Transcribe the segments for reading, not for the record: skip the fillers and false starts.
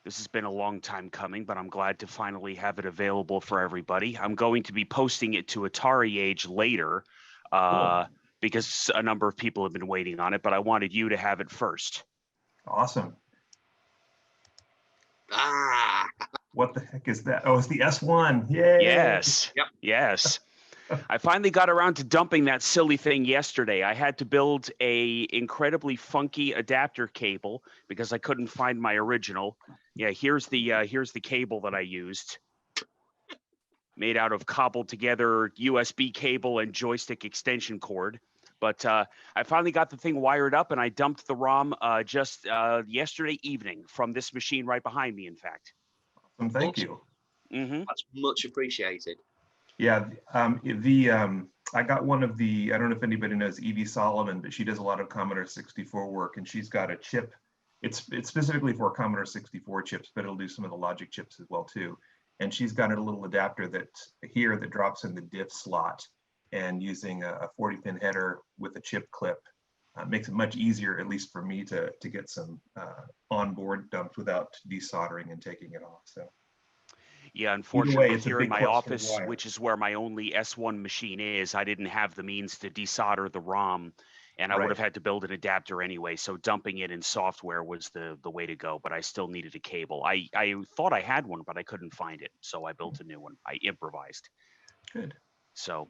This has been a long time coming, but I'm glad to finally have it available for everybody. I'm going to be posting it to Atari Age later Cool. because a number of people have been waiting on it, but I wanted you to have it first. Awesome. Ah, What the heck is that? Oh, it's the S1. Yay. Yes. Yep. Yes. I finally got around to dumping that silly thing yesterday. I had to build a incredibly funky adapter cable because I couldn't find my original. Yeah, here's the cable that I used. Made out of cobbled together USB cable and joystick extension cord. But I finally got the thing wired up, and I dumped the ROM just yesterday evening from this machine right behind me, in fact. Awesome. Thank you. that's much appreciated. Yeah, I got one of the, I don't know if anybody knows Evie Solomon, but she does a lot of Commodore 64 work, and she's got a chip. It's specifically for Commodore 64 chips, but it'll do some of the logic chips as well too. And she's got a little adapter that drops in the diff slot, and using a 40-pin header with a chip clip makes it much easier, at least for me, to get some onboard dumped without desoldering and taking it off. So. Yeah, unfortunately, it's a here in big my question of office, wire. which is where my only S1 machine is, I didn't have the means to desolder the ROM, and I would have Right. had to build an adapter anyway. So dumping it in software was the way to go, but I still needed a cable. I thought I had one, but I couldn't find it, so I built a new one. I improvised. Good. So,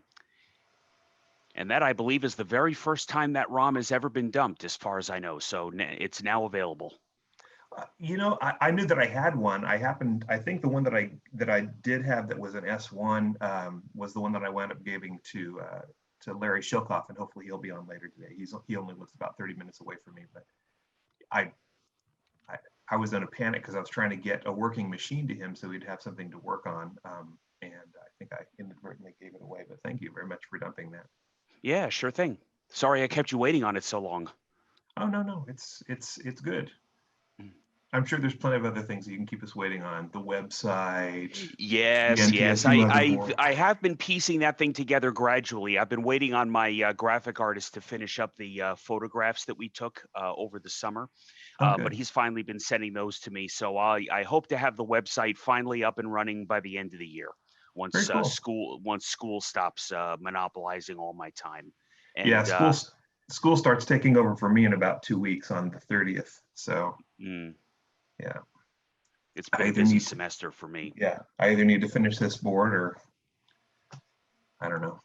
and that, I believe, is the very first time that ROM has ever been dumped, as far as I know. So it's now available. You know, I knew that I had one. I think the one that I did have that was an S1 was the one that I wound up giving to Larry Shilkoff, and hopefully he'll be on later today. He only lives about 30 minutes away from me, but I was in a panic because I was trying to get a working machine to him so he'd have something to work on, and I think I inadvertently gave it away. But thank you very much for dumping that. Yeah, sure thing. Sorry I kept you waiting on it so long. Oh no, it's good. I'm sure there's plenty of other things you can keep us waiting on. The website. Yes, the yes. NTSC motherboard. I have been piecing that thing together gradually. I've been waiting on my graphic artist to finish up the photographs that we took over the summer. Oh, But good. he's finally been sending those to me. So I hope to have the website finally up and running by the end of the year, once Very cool. school stops monopolizing all my time. And Yeah, school starts taking over for me in about 2 weeks on the 30th. So yeah, it's been a busy semester for me. Yeah, I either need to finish this board or I don't know,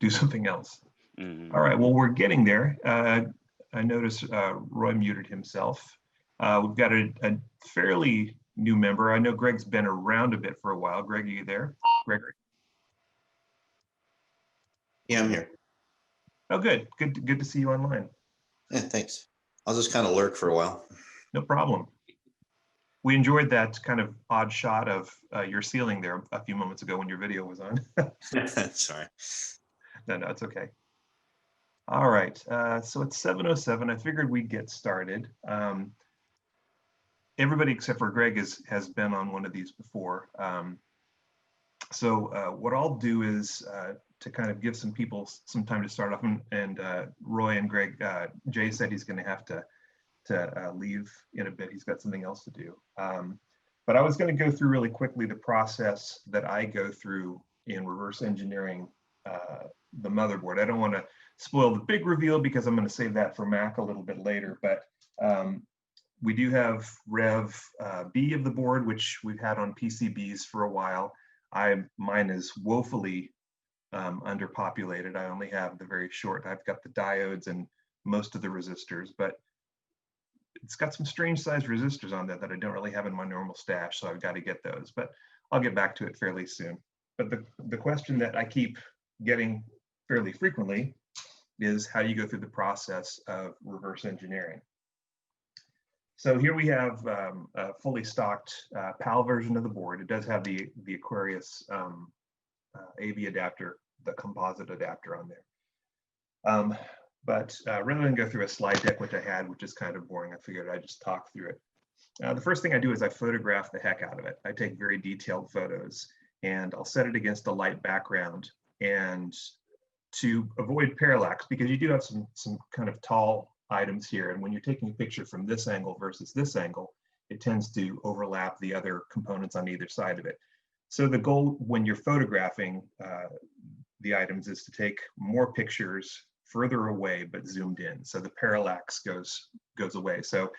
do something else. All right, well, we're getting there. I noticed Roy muted himself. We've got a fairly new member. I know Greg's been around a bit for a while. Greg, are you there? Gregory? Yeah, I'm here. Oh, good to see you online. Yeah, thanks. I'll just kind of lurk for a while. No problem. We enjoyed that kind of odd shot of your ceiling there a few moments ago when your video was on. Sorry. No, it's okay. All right, so it's 7:07. I figured we'd get started. Everybody except for Greg has been on one of these before. So what I'll do is to kind of give some people some time to start off, and Roy and Greg, Jay said he's going to have to leave in a bit. He's got something else to do. But I was going to go through really quickly the process that I go through in reverse engineering the motherboard. I don't want to spoil the big reveal because I'm going to save that for Mack a little bit later. But we do have Rev B of the board, which we've had on PCBs for a while. Mine is woefully underpopulated. I only have the very short. I've got the diodes and most of the resistors, but it's got some strange sized resistors on that I don't really have in my normal stash, so I've got to get those, but I'll get back to it fairly soon. But the question that I keep getting fairly frequently is how you go through the process of reverse engineering. So here we have a fully stocked PAL version of the board. It does have the Aquarius AV adapter, the composite adapter on there. But rather than go through a slide deck, which I had, which is kind of boring, I figured I'd just talk through it. The first thing I do is I photograph the heck out of it. I take very detailed photos, and I'll set it against a light background. And to avoid parallax, because you do have some kind of tall items here, and when you're taking a picture from this angle versus this angle, it tends to overlap the other components on either side of it. So the goal when you're photographing the items is to take more pictures further away but zoomed in. So the parallax goes away. So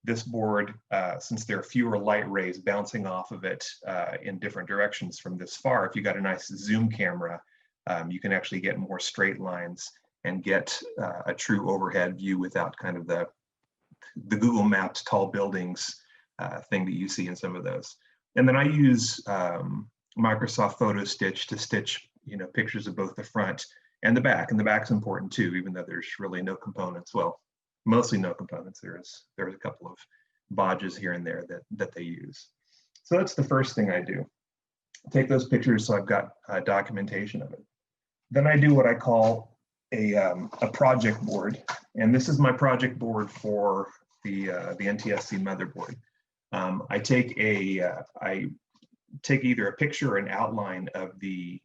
this board, since there are fewer light rays bouncing off of it in different directions from this far, if you got a nice zoom camera, you can actually get more straight lines and get a true overhead view without kind of the Google Maps tall buildings thing that you see in some of those. And then I use Microsoft Photo Stitch to stitch, pictures of both the front and the back. And the back's important too, even though there's really no components. Well, mostly no components. There's a couple of bodges here and there that they use. So that's the first thing I do. Take those pictures so I've got documentation of it. Then I do what I call a project board. And this is my project board for the NTSC motherboard. I take either a picture or an outline of the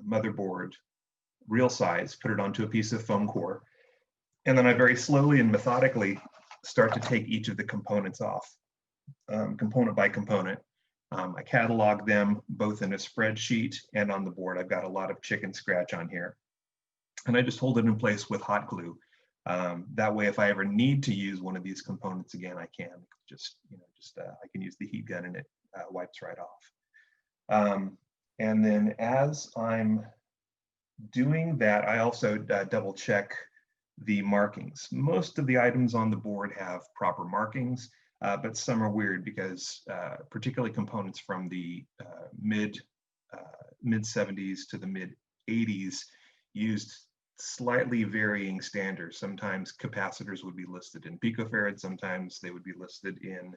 motherboard real size, put it onto a piece of foam core, and then I very slowly and methodically start to take each of the components off, component by component. I catalog them both in a spreadsheet and on the board. I've got a lot of chicken scratch on here. And I just hold it in place with hot glue. That way, if I ever need to use one of these components again, I can I can use the heat gun and it wipes right off. And then as I'm doing that, I also double check the markings. Most of the items on the board have proper markings, but some are weird because particularly components from the mid 70s to the mid 80s used slightly varying standards. Sometimes capacitors would be listed in picofarads, sometimes they would be listed in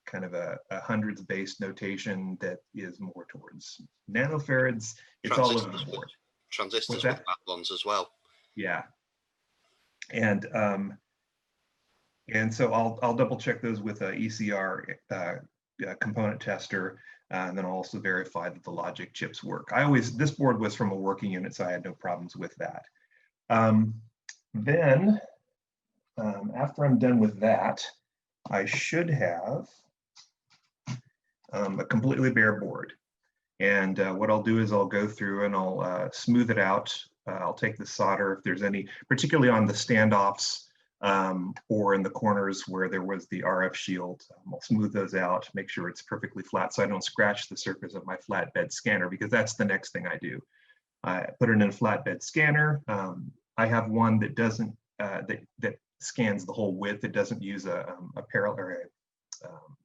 kind of a hundreds based notation that is more towards nanofarads. It's all over the board. Transistors with bad ones as well. Yeah. And so I'll double check those with a ECR component tester, and then I'll also verify that the logic chips work. This board was from a working unit, so I had no problems with that. Then after I'm done with that, I should have a completely bare board. And what I'll do is I'll go through and I'll smooth it out. I'll take the solder, if there's any, particularly on the standoffs or in the corners where there was the RF shield. I'll smooth those out, make sure it's perfectly flat so I don't scratch the surface of my flatbed scanner, because that's the next thing I do. I put it in a flatbed scanner. I have one that doesn't, that scans the whole width. It doesn't use a parallel or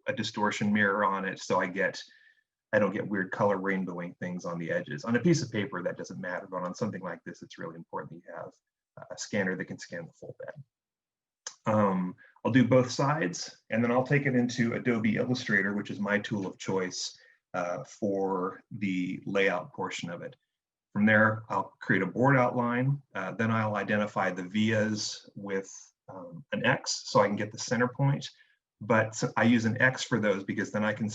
a distortion mirror on it, so I don't get weird color rainbowing things on the edges. On a piece of paper, that doesn't matter, but on something like this, it's really important that you have a scanner that can scan the full bed. I'll do both sides, and then I'll take it into Adobe Illustrator, which is my tool of choice for the layout portion of it. From there, I'll create a board outline. Then I'll identify the vias with an X so I can get the center point. But so I use an X for those because then I can,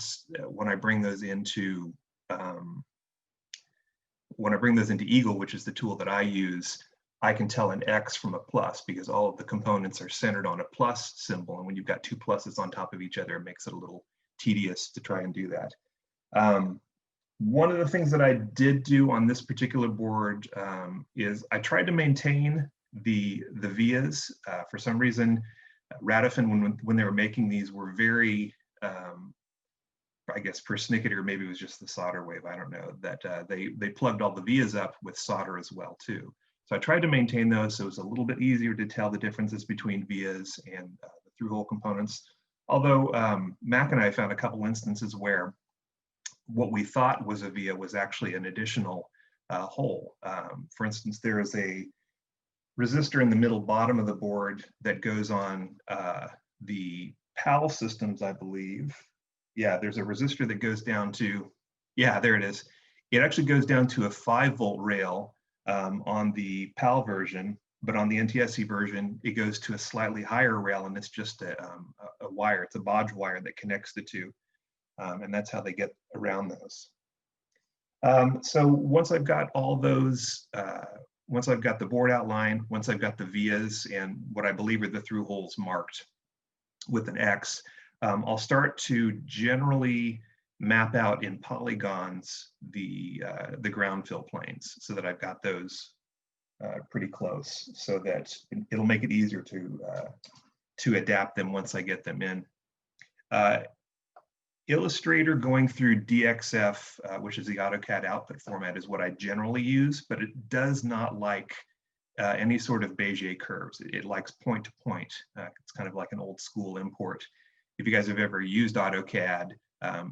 when I bring those into Eagle, which is the tool that I use, I can tell an X from a plus because all of the components are centered on a plus symbol. And when you've got two pluses on top of each other, it makes it a little tedious to try and do that. One of the things that I did do on this particular board is I tried to maintain the vias. For some reason, Radifin, when they were making these, were very, I guess persnickety, or maybe it was just the solder wave, I don't know, that they plugged all the vias up with solder as well too. So I tried to maintain those so it was a little bit easier to tell the differences between vias and the through-hole components. Although Mack and I found a couple instances where what we thought was a via was actually an additional hole. For instance, there is a resistor in the middle bottom of the board that goes on the PAL systems, I believe. Yeah, there's a resistor that goes down to, yeah, there it is. It actually goes down to a 5-volt rail on the PAL version, but on the NTSC version, it goes to a slightly higher rail, and it's just a wire. It's a bodge wire that connects the two, and that's how they get around those. So once I've got all those, once I've got the board outline, once I've got the vias and what I believe are the through holes marked with an X, I'll start to generally map out in polygons the ground fill planes so that I've got those pretty close, so that it'll make it easier to adapt them once I get them in. Illustrator going through DXF, which is the AutoCAD output format, is what I generally use, but it does not like any sort of Bezier curves. It likes point to point. It's kind of like an old school import. If you guys have ever used AutoCAD,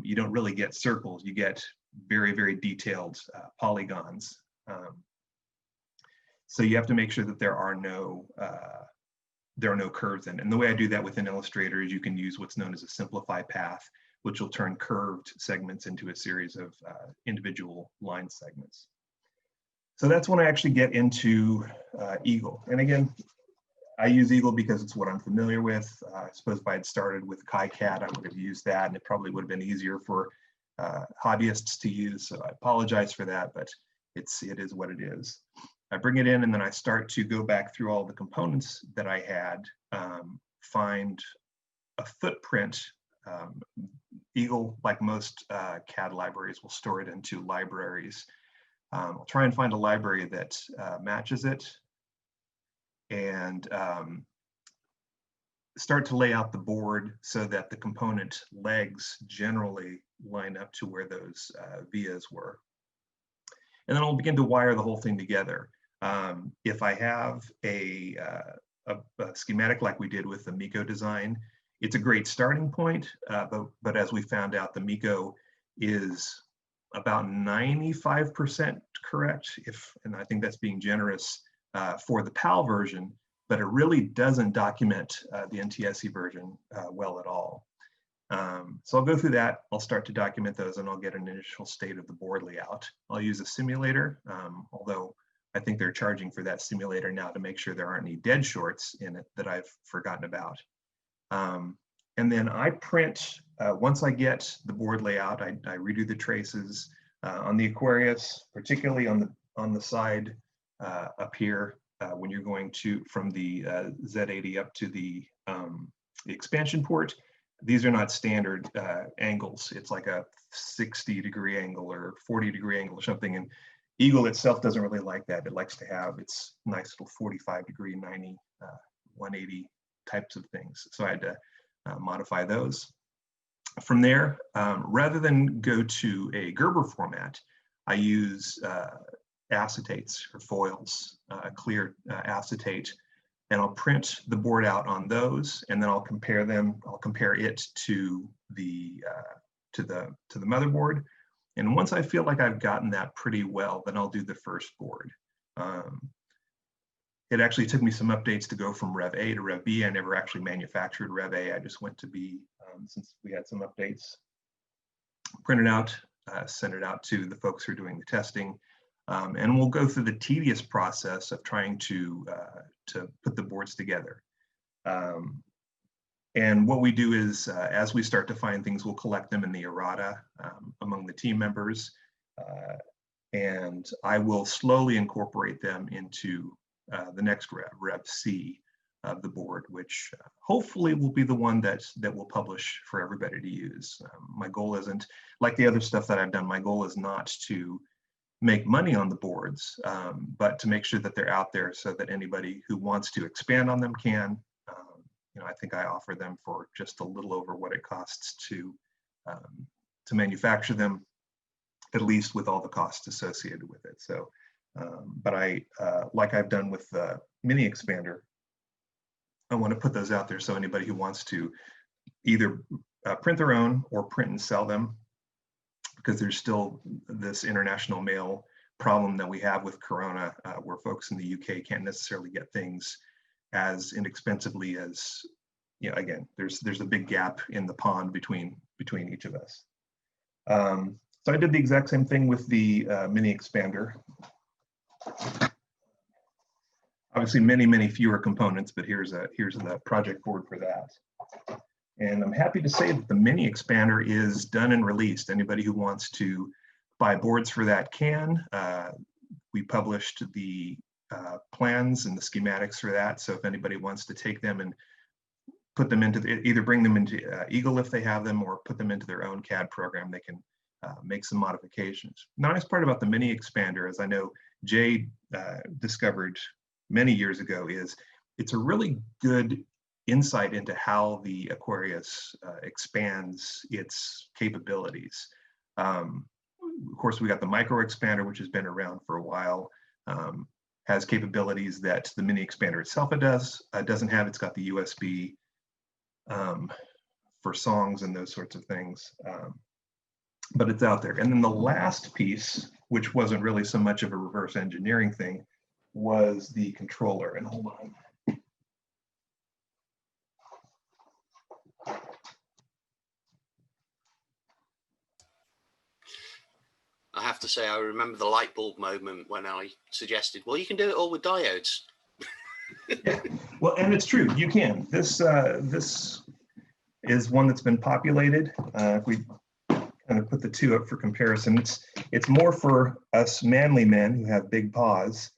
you don't really get circles. You get very, very detailed polygons. So you have to make sure that there are no curves in it. And the way I do that within Illustrator is you can use what's known as a simplify path, which will turn curved segments into a series of individual line segments. So that's when I actually get into Eagle. And again, I use Eagle because it's what I'm familiar with. I suppose if I had started with KiCad, I would have used that, and it probably would have been easier for hobbyists to use. So I apologize for that, but it is what it is. I bring it in, and then I start to go back through all the components that I had, find a footprint. Eagle, like most CAD libraries, will store it into libraries. I'll try and find a library that matches it, and start to lay out the board so that the component legs generally line up to where those vias were. And then I'll begin to wire the whole thing together. If I have a schematic like we did with the Miko design, it's a great starting point, but as we found out, the Miko is about 95% correct, and I think that's being generous for the PAL version, but it really doesn't document the NTSC version well at all. So I'll go through that, I'll start to document those, and I'll get an initial state of the board layout. I'll use a simulator, although I think they're charging for that simulator now to make sure there aren't any dead shorts in it that I've forgotten about. And then I print, once I get the board layout, I redo the traces on the Aquarius, particularly on the side up here, when you're going from the Z80 up to the expansion port. These are not standard angles. It's like a 60-degree angle or 40-degree angle or something. And Eagle itself doesn't really like that. It likes to have its nice little 45-degree, 90, 180 types of things. So I had to modify those. From there, rather than go to a Gerber format, I use acetates or foils, clear acetate, and I'll print the board out on those, and then I'll compare them. I'll compare it to the motherboard. And once I feel like I've gotten that pretty well, then I'll do the first board. It actually took me some updates to go from Rev A to Rev B. I never actually manufactured Rev A. I just went to B since we had some updates. Print it out, send it out to the folks who are doing the testing. And we'll go through the tedious process of trying to put the boards together. And what we do is, as we start to find things, we'll collect them in the errata among the team members. And I will slowly incorporate them into the next Rev C of the board, which hopefully will be the one that we'll publish for everybody to use. My goal isn't, like the other stuff that I've done, my goal is not to make money on the boards, but to make sure that they're out there so that anybody who wants to expand on them can. I think I offer them for just a little over what it costs to manufacture them, at least with all the costs associated with it. So, but like I've done with the mini expander, I want to put those out there so anybody who wants to either print their own or print and sell them, because there's still this international mail problem that we have with Corona, where folks in the UK can't necessarily get things as inexpensively as, again, there's a big gap in the pond between each of us. So I did the exact same thing with the mini expander. Obviously many fewer components, but here's the project board for that. And I'm happy to say that the mini expander is done and released. Anybody who wants to buy boards for that can. We published the plans and the schematics for that. So if anybody wants to take them and put them into either bring them into Eagle if they have them, or put them into their own CAD program. They can make some modifications. The nice part about the mini expander, as I know Jay discovered many years ago, is it's a really good insight into how the Aquarius expands its capabilities. Of course, we got the micro expander, which has been around for a while, has capabilities that the mini expander itself doesn't have. It's got the USB for songs and those sorts of things, but it's out there. And then the last piece, which wasn't really so much of a reverse engineering thing, was the controller. And hold on. I have to say, I remember the light bulb moment when I suggested, well, you can do it all with diodes. Yeah, well, and it's true, you can. This is one that's been populated. If we kind of put the two up for comparison, it's more for us manly men who have big paws,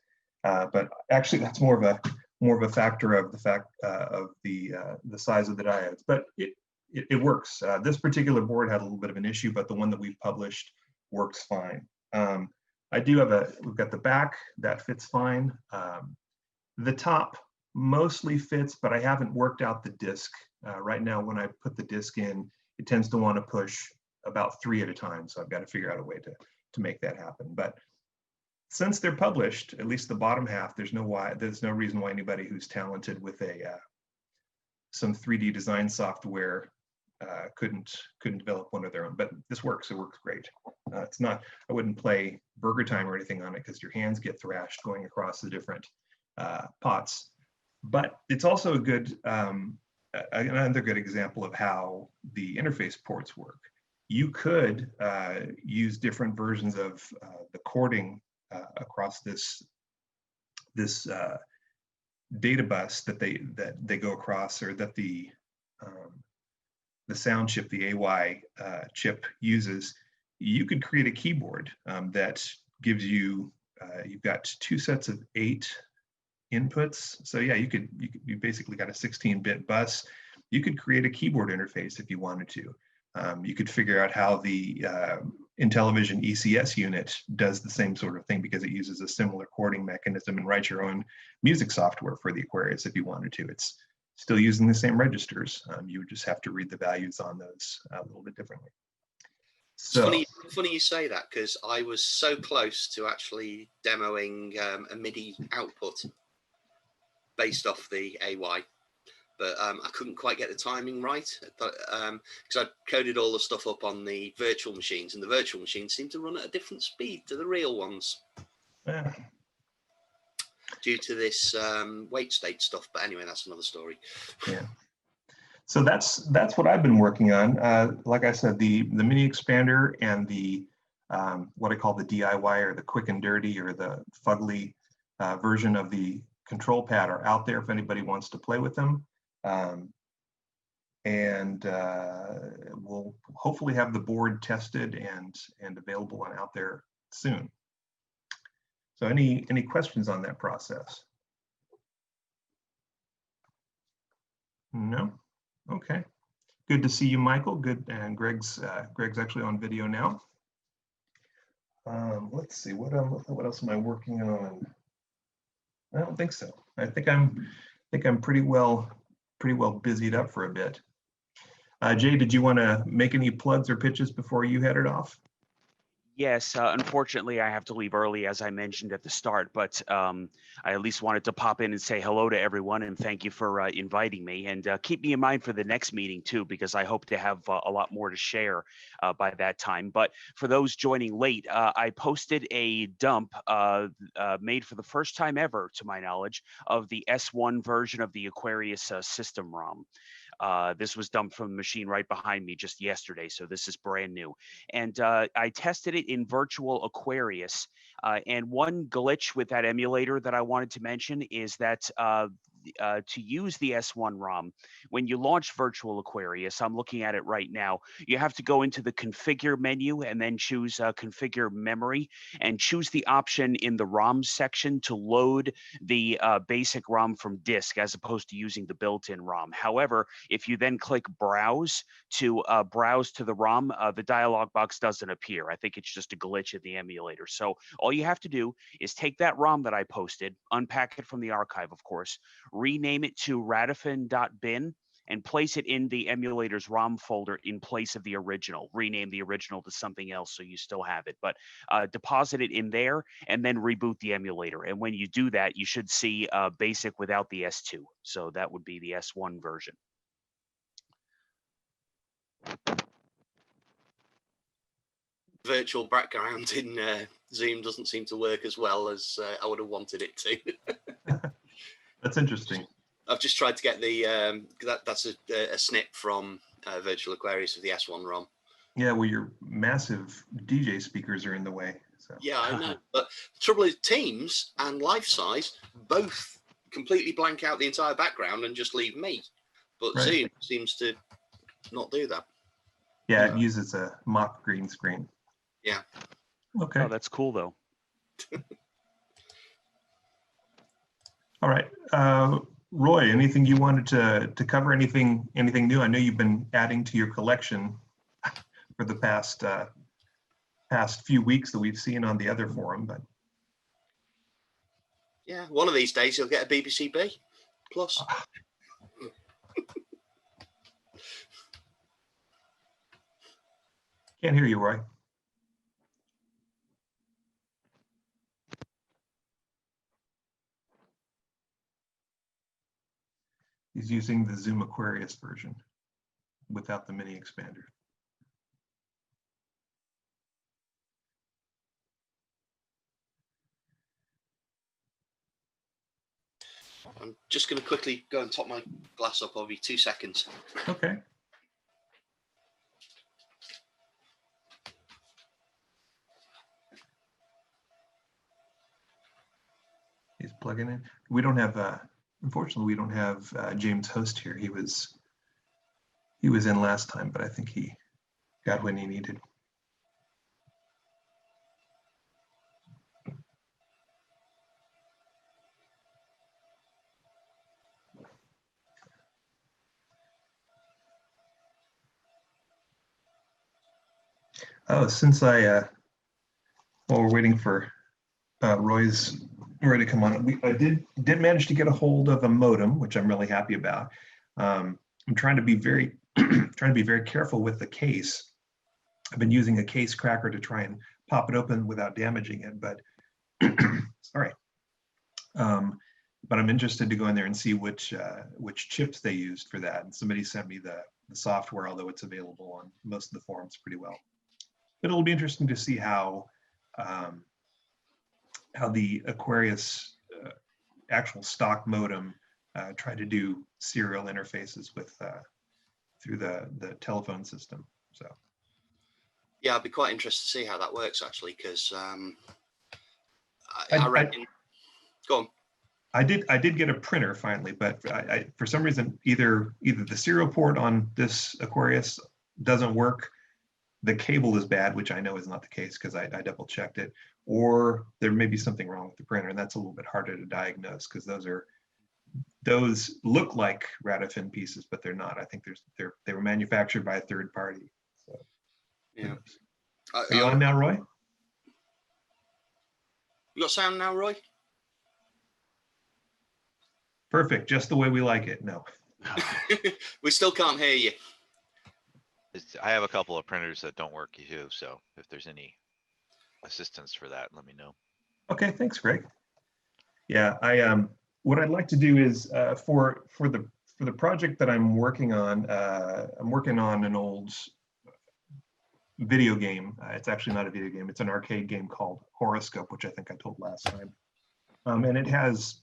but actually that's more of a factor of the fact of the size of the diodes. But it works. This particular board had a little bit of an issue, but the one that we've published works fine. I do have we've got the back that fits fine. The top mostly fits, but I haven't worked out the disc. Right now, when I put the disc in, it tends to want to push about 3 at a time. So I've got to figure out a way to make that happen. But since they're published, at least the bottom half, there's no reason why anybody who's talented with some 3D design software couldn't develop one of their own. But this works. It works great. It's not. I wouldn't play Burger Time or anything on it because your hands get thrashed going across the different pots. But it's also a good another good example of how the interface ports work. You could use different versions of the cording across this data bus that they go across, or that the sound chip, the AY chip, uses. You could create a keyboard that gives you you've got 2 sets of 8 inputs. So yeah, you basically got a 16-bit bus. You could create a keyboard interface if you wanted to. You could figure out how the Intellivision ECS unit does the same sort of thing, because it uses a similar cording mechanism, and write your own music software for the Aquarius if you wanted to. It's still using the same registers. You would just have to read the values on those a little bit differently. So it's funny you say that, because I was so close to actually demoing a MIDI output based off the AY, but I couldn't quite get the timing right, because I coded all the stuff up on the virtual machines, and the virtual machines seem to run at a different speed to the real ones. Yeah. Due to this wait state stuff. But anyway, that's another story. Yeah. So that's what I've been working on. Like I said, the mini expander and the what I call the DIY, or the quick and dirty, or the fugly version of the control pad are out there if anybody wants to play with them. And we'll hopefully have the board tested and available and out there soon. So any questions on that process? No? Okay. Good to see you, Michael. Good. And Greg's actually on video now. Let's see, what else am I working on? I don't think so. I think I'm pretty well busied up for a bit. Jay, did you want to make any plugs or pitches before you headed off? Yes, unfortunately, I have to leave early, as I mentioned at the start, but I at least wanted to pop in and say hello to everyone, and thank you for inviting me. And keep me in mind for the next meeting, too, because I hope to have a lot more to share by that time. But for those joining late, I posted a dump made for the first time ever, to my knowledge, of the S1 version of the Aquarius system ROM. This was dumped from the machine right behind me just yesterday, so this is brand new. And I tested it in virtual Aquarius. And one glitch with that emulator that I wanted to mention is that to use the S1 ROM, when you launch Virtual Aquarius, I'm looking at it right now, you have to go into the configure menu and then choose configure memory and choose the option in the ROM section to load the basic ROM from disk as opposed to using the built-in ROM. However, if you then click browse to the ROM, the dialog box doesn't appear. I think it's just a glitch in the emulator. So all you have to do is take that ROM that I posted, unpack it from the archive, of course, rename it to radifin.bin, and place it in the emulator's ROM folder in place of the original. Rename the original to something else so you still have it, but deposit it in there and then reboot the emulator. And when you do that, you should see BASIC without the S2. So that would be the S1 version. Virtual background in Zoom doesn't seem to work as well as I would have wanted it to. That's interesting. I've just tried to get the that's a snip from Virtual Aquarius of the S1 ROM. Yeah, well, your massive DJ speakers are in the way. So. Yeah, I know. But the trouble is, Teams and Life Size both completely blank out the entire background and just leave me. But Right. Zoom seems to not do that. Yeah, it uses a mock green screen. Yeah. Okay. Oh, that's cool though. All right. Roy, anything you wanted to cover? Anything new? I know you've been adding to your collection for the past few weeks that we've seen on the other forum, but Yeah, one of these days you'll get a BBC B Plus. Can't hear you, Roy. He's using the Zoom Aquarius version without the mini expander. I'm just going to quickly go and top my glass up. I'll be 2 seconds. Okay. He's plugging in. We don't have, unfortunately, we don't have James Host here. He was in last time, but I think he got what he needed. Oh, since while we're waiting for Roy to come on, I did manage to get a hold of a modem, which I'm really happy about. I'm trying to be very careful with the case. I've been using a case cracker to try and pop it open without damaging it, but sorry. But I'm interested to go in there and see which chips they used for that. And somebody sent me the software, although it's available on most of the forums pretty well. But it'll be interesting to see how the Aquarius actual stock modem tried to do serial interfaces with through the telephone system. So yeah, I'd be quite interested to see how that works actually, because I reckon. Go on. I did get a printer finally, but I for some reason either the serial port on this Aquarius doesn't work. The cable is bad, which I know is not the case because I double checked it, or there may be something wrong with the printer, and that's a little bit harder to diagnose because those look like Radifin pieces, but they're not. I think they were manufactured by a third party. So, yeah. Are you on now, Roy? You got sound now, Roy? Perfect, just the way we like it. No. We still can't hear you. I have a couple of printers that don't work too, so if there's any assistance for that, let me know. Okay, thanks, Greg. Yeah, what I'd like to do is for the project that I'm working on an old video game. It's actually not a video game. It's an arcade game called Horoscope, which I think I told last time. And it has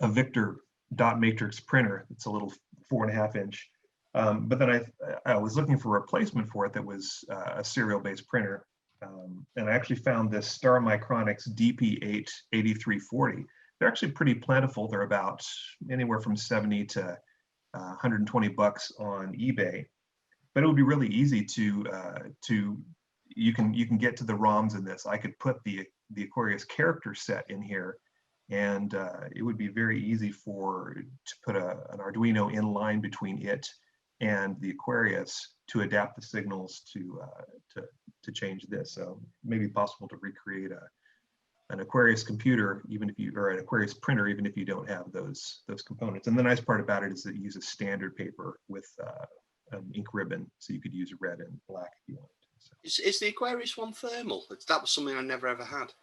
a Victor dot matrix printer. It's a little 4.5 inch. But then I was looking for a replacement for it that was a serial-based printer. And I actually found this Star Micronics DP8 8340, they're actually pretty plentiful. They're about anywhere from 70 to 120 bucks on eBay. But it would be really easy to you can get to the ROMs in this. I could put the Aquarius character set in here, and it would be very easy to put an Arduino in line between it and the Aquarius to adapt the signals to change this. So maybe possible to recreate an Aquarius computer, or an Aquarius printer, even if you don't have those components. And the nice part about it is that it uses standard paper with an ink ribbon, so you could use red and black if you wanted to. So. Is the Aquarius one thermal? That was something I never ever had.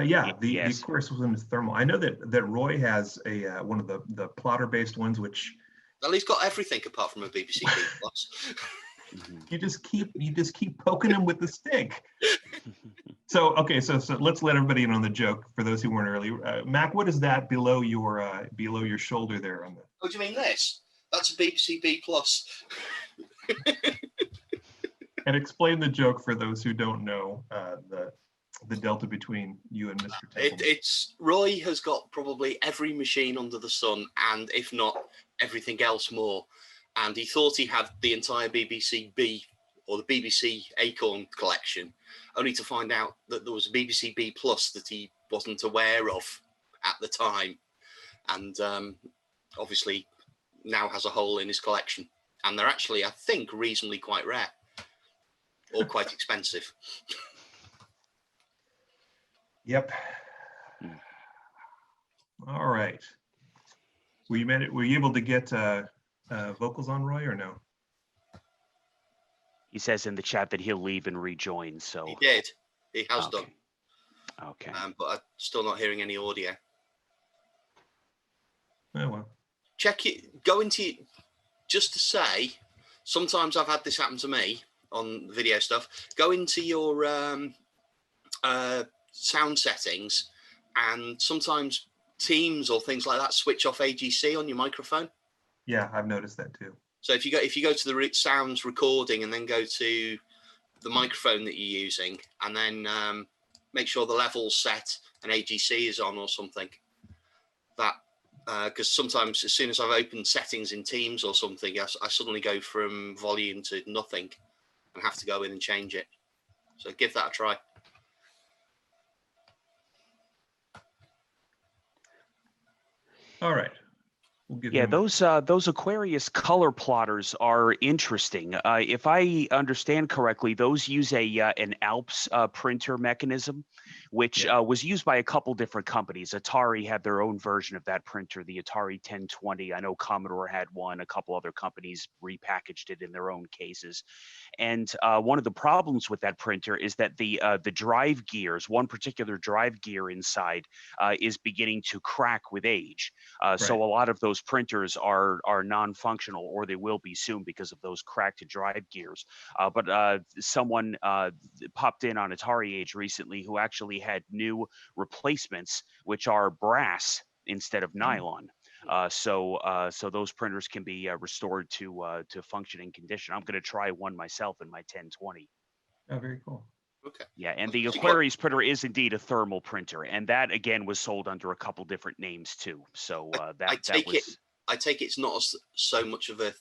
Yeah, the Yes. Aquarius one is thermal. I know that Roy has one of the plotter-based ones, which Well, he's got everything apart from a BBC B Plus. you just keep poking him with the stick. So okay, so let's let everybody in on the joke for those who weren't early. Mac, what is that below your shoulder there on the? Oh, do you mean this? That's a BBC B Plus. And explain the joke for those who don't know the delta between you and Mr. Templeman. It's Roy has got probably every machine under the sun, and if not everything else more. And he thought he had the entire BBC B or the BBC Acorn collection, only to find out that there was a BBC B Plus that he wasn't aware of at the time, and obviously now has a hole in his collection. And they're actually, I think, reasonably quite rare or quite expensive. Yep. All right. Were you able to get vocals on, Roy, or no? He says in the chat that he'll leave and rejoin. So He did. He has Okay. done. Okay. But I'm still not hearing any audio. Oh well. Check it. Go into, just to say, sometimes I've had this happen to me on video stuff. Go into your sound settings, and sometimes Teams or things like that switch off AGC on your microphone. Yeah, I've noticed that too. So if you go to the sounds recording and then go to the microphone that you're using, and then make sure the level's set and AGC is on or something. That because sometimes as soon as I've opened settings in Teams or something, I suddenly go from volume to nothing and have to go in and change it. So give that a try. All right. We'll give Yeah, him- those Aquarius color plotters are interesting. If I understand correctly, those use an Alps printer mechanism, which was used by a couple different companies. Atari had their own version of that printer, the Atari 1020. I know Commodore had one. A couple other companies repackaged it in their own cases. And one of the problems with that printer is that the drive gears, one particular drive gear inside, is beginning to crack with age. So a lot of those printers are non-functional, or they will be soon because of those cracked drive gears. But someone popped in on Atari Age recently who actually had new replacements, which are brass instead of nylon. So those printers can be restored to functioning condition. I'm going to try one myself in my 1020. Oh, very cool. Okay. Yeah, and the So you Aquarius printer is indeed a thermal printer, and that again was sold under a couple different names too. So I take it's not so much of a.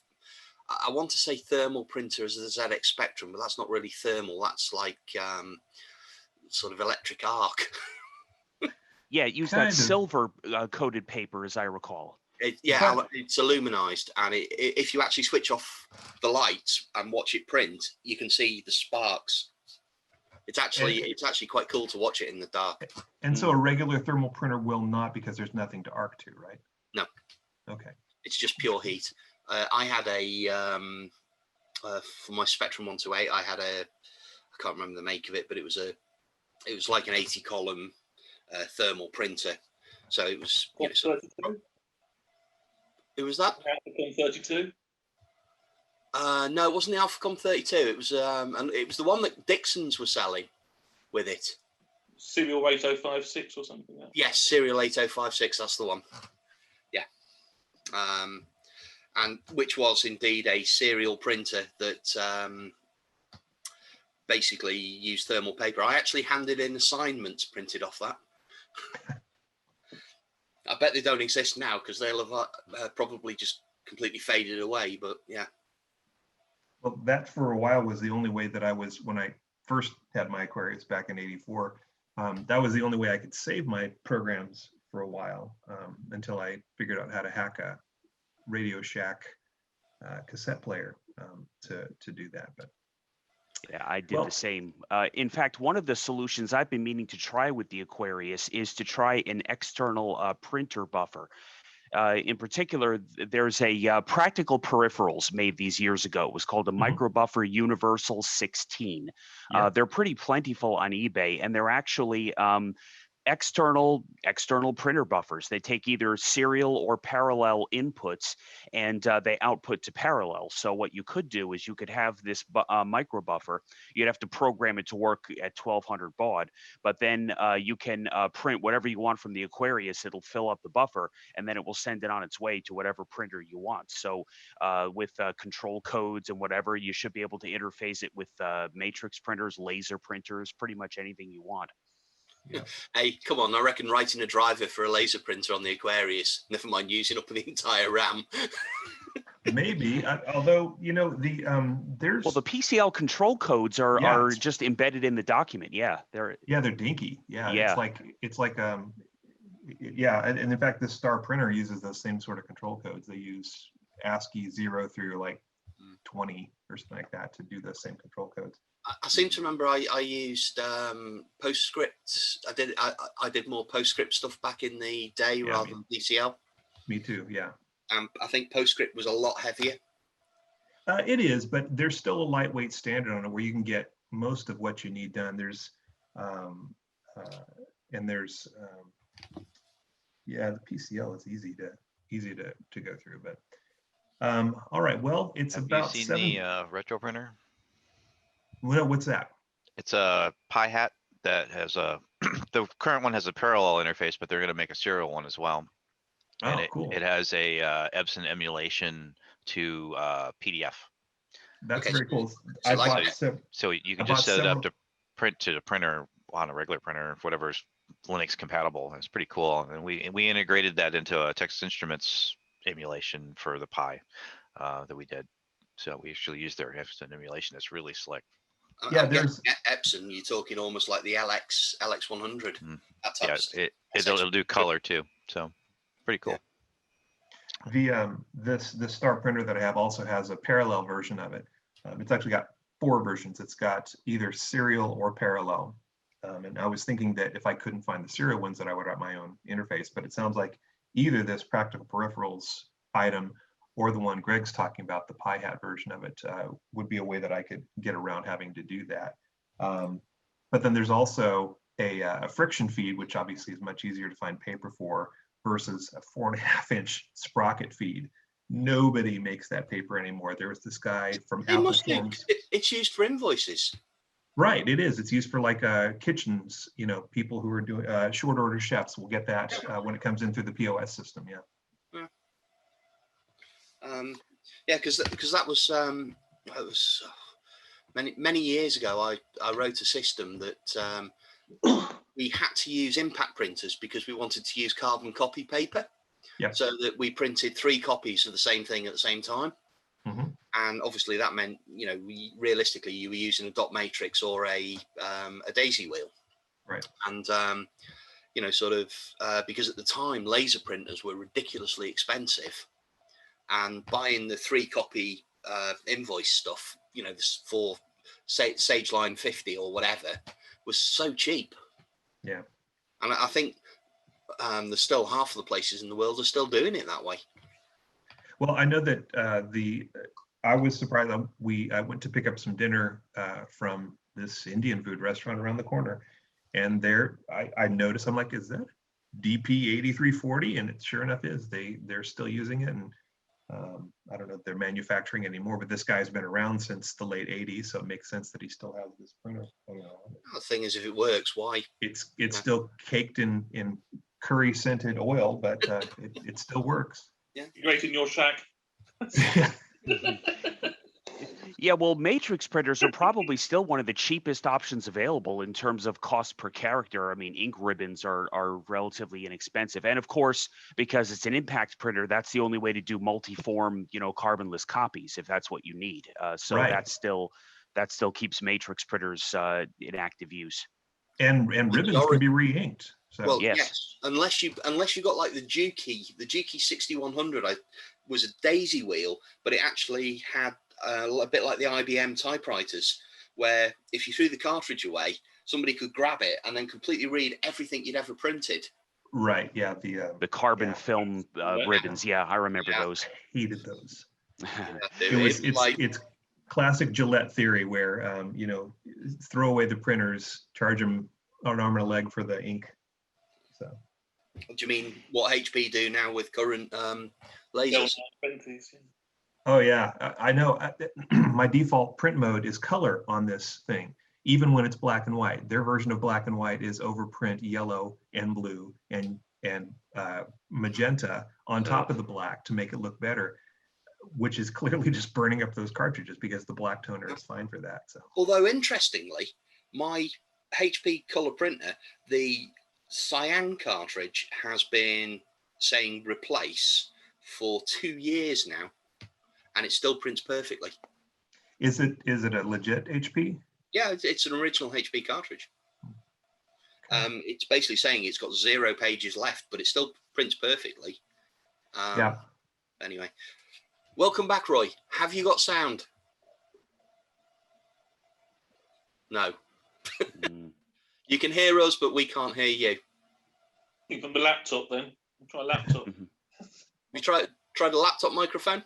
I want to say thermal printer as the ZX Spectrum, but that's not really thermal. That's like sort of electric arc. Yeah, use Kind that of. silver coated paper, as I recall. It's aluminized, and if you actually switch off the light and watch it print, you can see the sparks. It's actually quite cool to watch it in the dark. And so a regular thermal printer will not, because there's nothing to arc to, right? No. Okay. It's just pure heat. I had for my Spectrum 128, I had I can't remember the make of it, but it was like an 80 column thermal printer. So it was, who was that? Alphacom 32. No, it wasn't the Alphacom 32. It was and it was the one that Dixon's were selling with it. Serial 8056 or something like that. Yes, Serial 8056, that's the one. Yeah. And which was indeed a serial printer that basically used thermal paper. I actually handed in assignments printed off that. I bet they don't exist now because they'll have probably just completely faded away. But yeah. Well, that for a while was the only way that I was, when I first had my Aquarius back in '84, that was the only way I could save my programs for a while, until I figured out how to hack a Radio Shack cassette player to do that. But Yeah, I did well, the same. In fact, one of the solutions I've been meaning to try with the Aquarius is to try an external printer buffer. In particular, there's a practical peripherals made these years ago. It was called a Micro Buffer Universal 16. Yeah. They're pretty plentiful on eBay, and they're actually external printer buffers. They take either serial or parallel inputs, and they output to parallel. So what you could do is you could have this micro buffer. You'd have to program it to work at 1200 baud, but then you can print whatever you want from the Aquarius. It'll fill up the buffer, and then it will send it on its way to whatever printer you want. So with control codes and whatever, you should be able to interface it with matrix printers, laser printers, pretty much anything you want. Yeah. Hey, come on! I reckon writing a driver for a laser printer on the Aquarius, never mind using up the entire RAM. Maybe, although there's Well, the PCL control codes are just embedded in the document. Yeah, they're dinky. Yeah, Yeah. it's like and in fact, this Star printer uses those same sort of control codes. They use ASCII 0 through like 20 or something like that to do those same control codes. I seem to remember I used PostScript. I did more PostScript stuff back in the day rather than DCL. Me too. Yeah. I think PostScript was a lot heavier. It is, but there's still a lightweight standard on it where you can get most of what you need done. There's the PCL is easy to go through. But all right, well, it's Have about you seen 7. the retro printer? Well, what's that? It's a Pi Hat that has a, the current one has a parallel interface, but they're gonna make a serial one as well. And Cool. it has a Epson emulation to PDF. That's Okay, very cool. so So you can I just bought set it up several- to print to the printer on a regular printer, whatever's Linux compatible. It's pretty cool. And we integrated that into a Texas Instruments emulation for the Pi that we did. So we actually used their Epson emulation. It's really slick. Yeah, I'm there's Epson. You're talking almost like the LX100. That type Yeah, of stuff. it'll do color too. So pretty cool. this Star printer that I have also has a parallel version of it. It's actually got 4 versions. It's got either serial or parallel. And I was thinking that if I couldn't find the serial ones, that I would write my own interface. But it sounds like either this practical peripherals item or the one Greg's talking about, the Pi Hat version of it, would be a way that I could get around having to do that. But then there's also a friction feed, which obviously is much easier to find paper for, versus a 4.5-inch sprocket feed. Nobody makes that paper anymore. There was this guy from Apple Forms. It's used for invoices. Right, it is. It's used for like kitchens, people who are doing short order chefs will get that when it comes in through the POS system. Yeah. Because that was many years ago. I wrote a system that we had to use impact printers because we wanted to use carbon copy paper. Yep. So that we printed 3 copies of the same thing at the same time. Mm-hmm. And obviously that meant, realistically, you were using a dot matrix or a daisy wheel. Right. And, because at the time, laser printers were ridiculously expensive. And buying the 3-copy invoice stuff, for Sage Line 50 or whatever, was so cheap. Yeah. And I think there's still half of the places in the world are still doing it that way. Well, I know that I was surprised. I went to pick up some dinner from this Indian food restaurant around the corner, and there I noticed, I'm like, is that DP 8340? And it sure enough is. They're still using it, and I don't know if they're manufacturing anymore, but this guy's been around since the late 80s, so it makes sense that he still has this printer. The thing is, if it works, why? It's still caked in curry scented oil, but it still works. Yeah. Great in your shack. Yeah, well, matrix printers are probably still one of the cheapest options available in terms of cost per character. I mean, ink ribbons are relatively inexpensive. And of course, because it's an impact printer, that's the only way to do multi-form, carbonless copies if that's what you need. So Right. that still keeps matrix printers in active use. And ribbons can be re-inked. So Well, Yes. yes, unless you got like the Juki 6100 was a daisy wheel, but it actually had a bit like the IBM typewriters, where if you threw the cartridge away, somebody could grab it and then completely read everything you'd ever printed. right, yeah, the carbon film ribbons. Yeah, I remember those. hated those. It's It's classic Gillette theory where throw away the printers, charge them an arm and a leg for the ink. So do you mean what HP do now with current lasers? 20s, yeah. oh yeah, I know. My default print mode is color on this thing, even when it's black and white. Their version of black and white is overprint yellow and blue and magenta on top of the black to make it look better, which is clearly just burning up those cartridges because the black toner is fine for that. So Although interestingly, my HP color printer, the cyan cartridge has been saying replace for 2 years now, and it still prints perfectly. is it a legit HP? Yeah, it's an original HP cartridge. It's basically saying it's got 0 pages left, but it still prints perfectly. Yeah. Anyway, welcome back, Roy. Have you got sound? No. You can hear us, but we can't hear you. From the laptop, then. Try a laptop. You try the laptop microphone?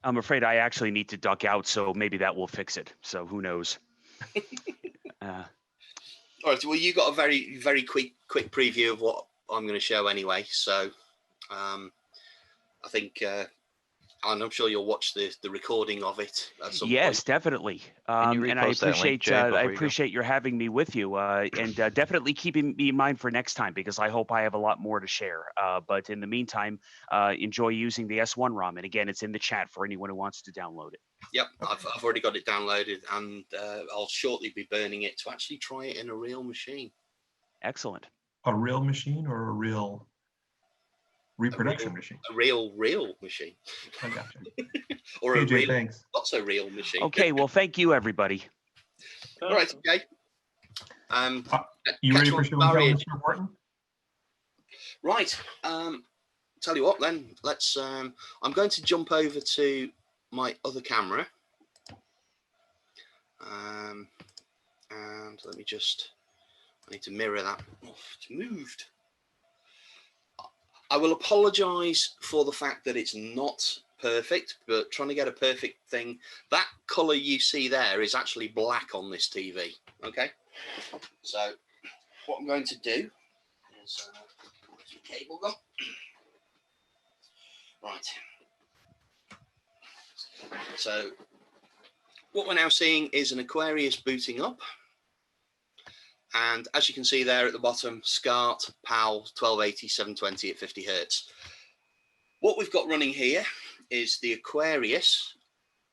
I'm afraid I actually need to duck out, so maybe that will fix it. So who knows? All right. Well, you got a very, very quick preview of what I'm going to show anyway. So I think, and I'm sure you'll watch the recording of it at some Yes, point. definitely. Can you And I repost that link, appreciate Jay, before you go? your having me with you, and definitely keeping me in mind for next time because I hope I have a lot more to share. But in the meantime, enjoy using the S1 ROM, and again, it's in the chat for anyone who wants to download it. Yep, I've already got it downloaded, and I'll shortly be burning it to actually try it in a real machine. Excellent. A real machine or a real reproduction machine? A real machine. I gotcha. Or KJ, a real, thanks. not so real machine. Okay, well, thank you, everybody. All right, okay. You ready for show and tell, Mr. Wharton? Right. Tell you what, then let's. I'm going to jump over to my other camera, and let me just. I need to mirror that. Oh, it's moved. I will apologise for the fact that it's not perfect, but trying to get a perfect thing. That colour you see there is actually black on this TV. Okay, so what I'm going to do is where's the cable gone? Right. So what we're now seeing is an Aquarius booting up. And as you can see there at the bottom, SCART, PAL, 1280, 720 at 50 Hertz. What we've got running here is the Aquarius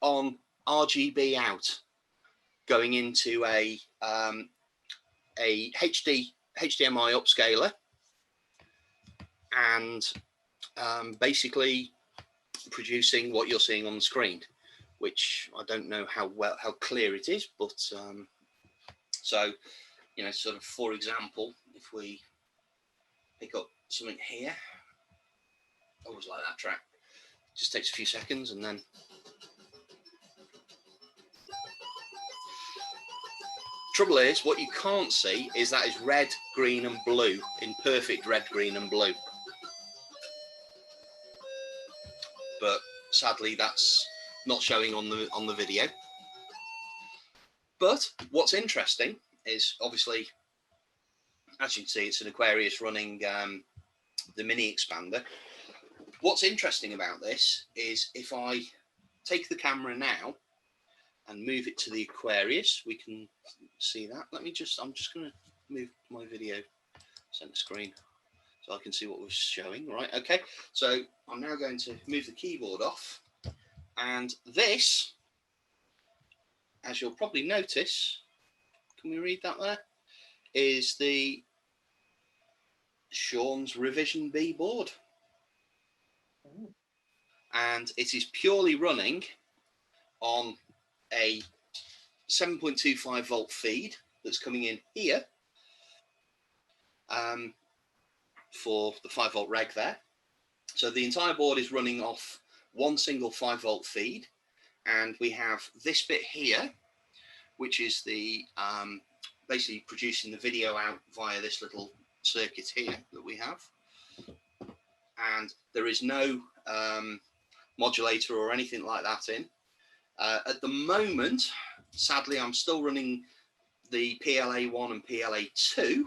on RGB out, going into a HDMI upscaler, and basically producing what you're seeing on the screen, which I don't know how clear it is, but so. You know, sort of, for example, if we pick up something here, I always like that track. It just takes a few seconds and then. Trouble is, what you can't see is that is red, green, and blue in perfect red, green, and blue. But sadly, that's not showing on the video. But what's interesting is obviously, as you can see, it's an Aquarius running the mini expander. What's interesting about this is if I take the camera now and move it to the Aquarius, we can see that. I'm just going to move my video center screen so I can see what we're showing. Right, okay. So I'm now going to move the keyboard off And this, as you'll probably notice, can we read that there? Is the Sean's Revision B board. And it is purely running on a 7.25 volt feed that's coming in here for the 5 volt reg there. So the entire board is running off one single 5 volt feed, and we have this bit here, which is the basically producing the video out via this little circuit here that we have. And there is no modulator or anything like that in. At the moment, sadly, I'm still running the PLA1 and PLA2,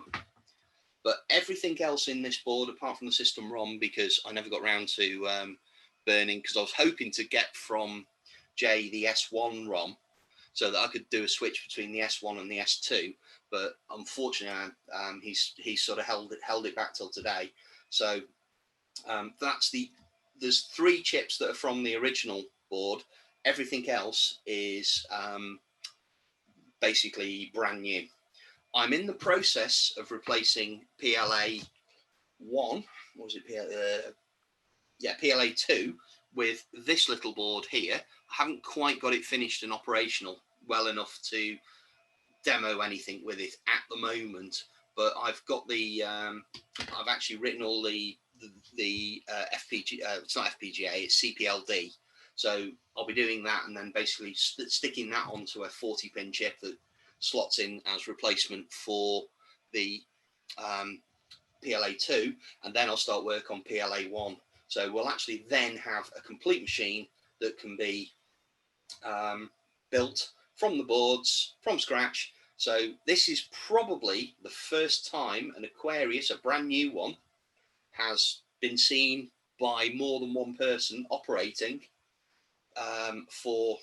but everything else in this board, apart from the system ROM, because I never got around to burning, because I was hoping to get from Jay the S1 ROM so that I could do a switch between the S1 and the S2, but unfortunately, he's sort of held it back till today. So there's 3 chips that are from the original board. Everything else is basically brand new. I'm in the process of replacing PLA1, what was it? PLA2 with this little board here. I haven't quite got it finished and operational well enough to demo anything with it at the moment, but I've got the I've actually written all the FPG, it's not FPGA, it's CPLD. So I'll be doing that and then basically sticking that onto a 40-pin chip that slots in as replacement for the PLA2, and then I'll start work on PLA1. So we'll actually then have a complete machine that can be built from the boards, from scratch. So this is probably the first time an Aquarius, a brand new one, has been seen by more than one person operating for,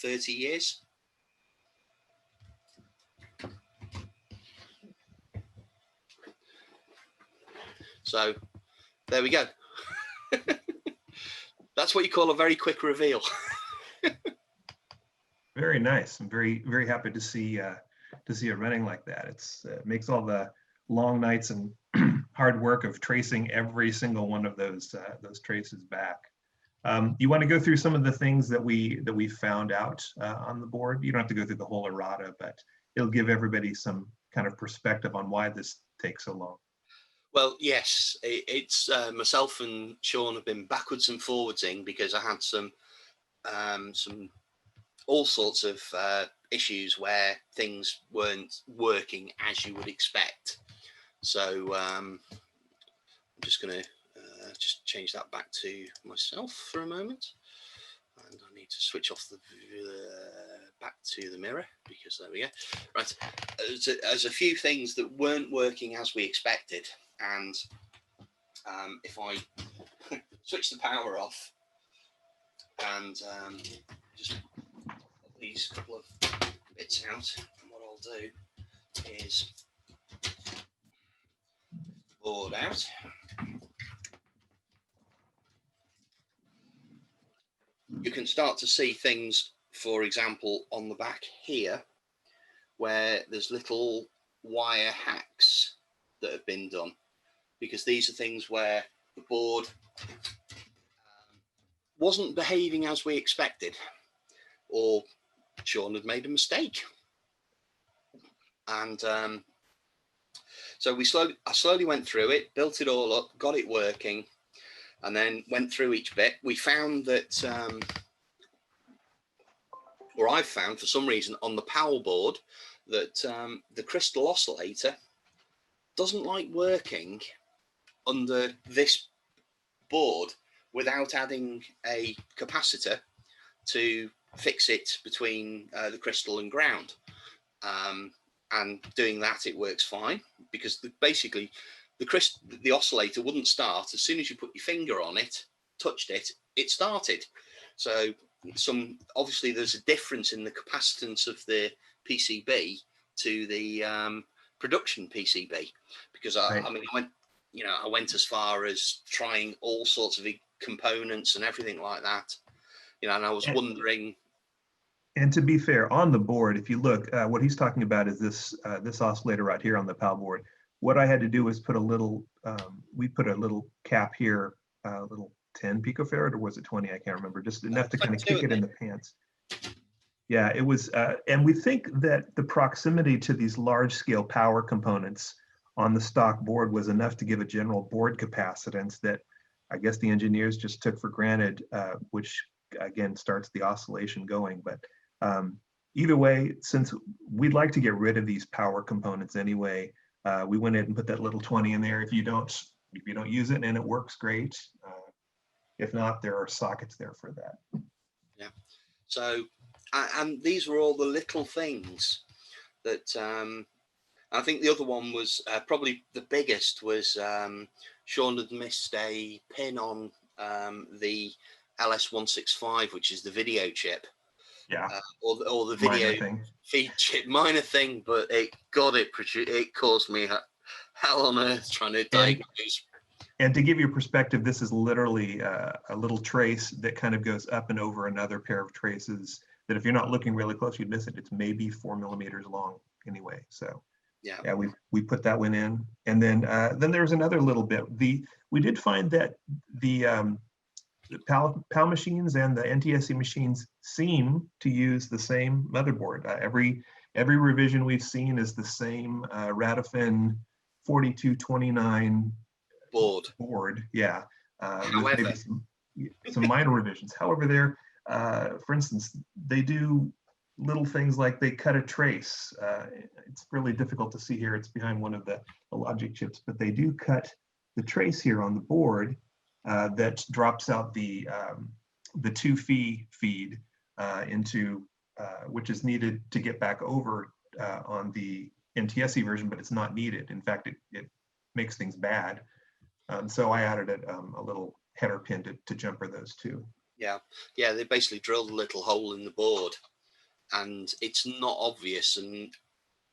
30 years? So there we go. That's what you call a very quick reveal. Very nice. I'm very, very happy to see it running like that. It makes all the long nights and hard work of tracing every single one of those traces back. You want to go through some of the things that we found out on the board? You don't have to go through the whole errata, but it'll give everybody some kind of perspective on why this takes so long. Well, yes, it's myself and Sean have been backwards and forwardsing because I had some all sorts of issues where things weren't working as you would expect. So I'm just going to just change that back to myself for a moment, and I need to switch off the back to the mirror because there we go. Right, there's a few things that weren't working as we expected, and if I switch the power off and just put these couple of bits out, and what I'll do is board out. You can start to see things, for example, on the back here, where there's little wire hacks that have been done, because these are things where the board wasn't behaving as we expected, or Sean had made a mistake. And so I slowly went through it, built it all up, got it working, and then went through each bit. We found that, or I've found for some reason on the power board, that the crystal oscillator doesn't like working under this board without adding a capacitor to fix it between the crystal and ground. And doing that, it works fine, because basically the oscillator wouldn't start as soon as you put your finger on it, touched it, it started. So obviously there's a difference in the capacitance of the PCB to the production PCB, because Right. I went as far as trying all sorts of components and everything like that, You know, and I was wondering. And to be fair, on the board, if you look, what he's talking about is this this oscillator right here on the PAL board. What I had to do was put a little, we put a little cap here, a little 10 picofarad, or was it 20? I can't remember, just enough to kind of kick it in the pants. Yeah, it was, and we think that the proximity to these large scale power components on the stock board was enough to give a general board capacitance that I guess the engineers just took for granted, which again starts the oscillation going. But either way, since we'd like to get rid of these power components anyway, we went ahead and put that little 20 in there. If you don't use it and it works great, if not, there are sockets there for that. Yeah. So, and these were all the little things that I think the other one was probably the biggest was Sean had missed a pin on the LS165, which is the video chip. Yeah. Or the video feed chip, minor thing, but it caused me hell on earth trying to diagnose. And to give you a perspective, this is literally a little trace that kind of goes up and over another pair of traces that if you're not looking really close, you'd miss it. It's maybe 4 millimeters long anyway. So yeah, we put that one in. And then there's another little bit. We did find that the PAL machines and the NTSC machines seem to use the same motherboard. Every revision we've seen is the same Radifin 4229 board. Yeah. With maybe some minor revisions. However, there, for instance, they do little things like they cut a trace. It's really difficult to see here. It's behind one of the logic chips, but they do cut the trace here on the board that drops out the 2 feed into which is needed to get back over on the NTSC version, but it's not needed. In fact, it makes things bad. So I added a little header pin to jumper those two. Yeah, they basically drilled a little hole in the board, and it's not obvious. And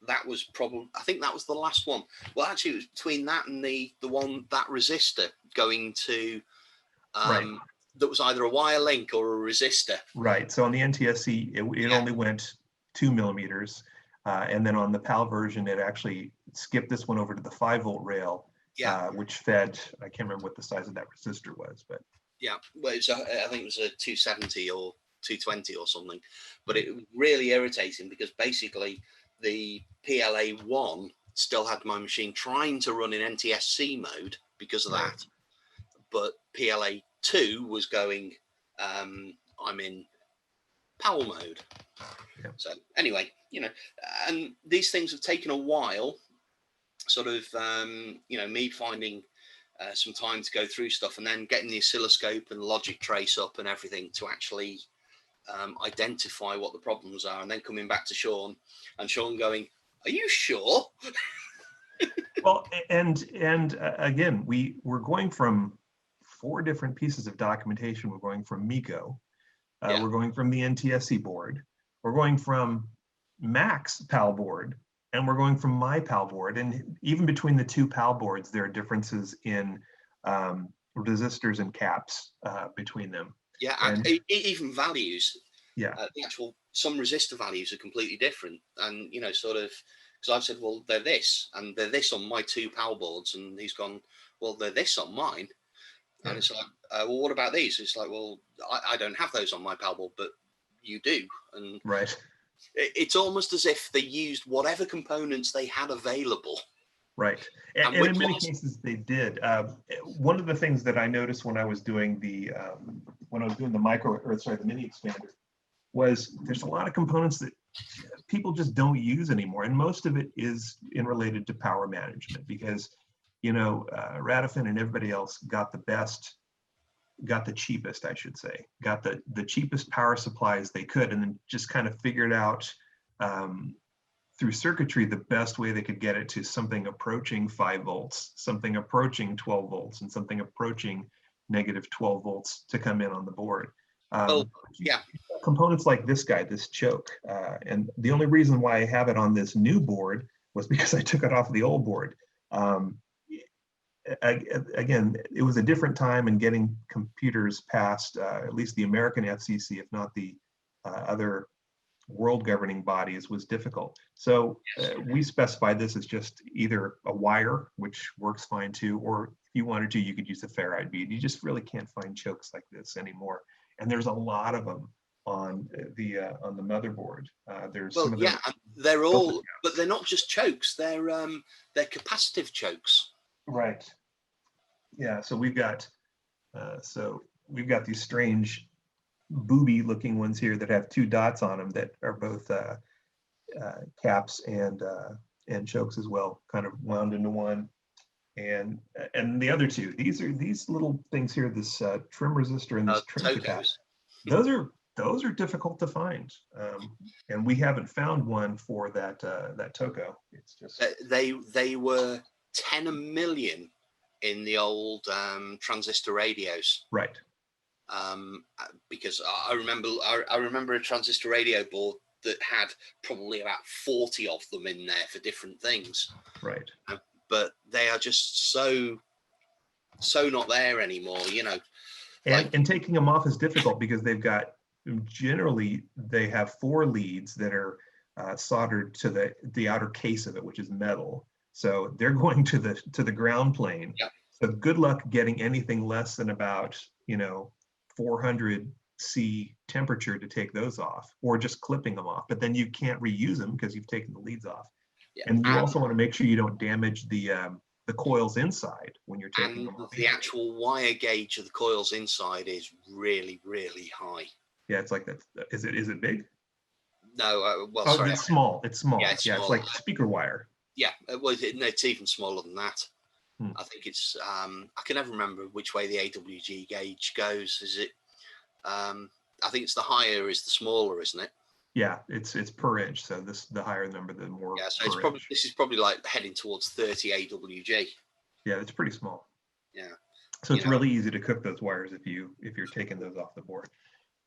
that was probably, I think that was the last one. Well, actually, it was between that and the one, that resistor going to, right. That was either a wire link or a resistor. Right. So on the NTSC, it only went 2 millimeters. And then on the PAL version, it actually skipped this one over to the 5-volt rail, which fed, I can't remember what the size of that resistor was, but. Yeah, well, I think it was a 270 or 220 or something. But it was really irritating because basically the PLA1 still had my machine trying to run in NTSC mode because of that. But PLA2 was going, I'm in PAL mode. Yeah. So anyway, and these things have taken a while, sort of, me finding some time to go through stuff and then getting the oscilloscope and logic trace up and everything to actually identify what the problems are, and then coming back to Sean and Sean going, "Are you sure?" Well, and again, we're going from 4 different pieces of documentation. We're going from Miko, we're going from the NTSC board, we're going from Mack's PAL board, and we're going from my PAL board. And even between the 2 PAL boards, there are differences in resistors and caps between them. Yeah, and even values. Yeah. The actual, some resistor values are completely different. And, sort of, because I've said, well, they're this, and they're this on my 2 PAL boards. And he's gone, well, they're this on mine. And it's like, well, what about these? It's like, well, I don't have those on my PAL board, but you do. And right. It's almost as if they used whatever components they had available. Right. And in many cases they did. One of the things that I noticed when I was doing the the mini expander was there's a lot of components that people just don't use anymore. And most of it is related to power management because, Radifin and everybody else got the cheapest, I should say, got the cheapest power supplies they could, and then just kind of figured out through circuitry the best way they could get it to something approaching 5 volts, something approaching 12 volts, and something approaching negative 12 volts to come in on the board. Components like this guy, this choke, and the only reason why I have it on this new board was because I took it off the old board. again, it was a different time, and getting computers past at least the American FCC, if not the other world governing bodies, was difficult. So we specify this as just either a wire, which works fine too, or if you wanted to, you could use a ferrite bead. You just really can't find chokes like this anymore. And there's a lot of them on the motherboard. There's Well, some of them. yeah, they're all, but they're not just chokes. They're capacitive chokes. Right. Yeah. So we've got these strange booby looking ones here that have 2 dots on them that are both caps and chokes as well, kind of wound into one. And the other 2, these little things here, this trim resistor and this trim capacitor. Those are difficult to find, and we haven't found one for that Toco. It's just they were 10 a million in the old transistor radios. Right. Because I remember a transistor radio board that had probably about 40 of them in there for different things. Right. But they are just so not there anymore, you know. And taking them off is difficult because generally they have 4 leads that are soldered to the outer case of it, which is metal. So they're going to the ground plane. Yep. So good luck getting anything less than about 400 C temperature to take those off, or just clipping them off. But then you can't reuse them because you've taken the leads off. Yeah. And you also want to make sure you don't damage the coils inside when you're taking them off. The actual wire gauge of the coils inside is really, really high. Yeah, it's like that. Is it big? No, sorry. It's small. It's small. Yeah, it's like speaker wire. Yeah, it's even smaller than that. I think it's. I can never remember which way the AWG gauge goes. Is it? I think it's the higher is the smaller, isn't it? Yeah, it's per inch. So the higher the number, the more. Yeah, so this is probably like heading towards 30 AWG. Yeah, it's pretty small. Yeah. So it's really easy to cook those wires if you're taking those off the board.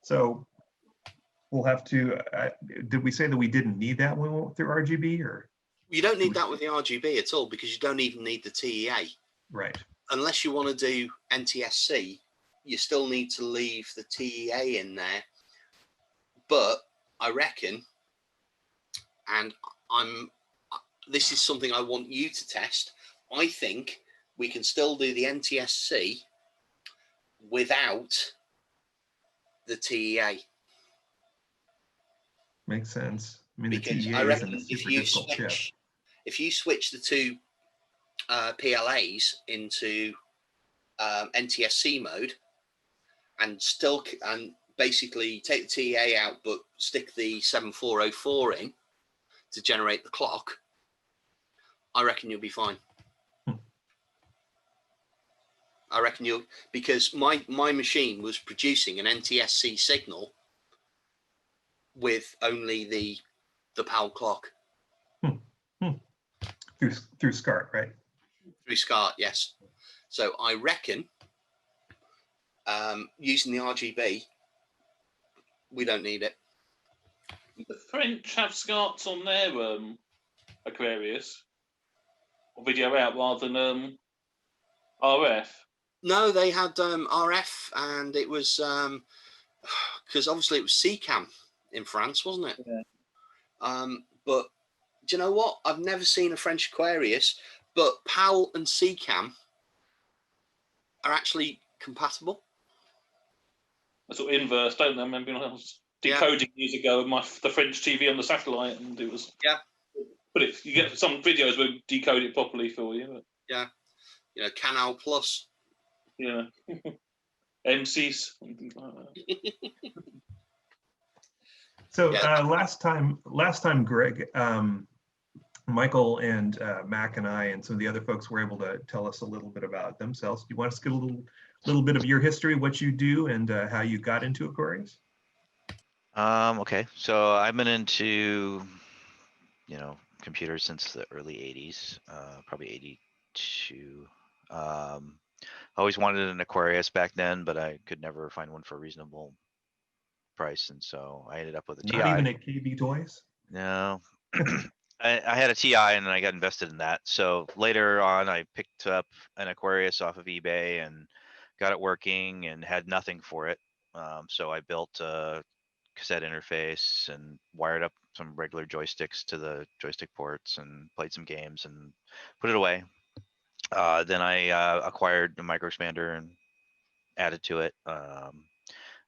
So we'll have to. Did we say that we didn't need that when we went through RGB, or? You don't need that with the RGB at all because you don't even need the TEA. Right. Unless you want to do NTSC, you still need to leave the TEA in there. But I reckon, and this is something I want you to test, I think we can still do the NTSC without the TEA. Makes sense. I mean, because the TEA I reckon if you switch the 2 PLAs into NTSC mode and basically take the TEA out but stick the 7404 in to generate the clock, I reckon you'll be fine. I reckon because my machine was producing an NTSC signal with only the PAL clock. Through SCART, right? Through SCART, yes. So I reckon using the RGB, we don't need it. The French have SCARTs on their Aquarius, or video out rather than RF. No, they had RF, and it was because obviously it was CCAM in France, wasn't it? Yeah. But do you know what? I've never seen a French Aquarius, but PAL and CCAM are actually compatible. That's sort of inverse, don't they? I remember when I was decoding years ago the French TV on the satellite, and it was But you get some videos where we decode it properly for you. But... Yeah, Canal Plus. Yeah, MCs. Like that. So last time, Greg, Michael and Mack and I and some of the other folks were able to tell us a little bit about themselves. Do you want us to get a little bit of your history, what you do, and how you got into Aquarius? Okay, so I've been into, computers since the early 80s, probably 82. Always wanted an Aquarius back then, but I could never find one for a reasonable price, and so I ended up with a TI. Not even at KB Toys? No. I had a TI and I got invested in that. So later on, I picked up an Aquarius off of eBay and got it working and had nothing for it. So I built a cassette interface and wired up some regular joysticks to the joystick ports and played some games and put it away. Then I acquired a micro expander and added to it,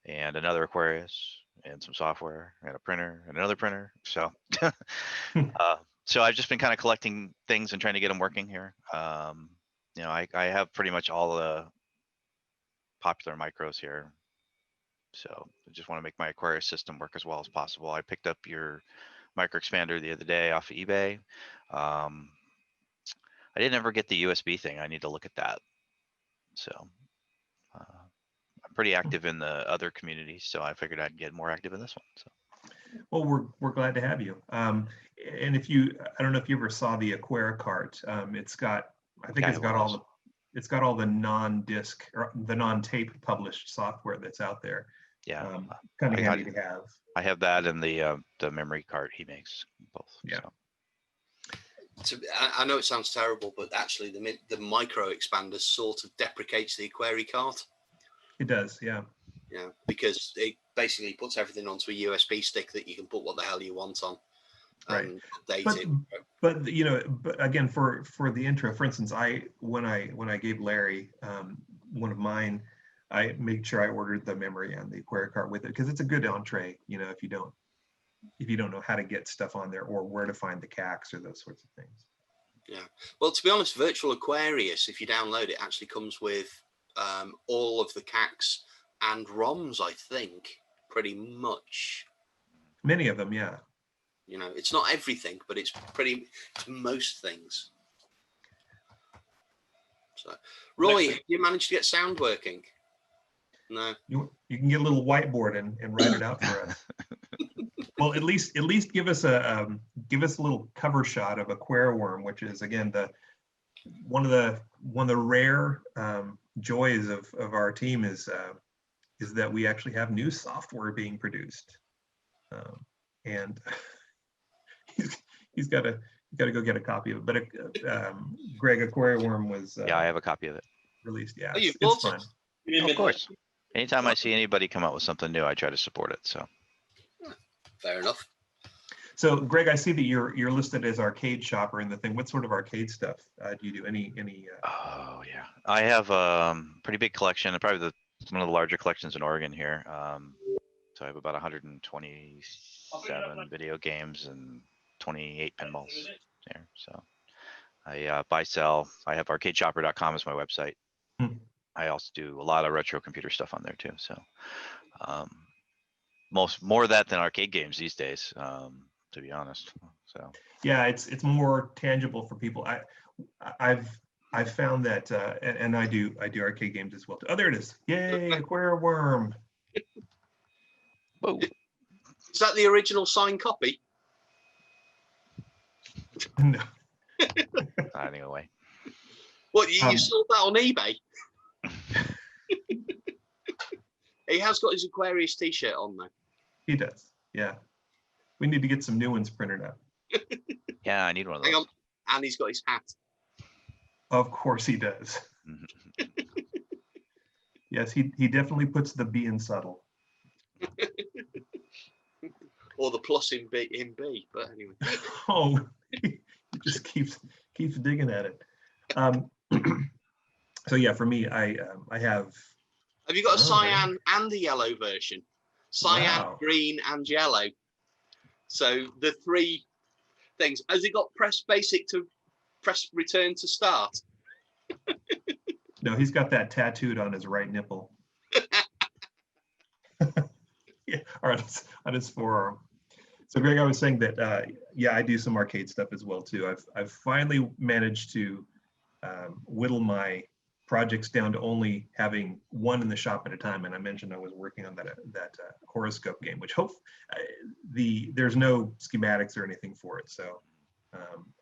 and another Aquarius and some software and a printer and another printer. So, so I've just been kind of collecting things and trying to get them working here. You know, I have pretty much all the popular micros here. So I just want to make my Aquarius system work as well as possible. I picked up your micro expander the other day off of eBay. I didn't ever get the USB thing. I need to look at that. So I'm pretty active in the other communities, so I figured I'd get more active in this one. So. Well, we're glad to have you. And if you, I don't know if you ever saw the Aquarius cart. It's got, I think it's got all the non-disc or the non-tape published software that's out there. Yeah, kind of handy to have. I have that and the memory card he makes both. Yeah. So. I know it sounds terrible, but actually the micro expander sort of deprecates the Aquarius cart. It does, yeah. Yeah, because it basically puts everything onto a USB stick that you can put what the hell you want on. Right. Update it. But you know, but again, for the intro, for instance, when I gave Larry one of mine, I made sure I ordered the memory and the Aquarius cart with it because it's a good entree. You know, if you don't know how to get stuff on there or where to find the CACs or those sorts of things. Yeah. Well, to be honest, Virtual Aquarius, if you download it, actually comes with all of the CACs and ROMs, I think, pretty much. Many of them, yeah. You know, it's not everything, but it's most things. So, Roy, you managed to get sound working? No. You can get a little whiteboard and write it out for us. Well, at least give us a little cover shot of Aquarius worm, which is again one of the rare joys of our team is that we actually have new software being produced, and he's got to go get a copy of it. But Greg, Aquarius worm was yeah, I have a copy of it released. Yeah, it's fun. Of course. Anytime I see anybody come out with something new, I try to support it. So. Fair enough. So, Greg, I see that you're listed as arcade shopper in the thing. What sort of arcade stuff do you do? Any? Oh yeah, I have a pretty big collection, and probably one of the larger collections in Oregon here. So I have about 127 video games and 28 pinballs there. So I buy, sell. I have arcadeshopper.com as my website. I also do a lot of retro computer stuff on there too. So more of that than arcade games these days, to be honest. So yeah, it's more tangible for people. I've found that, and I do arcade games as well too. Oh, there it is! Yay, Aquarius worm. Whoa. Is that the original signed copy? No. Anyway. What, you sold that on eBay? He has got his Aquarius t-shirt on though. He does, yeah. We need to get some new ones printed up. Yeah, I need one of those. Hang on. And he's got his hat. Of course he does. Yes, he definitely puts the B in subtle. Or the plus in B, but anyway. Oh, he just keeps digging at it. So yeah, for me, I have. Have you got a cyan and the yellow version? Cyan, wow. Green, and yellow. So the three things. Has it got press basic to press return to start? No, he's got that tattooed on his right nipple. Yeah, or on his forearm. So Greg, I was saying that yeah, I do some arcade stuff as well too. I've finally managed to whittle my projects down to only having one in the shop at a time. And I mentioned I was working on that horoscope game, which there's no schematics or anything for it. So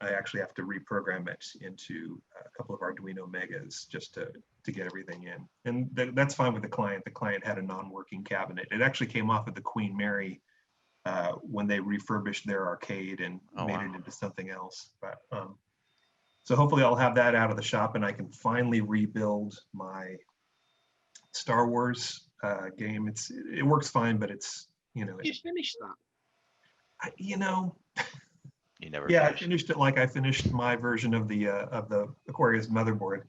I actually have to reprogram it into a couple of Arduino Megas just to get everything in. And that's fine with the client. The client had a non-working cabinet. It actually came off of the Queen Mary when they refurbished their arcade and Oh, made wow. it into something else. But so hopefully I'll have that out of the shop and I can finally rebuild my Star Wars game. It works fine, but it's, you know, You finished that? you know, You never yeah, I finished. finished it like I finished my version of the Aquarius motherboard.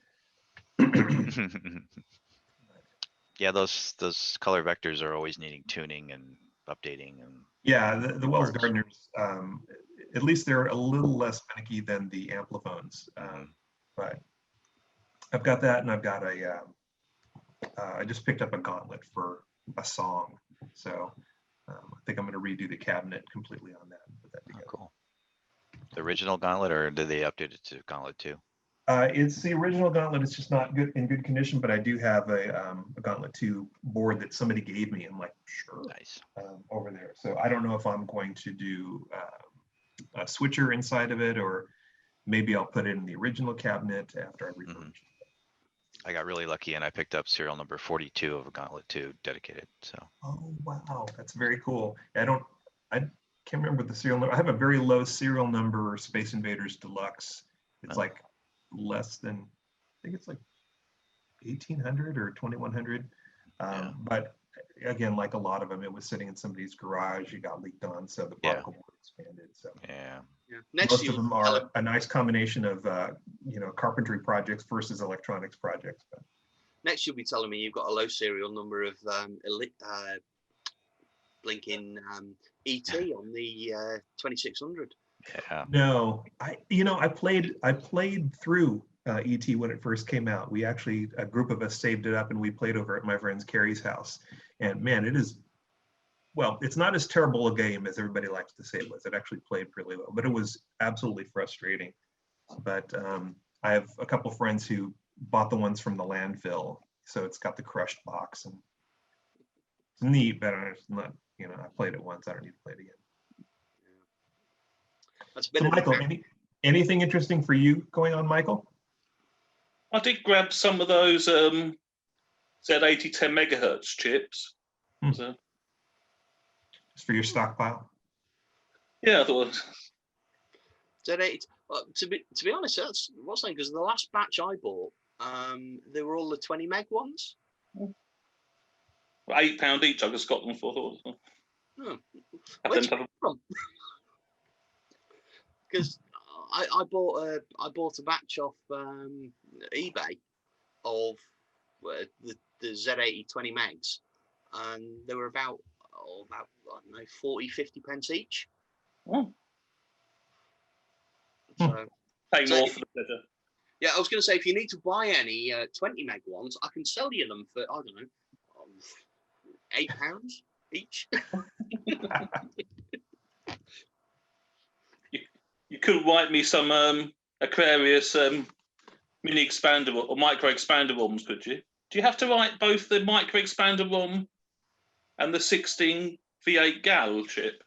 Yeah, those color vectors are always needing tuning and updating and Yeah, the Wells Parts. Gardners, at least they're a little less finicky than the Ampliphones. But I've got that, and I've got I just picked up a gauntlet for a song. So I think I'm going to redo the cabinet completely on that and put that oh, together. cool. The original Gauntlet, or did they update it to Gauntlet 2? It's the original Gauntlet. It's just not in good condition, but I do have a Gauntlet 2 board that somebody gave me. I'm like, sure, Nice. over there. So I don't know if I'm going to do a switcher inside of it, or maybe I'll put it in the original cabinet after I refurbish it. I got really lucky and I picked up serial number 42 of a Gauntlet 2 dedicated. So Oh wow, that's very cool. I can't remember the serial number. I have a very low serial number Space Invaders Deluxe. It's Oh. like less than, I think it's like 1800 or 2100. Yeah. But again, like a lot of them, it was sitting in somebody's garage. It got leaked on, so the Yeah. particle board expanded. So yeah. Yeah. Next most year, of them are a nice combination of carpentry projects versus electronics projects. But next you'll be telling me you've got a low serial number of blinking ET on the 2600. Yeah. no, I played through ET when it first came out. We actually, a group of us saved it up and we played over at my friend's Carrie's house. And man, it's not as terrible a game as everybody likes to say it was. It actually played really well, but it was absolutely frustrating. But I have a couple friends who bought the ones from the landfill, so it's got the crushed box and it's neat, but it's not, I played it once. I don't need to play it again. That's So Michael, anything interesting for you going on, Michael? I did grab some of those Z80 10 megahertz chips. Hmm. So, Just for your stockpile? yeah, I thought. Z80. Well, to be honest, that's what's saying, because the last batch I bought, they were all the 20 meg ones. £8 each. I just got them for. Oh. Where'd you get them from? Because I bought a batch off eBay of the Z80 20 megs, and they were about I don't know, 40, 50 pence each. Oh. So Pay more for the pleasure. yeah, I was going to say, if you need to buy any 20 meg ones, I can sell you them for, I don't know, £8 each. You could write me some Aquarius mini expander or micro expander ROMs, could you? Do you have to write both the micro expander ROM and the 16 V8 GAL chip?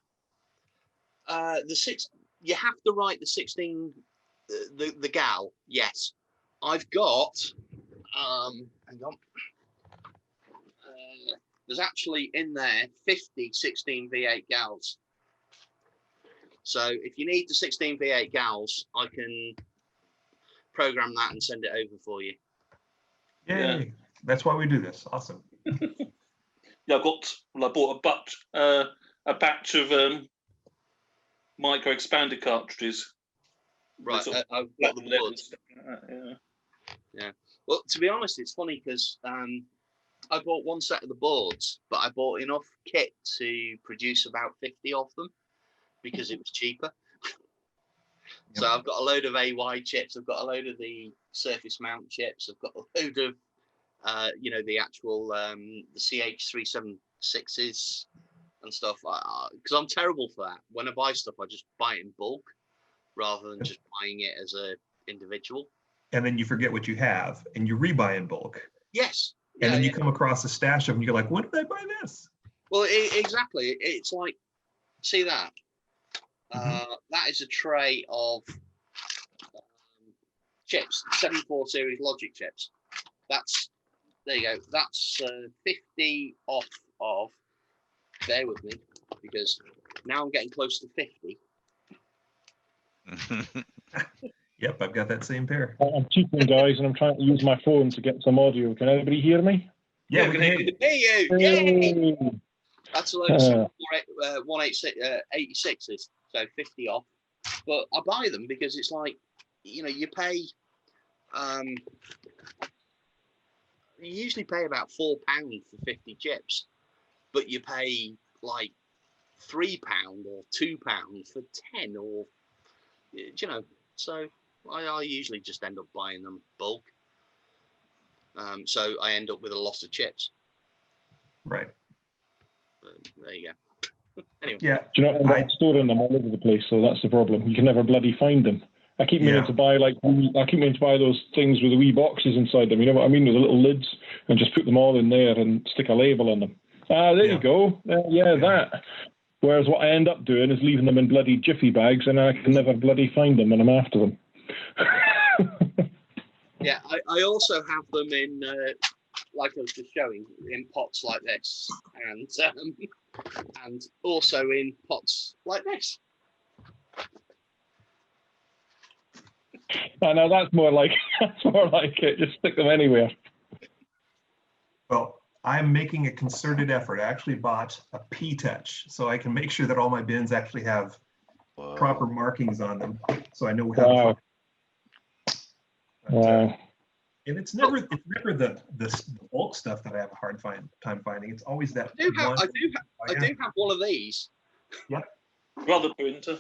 You have to write the 16, the GAL. Yes, I've got. Hang on. There's actually in there 50 16 V8 GALs. So if you need the 16 V8 GALs, I can program that and send it over for you. Yay. Yeah. That's why we do this. Awesome. Yeah, I bought a batch of micro expander cartridges. Right, Sort of I've got the leather boards. stuff like that, Yeah. Well, to be honest, it's funny because I bought one set of the boards, but I bought enough kit to produce about 50 of them because it was cheaper. So I've got a load of AY chips. I've got a load of the surface mount chips. I've got a load of, the actual the CH376s and stuff. Because I'm terrible for that. When I buy stuff, I just buy it in bulk rather than just buying it as a individual. And then you forget what you have and you rebuy in bulk. Yes. And then you come across a stash of them and you're like, when did I buy this? Well, exactly. It's like, see that? That is a tray of chips, 74 series logic chips. There you go. That's 50 off of, bear with me, because now I'm getting close to 50. Yep, I've got that same pair. I'm cheating, guys, and I'm trying to use my phone to get some audio. Can anybody hear me? Yeah, we can hear you. Hey, you! Yay! Hey! That's a load of 186s, so 50 off. But I buy them because it's like, you know, you pay, you usually pay about £4 for 50 chips, but you pay like £3 or £2 for 10, or, you know, so I usually just end up buying them bulk. So I end up with a lot of chips. Right. But there you go. Anyway. Yeah. Do you know, I'm storing them all over the place, so that's the problem. You can never bloody find them. I keep meaning to buy those things with the wee boxes inside them. You know what I mean, with the little lids, and just put them all in there and stick a label on them. There you go. That. Whereas what I end up doing is leaving them in bloody jiffy bags, and I can never bloody find them when I'm after them. Yeah, I also have them in, like I was just showing, in pots like this, and also in pots like this. I know that's more like it. Just stick them anywhere. Well, I'm making a concerted effort. I actually bought a P-Touch, so I can make sure that all my bins actually have proper markings on them, so I know how to find. Wow. And it's never the bulk stuff that I have a hard time finding. It's always that. I do have one of these. Yeah. Rather printer.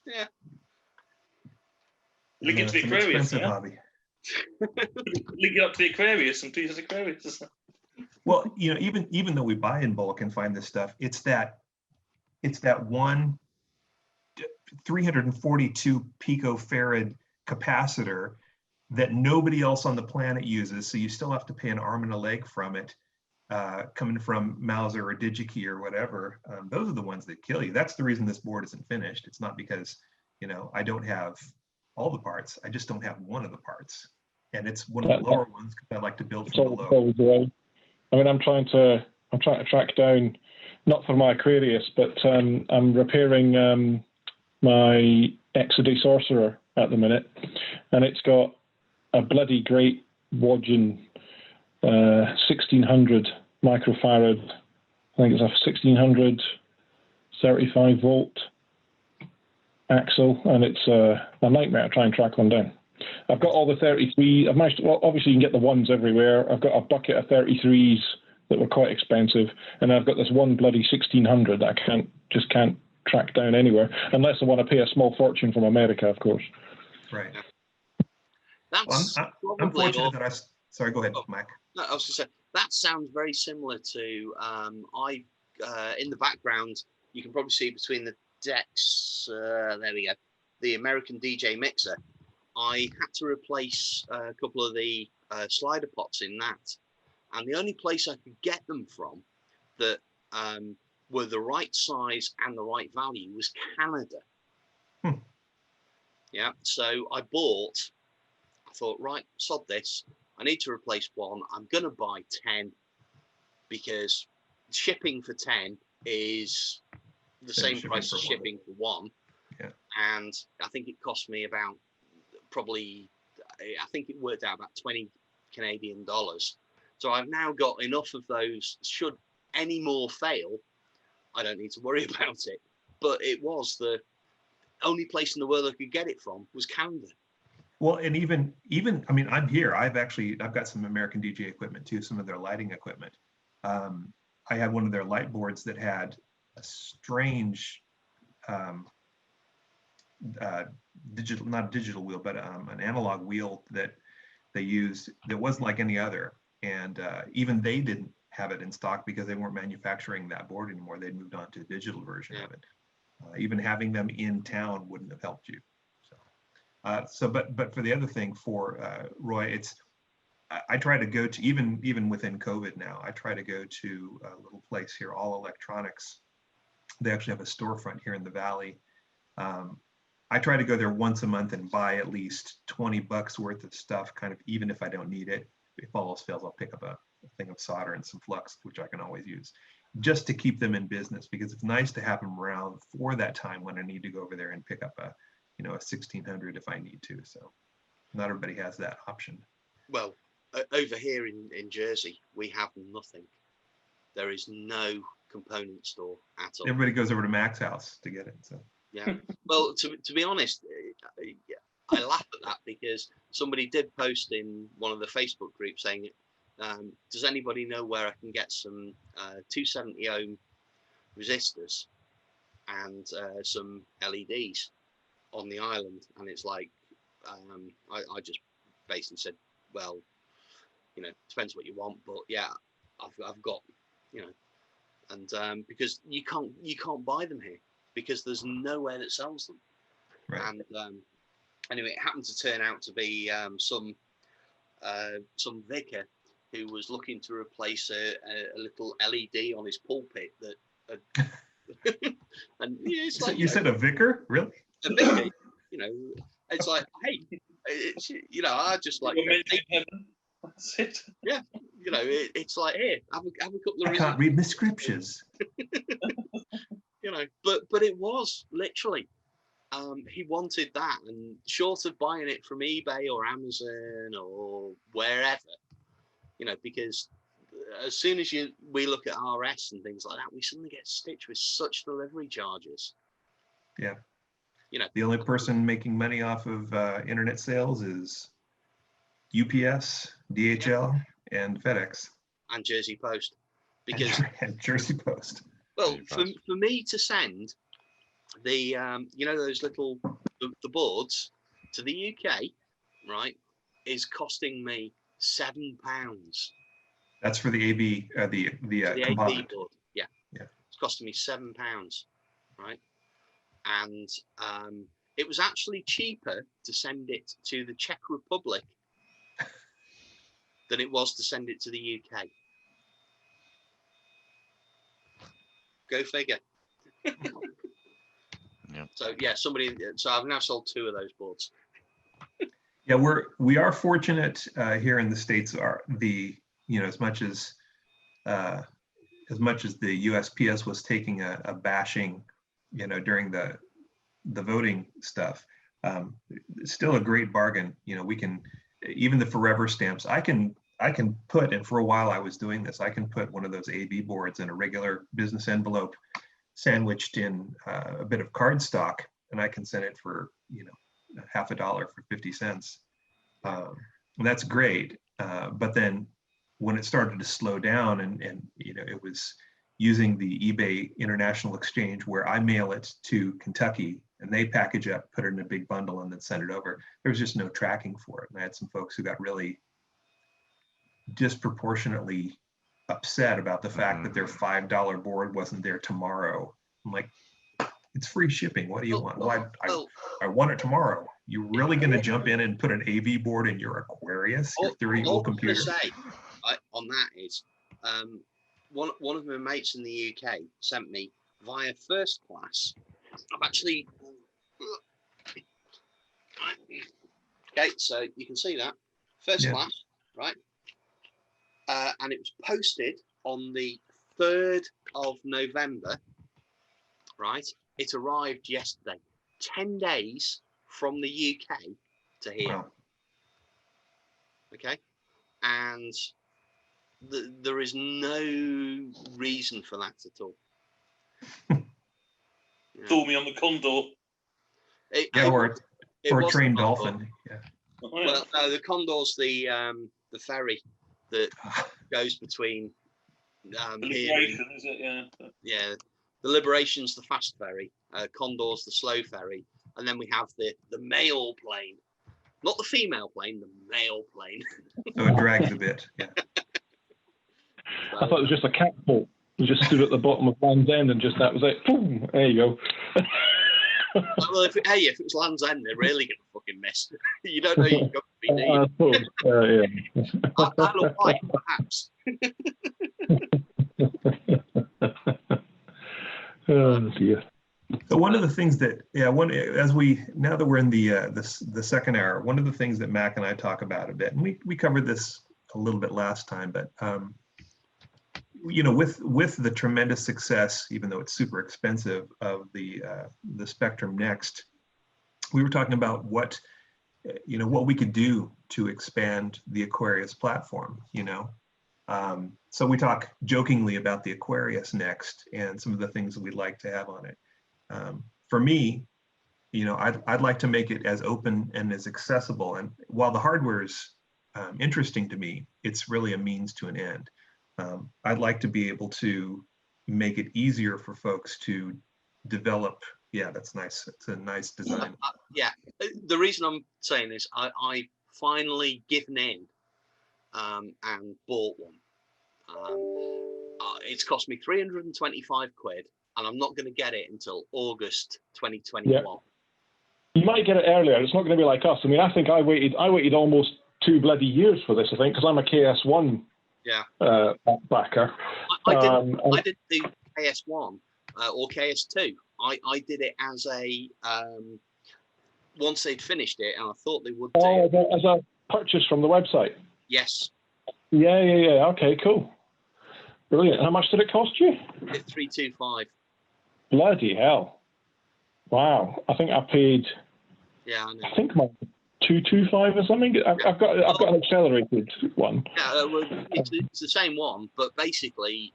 Yeah. Link it to the It's an Aquarius. expensive Yeah? hobby. Link it up to the Aquarius and please Aquarius. Well, you know, even though we buy in bulk and find this stuff, it's that one 342 picofarad capacitor that nobody else on the planet uses. So you still have to pay an arm and a leg from it, coming from Mauser or DigiKey or whatever. Those are the ones that kill you. That's the reason this board isn't finished. It's not because, you know, I don't have all the parts. I just don't have one of the parts. And it's one of the lower ones because I like to build from below. I mean, I'm trying to track down, not for my Aquarius, but I'm repairing my Exodus Sorcerer at the minute, and it's got a bloody great Wodgen 1600 microfarad. I think it's a 1600 35 volt axle, and it's a nightmare to try and track one down. I've got all the 33. I've managed to, well, obviously you can get the ones everywhere. I've got a bucket of 33s that were quite expensive, and I've got this one bloody 1600 that I can't track down anywhere, unless I want to pay a small fortune from America, of course. Right. That's I'm fortunate that sorry, go ahead, Mac. No, I was going to say, that sounds very similar to, in the background, you can probably see between the decks, there we go, the American DJ mixer. I had to replace a couple of the slider pots in that. And the only place I could get them from that were the right size and the right value was Canada. Yeah, so I thought, right, sod this. I need to replace one. I'm going to buy 10 because shipping for 10 is the same price as shipping for one. Yeah. And I think it cost me about I think it worked out about 20 Canadian dollars. So I've now got enough of those. Should any more fail, I don't need to worry about it. But it was the only place in the world I could get it from was Canada. Well, and even I mean, I'm here. I've got some American DJ equipment too, some of their lighting equipment. I had one of their light boards that had a strange not a digital wheel, but an analog wheel that they used that wasn't like any other. And even they didn't have it in stock because they weren't manufacturing that board anymore. They'd moved on to a digital version of it. Even having them in town wouldn't have helped you. But for the other thing, for Roy, I try to go to, even within COVID now, I try to go to a little place here, All Electronics. They actually have a storefront here in the Valley. I try to go there once a month and buy at least $20 worth of stuff, kind of, even if I don't need it. If all else fails, I'll pick up thing of solder and some flux, which I can always use, just to keep them in business, because it's nice to have them around for that time when I need to go over there and pick up a, you know, a 1600 if I need to. So not everybody has that option. Well, over here in Jersey, we have nothing. There is no component store at all. Everybody goes over to Mack's house to get it. So Yeah. Well, to be honest, I laugh at that because somebody did post in one of the Facebook groups saying, does anybody know where I can get some 270 ohm resistors and some LEDs on the island? And it's like, I just basically said, well, you know, depends what you want, but yeah, I've got, you know, and because you can't buy them here because there's nowhere that sells them. right. And anyway, it happened to turn out to be some vicar who was looking to replace a little LED on his pulpit that and yeah, it's like, you said a vicar, really? a vicar, you know, it's like, hey, it's, you know, I just like, That's it. yeah, you know, it's like, here, have a couple of I can't read the scriptures. you know, but it was literally, he wanted that, and short of buying it from eBay or Amazon or wherever, you know, because as soon as we look at RS and things like that, we suddenly get stitched with such delivery charges. Yeah. You know, The only person making money off of internet sales is UPS, DHL, and FedEx, and Jersey Post, because and Jersey Post. well, Jersey for me to send the you know, those little the boards to the UK, right, is costing me £7. That's for the AB, the The composite. AB board, yeah, Yeah. it's costing me £7, right, and it was actually cheaper to send it to the Czech Republic than it was to send it to the UK. Go figure. Yeah. So yeah, so I've now sold 2 of those boards. Yeah, we are fortunate here in the States. You know, as much as the USPS was taking a bashing, you know, during the voting stuff, it's still a great bargain. You know, we can, even the forever stamps, I can put, and for a while I was doing this, I can put one of those AB boards in a regular business envelope sandwiched in a bit of cardstock, and I can send it for, you know, $50 for 50 cents. And that's great. But then when it started to slow down, and you know, it was using the eBay International Exchange, where I mail it to Kentucky and they package up, put it in a big bundle, and then send it over. There was just no tracking for it. And I had some folks who got really disproportionately upset about the fact that their $5 board wasn't there tomorrow. I'm like, it's free shipping. What do you want? Well, I want it tomorrow. You really going to jump in and put an AV board in your Aquarius, your 30-year-old computer? All I'm going to say on that is, one of my mates in the UK sent me via first class. I've actually, okay, so you can see that first class, right? And it was posted on the 3rd of November, right? It arrived yesterday, 10 days from the UK to here. Wow. Okay, and there is no reason for that at all. Call me on the Condor. Or a trained dolphin. Yeah. Well, no, the Condor's the ferry that goes between Liberation, is it? Yeah. Yeah, the Liberation's the fast ferry, Condor's the slow ferry, and then we have the male plane, not the female plane, the male plane. So it drags a bit. Yeah. I thought it was just a cat boat. It just stood at the bottom of Land's End and just that was it. Boom, there you go. Well, if it was Land's End, they're really going to fucking miss. You don't know you've got to be Yeah. Isle of Wight, perhaps. Oh dear. So one of the things that, now that we're in the second hour, one of the things that Mack and I talk about a bit, and we covered this little bit last time, but you know, with the tremendous success, even though it's super expensive, of the Spectrum Next, we were talking about what we could do to expand the Aquarius platform. So we talk jokingly about the Aquarius Next and some of the things that we'd like to have on it. For me, I'd like to make it as open and as accessible. And while the hardware is interesting to me, it's really a means to an end. I'd like to be able to make it easier for folks to develop. Yeah, that's nice. It's a nice design. Yeah, the reason I'm saying this, I finally given in and bought one. It's cost me 325 quid, and I'm not going to get it until August 2021. Yeah. You might get it earlier. It's not going to be like us. I mean, I think I waited almost 2 bloody years for this, I think, because I'm a KS1 backer. I did the KS1 or KS2. I did it as a once they'd finished it, and I thought they would do. Oh, as a purchase from the website. Yes. Yeah. Okay, cool. Brilliant. How much did it cost you? 325. Bloody hell! Wow. I think I paid. Yeah, I know. I think my 225 or something. I've got an accelerated one. Yeah, well, it's the same one, but basically,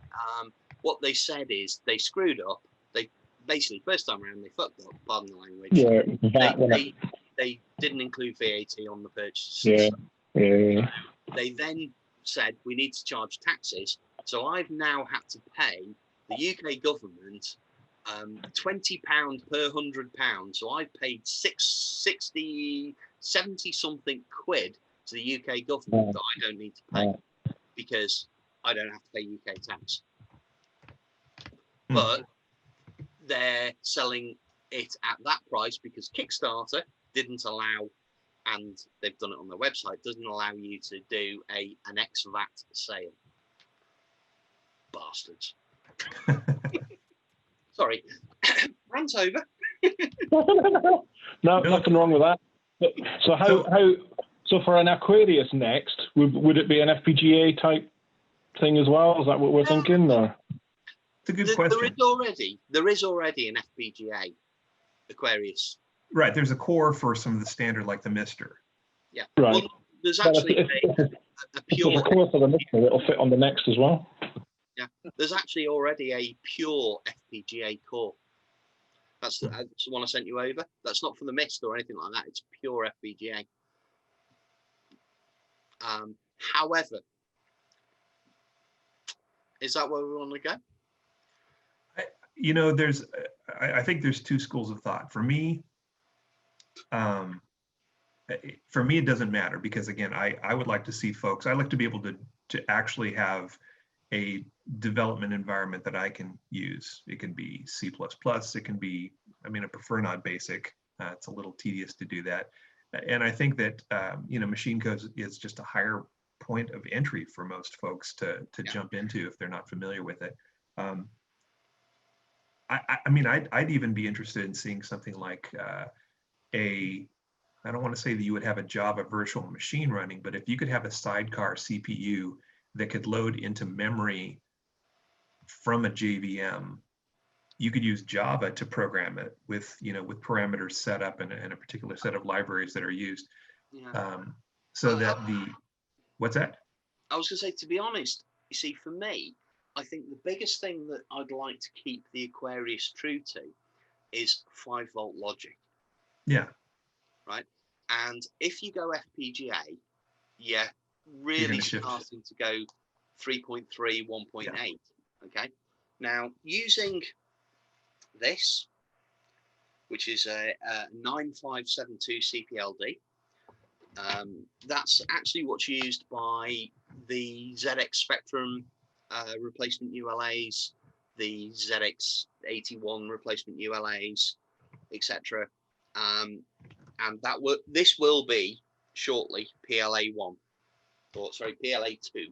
what they said is they screwed up. They basically first time around they fucked up. Pardon the language. Yeah. They didn't include VAT on the purchase. Yeah. They then said we need to charge taxes. So I've now had to pay the UK government £20 per £100. So I've paid 70 something quid to the UK government that I don't need to pay because I don't have to pay UK tax. But they're selling it at that price because Kickstarter didn't allow, and they've done it on their website, doesn't allow you to do an ex-VAT sale. Bastards. Sorry. Rant over. No, nothing wrong with that. So for an Aquarius Next, would it be an FPGA type thing as well? Is that what we're thinking? Or? It's a good question. There is already an FPGA Aquarius. Right. There's a core for some of the standard, like the Mister. Yeah. Right. Well, there's actually a pure. There's a core for the Mister. It'll fit on the Next as well. Yeah. There's actually already a pure FPGA core. That's the one I sent you over. That's not for the Mist or anything like that. It's pure FPGA. However, is that where we want to go? I think there's two schools of thought. For me, it doesn't matter because again, I would like to see folks. I like to be able to actually have a development environment that I can use. It can be C++. It can be. I prefer not BASIC. It's a little tedious to do that. And I think that machine code is just a higher point of entry for most folks to jump into if they're not familiar with it. I'd even be interested in seeing something like I don't want to say that you would have a Java virtual machine running, but if you could have a sidecar CPU that could load into memory from a JVM, you could use Java to program it with parameters set up and a particular set of libraries that are used. Yeah. What's that? I was going to say, to be honest, you see, for me, I think the biggest thing that I'd like to keep the Aquarius true to is 5-volt logic. Yeah. Right. And if you go FPGA, really starting to go 3.3, 1.8. Yeah. Okay. Now, using this, which is a 9572 CPLD, that's actually what's used by the ZX Spectrum replacement ULAs, the ZX81 replacement ULAs, etc. And this will be shortly PLA1, PLA2.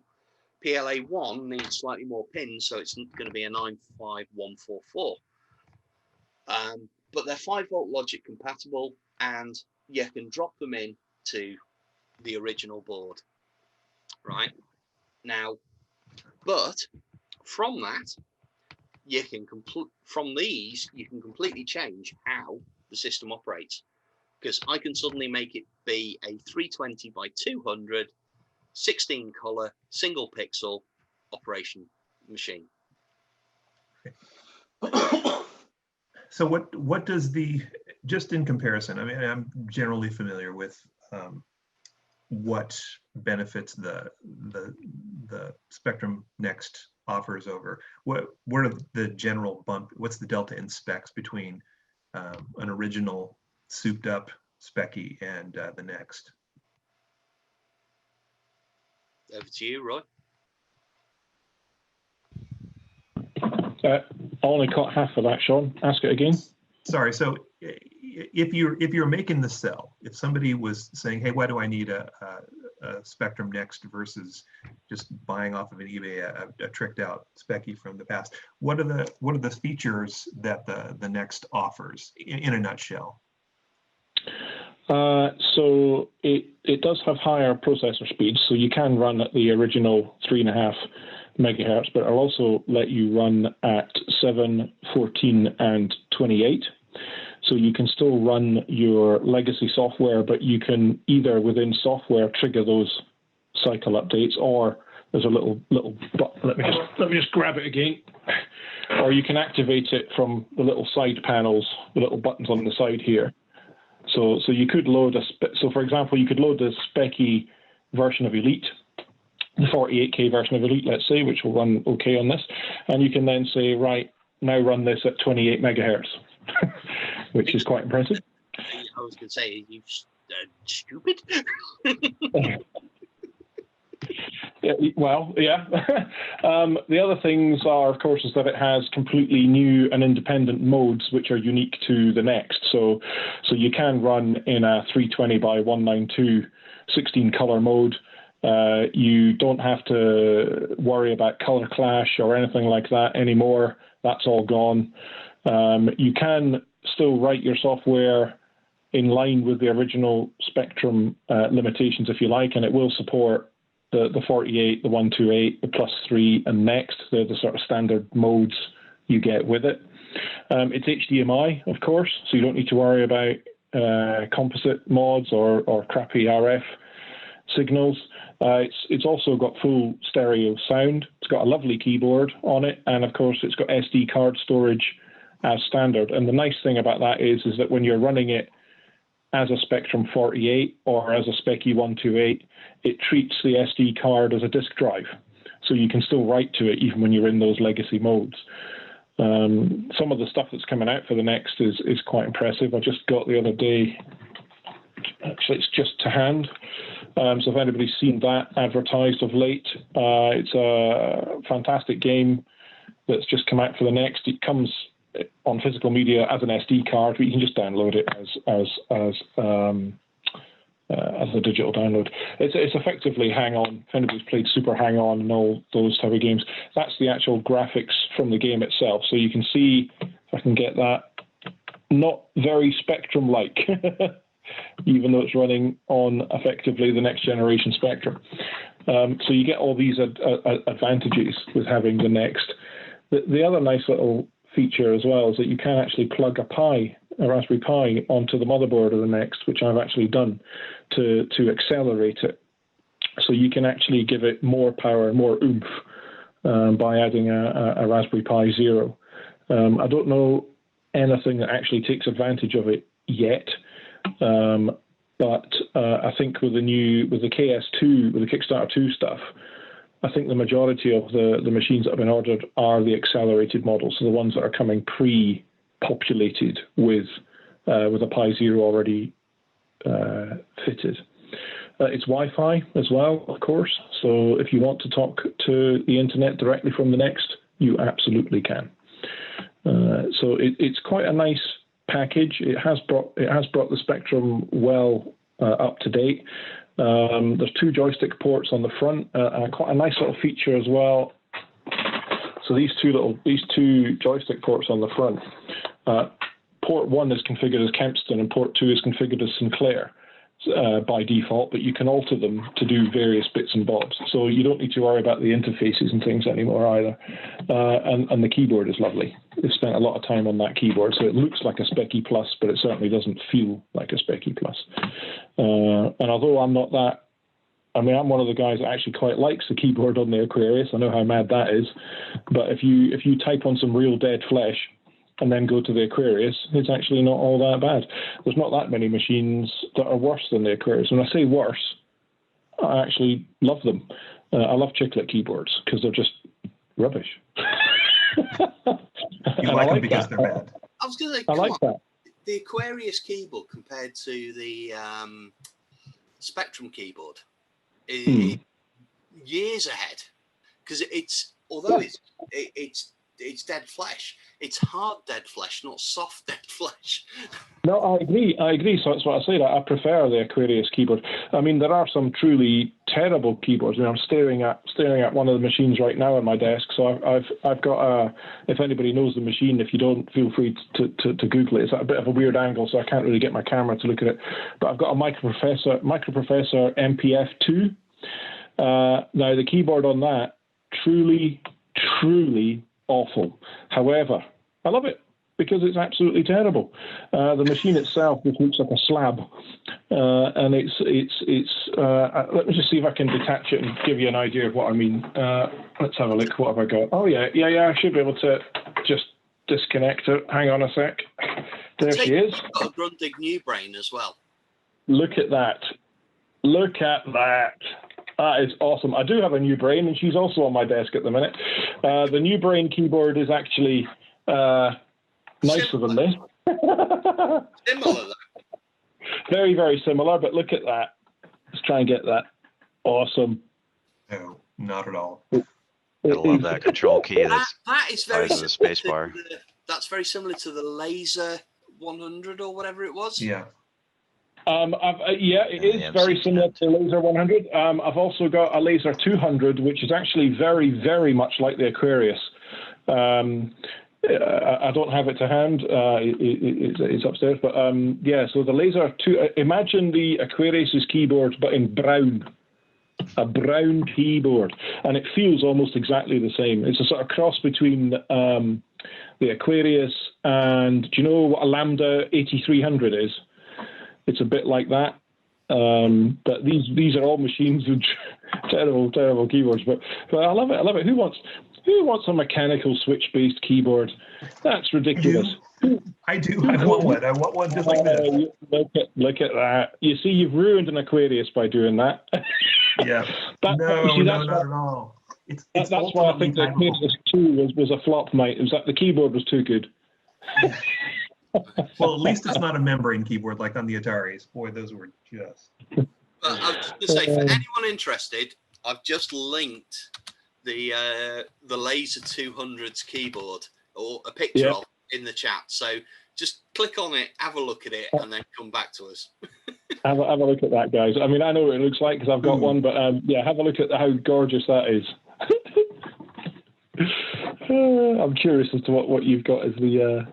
PLA1 needs slightly more pins, so it's going to be a 95144. But they're 5-volt logic compatible, and you can drop them in to the original board. right? Now, but from that, you can from these, you can completely change how the system operates. Because I can suddenly make it be a 320 by 200, 16 color, single pixel operation machine. So what does just in comparison, I mean, I'm generally familiar with what benefits the Spectrum Next offers over. What are the general what's the delta in specs between an original souped up Specky and the Next? Over to you, Roy. I only caught half of that, Sean. Ask it again. Sorry. So if you're making the sell, if somebody was saying, hey, why do I need a Spectrum Next versus just buying off of an eBay a tricked out Specky from the past, what are the features that the Next offers in a nutshell? So it does have higher processor speeds, so you can run at the original 3.5 megahertz, but it'll also let you run at 7, 14, and 28. So you can still run your legacy software, but you can either within software trigger those cycle updates, or there's a little button. Let me just grab it again. Or you can activate it from the little side panels, the little buttons on the side here. So you could load so for example, you could load the Specky version of Elite, the 48K version of Elite, let's say, which will run okay on this, and you can then say, right, now run this at 28 megahertz, which is quite impressive. I was going to say, you stupid. Yeah, well, yeah. The other things are, of course, is that it has completely new and independent modes which are unique to the Next. So you can run in a 320 by 192 16 color mode. You don't have to worry about color clash or anything like that anymore. That's all gone. You can still write your software in line with the original Spectrum limitations, if you like, and it will support the 48, the 128, the +3, and Next. They're the sort of standard modes you get with it. It's HDMI, of course, so you don't need to worry about composite mods or crappy RF signals. It's also got full stereo sound. It's got a lovely keyboard on it, and of course it's got SD card storage as standard. And the nice thing about that is that when you're running it as a Spectrum 48 or as a Specky 128, it treats the SD card as a disk drive. So you can still write to it even when you're in those legacy modes. Some of the stuff that's coming out for the Next is quite impressive. I just got the other day, actually it's just to hand. So if anybody's seen that advertised of late, it's a fantastic game that's just come out for the Next. It comes on physical media as an SD card, but you can just download it as a digital download. It's effectively Hang-On. If anybody's played Super Hang-On and all those type of games, that's the actual graphics from the game itself. So you can see, if I can get that, not very Spectrum-like, even though it's running on effectively the next generation Spectrum. So you get all these advantages with having the Next. The other nice little feature as well is that you can actually plug a Raspberry Pi onto the motherboard of the Next, which I've actually done to accelerate it. So you can actually give it more power, more oomph by adding a Raspberry Pi Zero. I don't know anything that actually takes advantage of it yet, but I think with the KS2, with the Kickstarter 2 stuff, I think the majority of the machines that have been ordered are the accelerated models, so the ones that are coming pre-populated with a Pi Zero already fitted. It's Wi-Fi as well, of course, so if you want to talk to the internet directly from the Next, you absolutely can. So it's quite a nice package. It has brought the Spectrum well up to date. There's 2 joystick ports on the front, and quite a nice little feature as well. So these two joystick ports on the front. Port 1 is configured as Kempston, and port 2 is configured as Sinclair. by default, but you can alter them to do various bits and bobs. So you don't need to worry about the interfaces and things anymore either. And the keyboard is lovely. They've spent a lot of time on that keyboard, so it looks like a Speccy Plus, but it certainly doesn't feel like a Speccy Plus. And although I'm not that, I'm one of the guys that actually quite likes the keyboard on the Aquarius. I know how mad that is. But if you type on some real dead flesh and then go to the Aquarius, it's actually not all that bad. There's not that many machines that are worse than the Aquarius. When I say worse, I actually love them. I love chiclet keyboards because they're just rubbish. You like them because they're bad. I was going to say, I like that. The Aquarius keyboard compared to the Spectrum keyboard is years ahead, because although it's dead flesh, it's hard dead flesh, not soft dead flesh. No, I agree. So that's what I said. I prefer the Aquarius keyboard. I mean, there are some truly terrible keyboards. I mean, I'm staring at one of the machines right now on my desk. So I've got if anybody knows the machine, if you don't, feel free to Google it. It's at a bit of a weird angle, so I can't really get my camera to look at it. But I've got a microprocessor MPF2. Now the keyboard on that, truly awful. However, I love it because it's absolutely terrible. The machine itself just looks like a slab, and it's. Let me just see if I can detach it and give you an idea of what I mean. Let's have a look. What have I got? Oh yeah. I should be able to just disconnect it. Hang on a sec. There she is. I've got a Grundig New Brain as well. Look at that. That is awesome. I do have a New Brain, and she's also on my desk at the minute. The New Brain keyboard is actually nicer than this. Similar, though. Very, very similar, but look at that. Let's try and get that. Awesome. No, not at all. I love that control key. That is very similar to the space bar. That's very similar to the Laser 100 or whatever it was. Yeah. It is very similar to Laser 100. I've also got a Laser 200, which is actually very, very much like the Aquarius. I don't have it to hand. It's upstairs, but so the Laser 2. Imagine the Aquarius's keyboard, but in brown. A brown keyboard, and it feels almost exactly the same. It's a sort of cross between the Aquarius and, do you know what a Lambda 8300 is? It's a bit like that, but these are all machines with terrible keyboards. But I love it. Who wants a mechanical switch-based keyboard? That's ridiculous. I do. I want one. I want one just like this. Look at that. You see, you've ruined an Aquarius by doing that. Yeah. Not at all. That's why I think the Aquarius 2 was a flop, mate. It was that the keyboard was too good. Well, at least it's not a membrane keyboard like on the Ataris. Boy, those were just. I was just going to say, for anyone interested, I've just linked the Laser 200's keyboard, or a picture of in the chat. So just click on it, have a look at it, and then come back to us. have a look at that, guys. I mean, I know what it looks like because I've got one, but have a look at how gorgeous that is. I'm curious as to what you've got as the.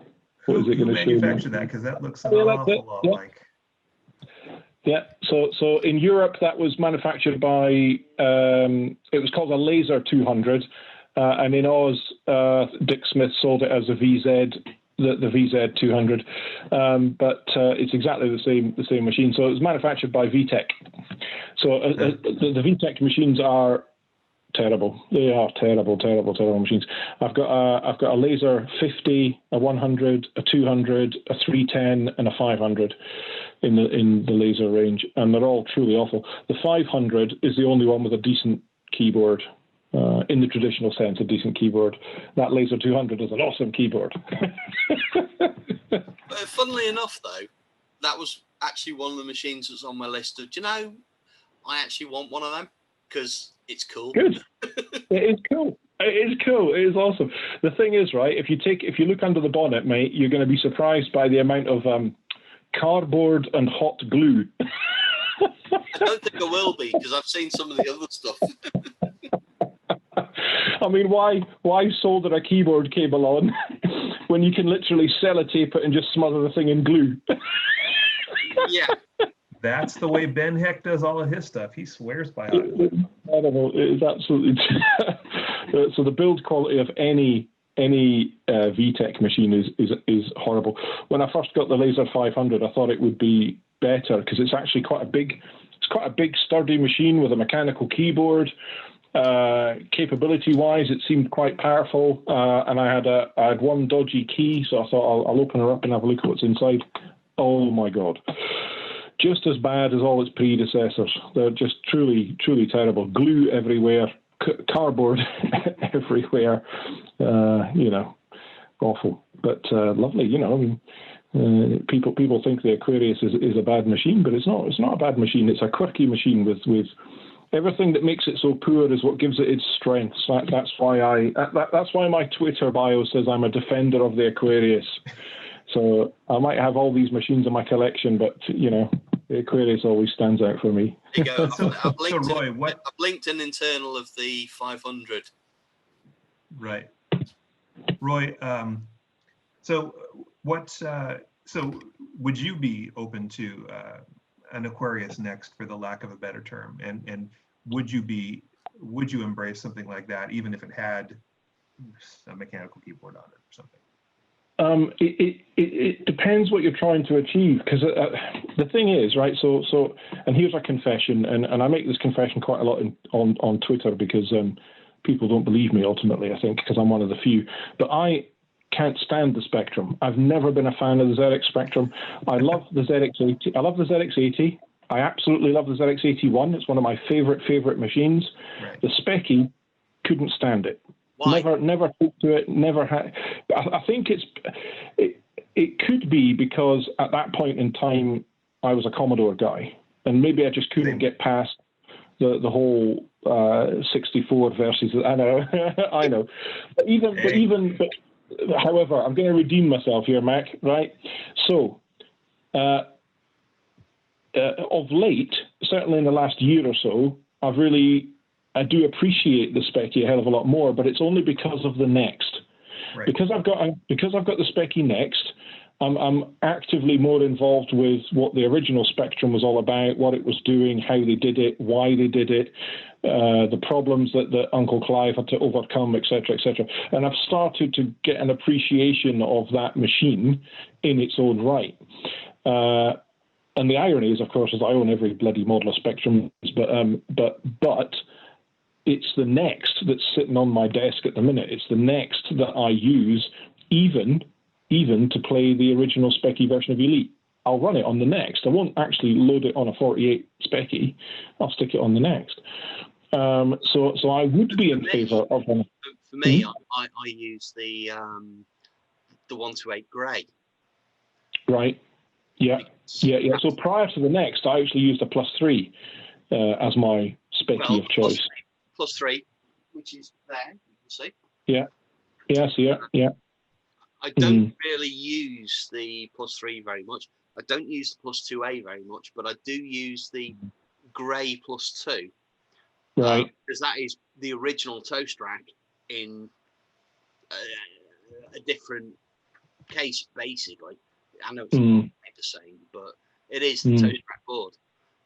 What is it going to show? Manufacture that, because that looks an awful lot like. Yeah. So in Europe, that was manufactured by. It was called a Laser 200, and in Oz, Dick Smith sold it as a VZ, the VZ 200. But it's exactly the same machine. So it was manufactured by VTech. So the VTech machines are terrible. They are terrible machines. I've got a Laser 50, a 100, a 200, a 310, and a 500 in the Laser range, and they're all truly awful. The 500 is the only one with a decent keyboard, in the traditional sense, a decent keyboard. That Laser 200 is an awesome keyboard. Funnily enough, though, that was actually one of the machines that's on my list of, do you know, I actually want one of them because it's cool. Good. It is cool. It is cool. It is awesome. The thing is, right, if you look under the bonnet, mate, you're going to be surprised by the amount of cardboard and hot glue. I don't think I will be, because I've seen some of the other stuff. I mean, why solder a keyboard cable on when you can literally sellotape it and just smother the thing in glue? Yeah. That's the way Ben Heck does all of his stuff. He swears by it. I don't know. It is absolutely. So the build quality of any VTech machine is horrible. When I first got the Laser 500, I thought it would be better because it's actually quite a big sturdy machine with a mechanical keyboard. Capability wise, it seemed quite powerful, and I had one dodgy key, so I thought I'll open her up and have a look at what's inside. Oh my god, just as bad as all its predecessors. They're just truly terrible. Glue everywhere, cardboard everywhere. Awful, but lovely. I mean, people think the Aquarius is a bad machine, but it's not. It's not a bad machine. It's a quirky machine with everything that makes it so poor is what gives it its strengths. That's why my Twitter bio says I'm a defender of the Aquarius. So I might have all these machines in my collection, but the Aquarius always stands out for me. There you go. So, I've linked, Roy, I've linked an internal of the 500. Right, Roy. So would you be open to an Aquarius next, for the lack of a better term, and would you embrace something like that, even if it had a mechanical keyboard on it or something? It depends what you're trying to achieve, because the thing is, right, so and here's a confession, and I make this confession quite a lot on Twitter, because people don't believe me ultimately, I think, because I'm one of the few, but I can't stand the Spectrum. I've never been a fan of the ZX Spectrum. I love the ZX80. I love the ZX80. I absolutely love the ZX81. It's one of my favorite machines. Right. The Specky, couldn't stand it. Why? Never took to it. Never had. I think it could be because at that point in time I was a Commodore guy, and maybe I just couldn't get past the whole 64 versus. I know, but however, I'm going to redeem myself here, Mac. Right? So, of late, certainly in the last year or so, I do appreciate the Specky a hell of a lot more, but it's only because of the Next. Right. Because I've got the Specky Next, I'm actively more involved with what the original Spectrum was all about, what it was doing, how they did it, why they did it, the problems that Uncle Clive had to overcome, etc., etc. And I've started to get an appreciation of that machine in its own right. And the irony is, of course, is I own every bloody model of Spectrum, but it's the Next that's sitting on my desk at the minute. It's the Next that I use, even to play the original Specky version of Elite. I'll run it on the Next. I won't actually load it on a 48 Specky. I'll stick it on the Next. So I would be in favour of one. For me, I use the 128 Grey. Right. Yeah. So prior to the Next, I actually used a +3 as my Specky of choice. +3, which is there, you can see. Yeah. Yeah, I see it. Yeah. I don't really use the +3 very much. I don't use the +2A very much, but I do use the Grey +2. Right. Because that is the original toast rack in a different case, basically. I know it's not the same, but it is the toast rack board.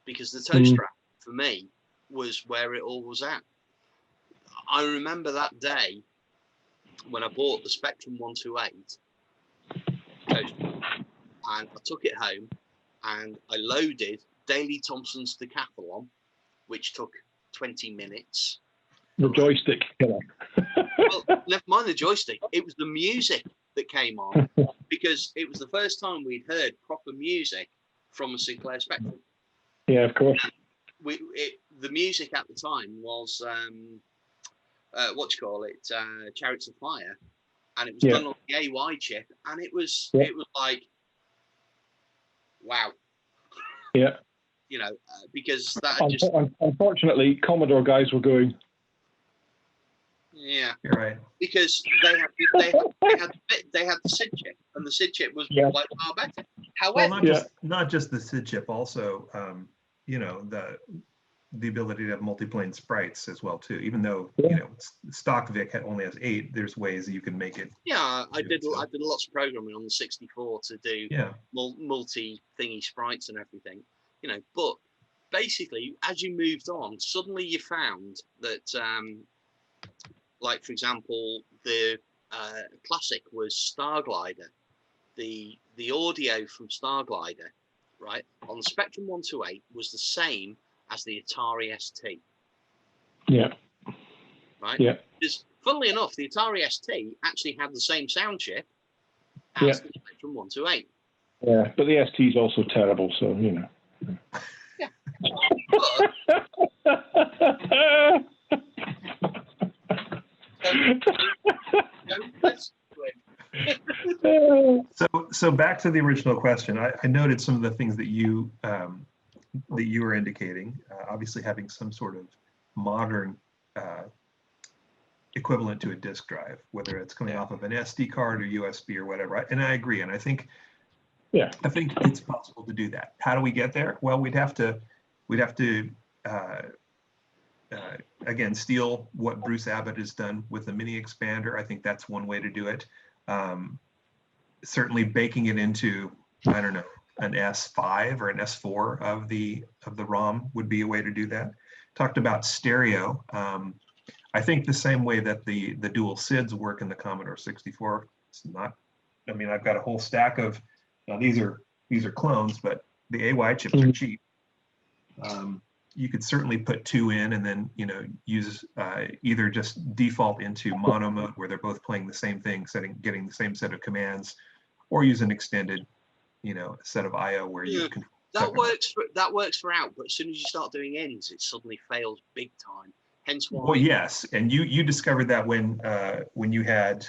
Because the toast rack, for me, was where it all was at. I remember that day when I bought the Spectrum 128 toast rack, and I took it home and I loaded Daley Thompson's Decathlon, which took 20 minutes. The joystick killer. Well, never mind the joystick. It was the music that came on, because it was the first time we'd heard proper music from a Sinclair Spectrum. Yeah, of course. The music at the time was Chariots of Fire, and it was done on the AY chip, and it was like, wow. Yeah. Because that just unfortunately Commodore guys were going. Yeah, you're right. Because they had the SID chip, and the SID chip was like far better. However, well, not just the SID chip, also the ability to have multiplane sprites as well too. Even though stock VIC only has 8, there's ways that you can make it. Yeah, I did lots of programming on the 64 to do multi thingy sprites and everything. you know, but basically, as you moved on, suddenly you found that, like, for example, the classic was Starglider. The audio from Starglider, right, on the Spectrum 128 was the same as the Atari ST. Yeah. Right? Yeah. Because, funnily enough, the Atari ST actually had the same sound chip as the Spectrum 128. Yeah, but the ST is also terrible, so, you know. Yeah. So back to the original question. I noted some of the things that you were indicating. Obviously, having some sort of modern equivalent to a disk drive, whether it's coming off of an SD card or USB or whatever. And I agree. And I think it's possible to do that. How do we get there? Well, we'd have to again, steal what Bruce Abbott has done with the mini expander. I think that's one way to do it. Certainly baking it into, I don't know, an S5 or an S4 of the ROM would be a way to do that. Talked about stereo. I think the same way that the dual SIDs work in the Commodore 64. It's not, I mean, I've got a whole stack of, now these are clones, but the AY chips are cheap. You could certainly put two in and then, you know, use either just default into mono mode where they're both playing the same thing, getting the same set of commands, or use an extended, you know, set of IO where you can. That works for out, but as soon as you start doing ends, it suddenly fails big time. Hence why. Well, yes, and you discovered that when you had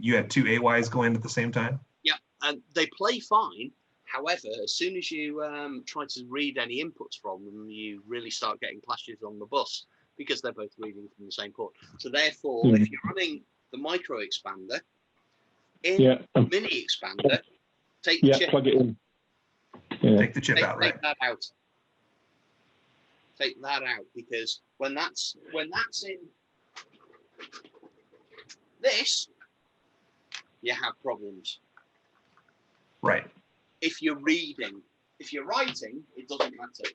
you had two AYs going at the same time. Yeah, and they play fine. However, as soon as you try to read any inputs from them, you really start getting clashes on the bus because they're both reading from the same port. So therefore, if you're running the micro expander in the mini expander, take the chip. Plug it in. Take the chip out, right? Take that out. Take that out, because when that's in this, you have problems. Right. If you're reading, if you're writing, it doesn't matter.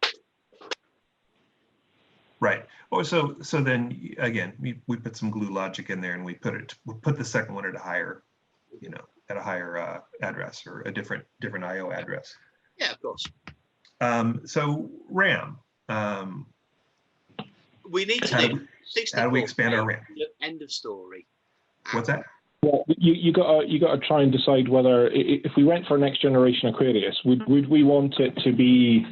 Right. Oh, so then again, we put some glue logic in there, and we put the second one at a higher, you know, at a higher address or a different IO address. Yeah, of course. So RAM. We need to do 64. How do we expand our RAM? End of story. What's that? Well, you got to try and decide whether, if we went for next generation Aquarius, would we want it to be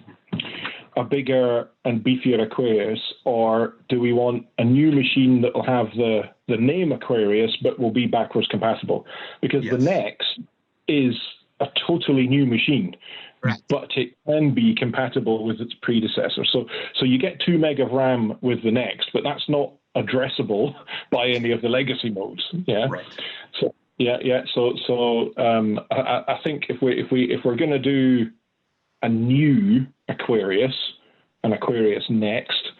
a bigger and beefier Aquarius, or do we want a new machine that will have the name Aquarius but will be backwards compatible? Because the Next is a totally new machine, but it can be compatible with its predecessor. So you get 2 meg of RAM with the Next, but that's not addressable by any of the legacy modes. Yeah. Right. So So I think if we're going to do a new Aquarius, an Aquarius Next,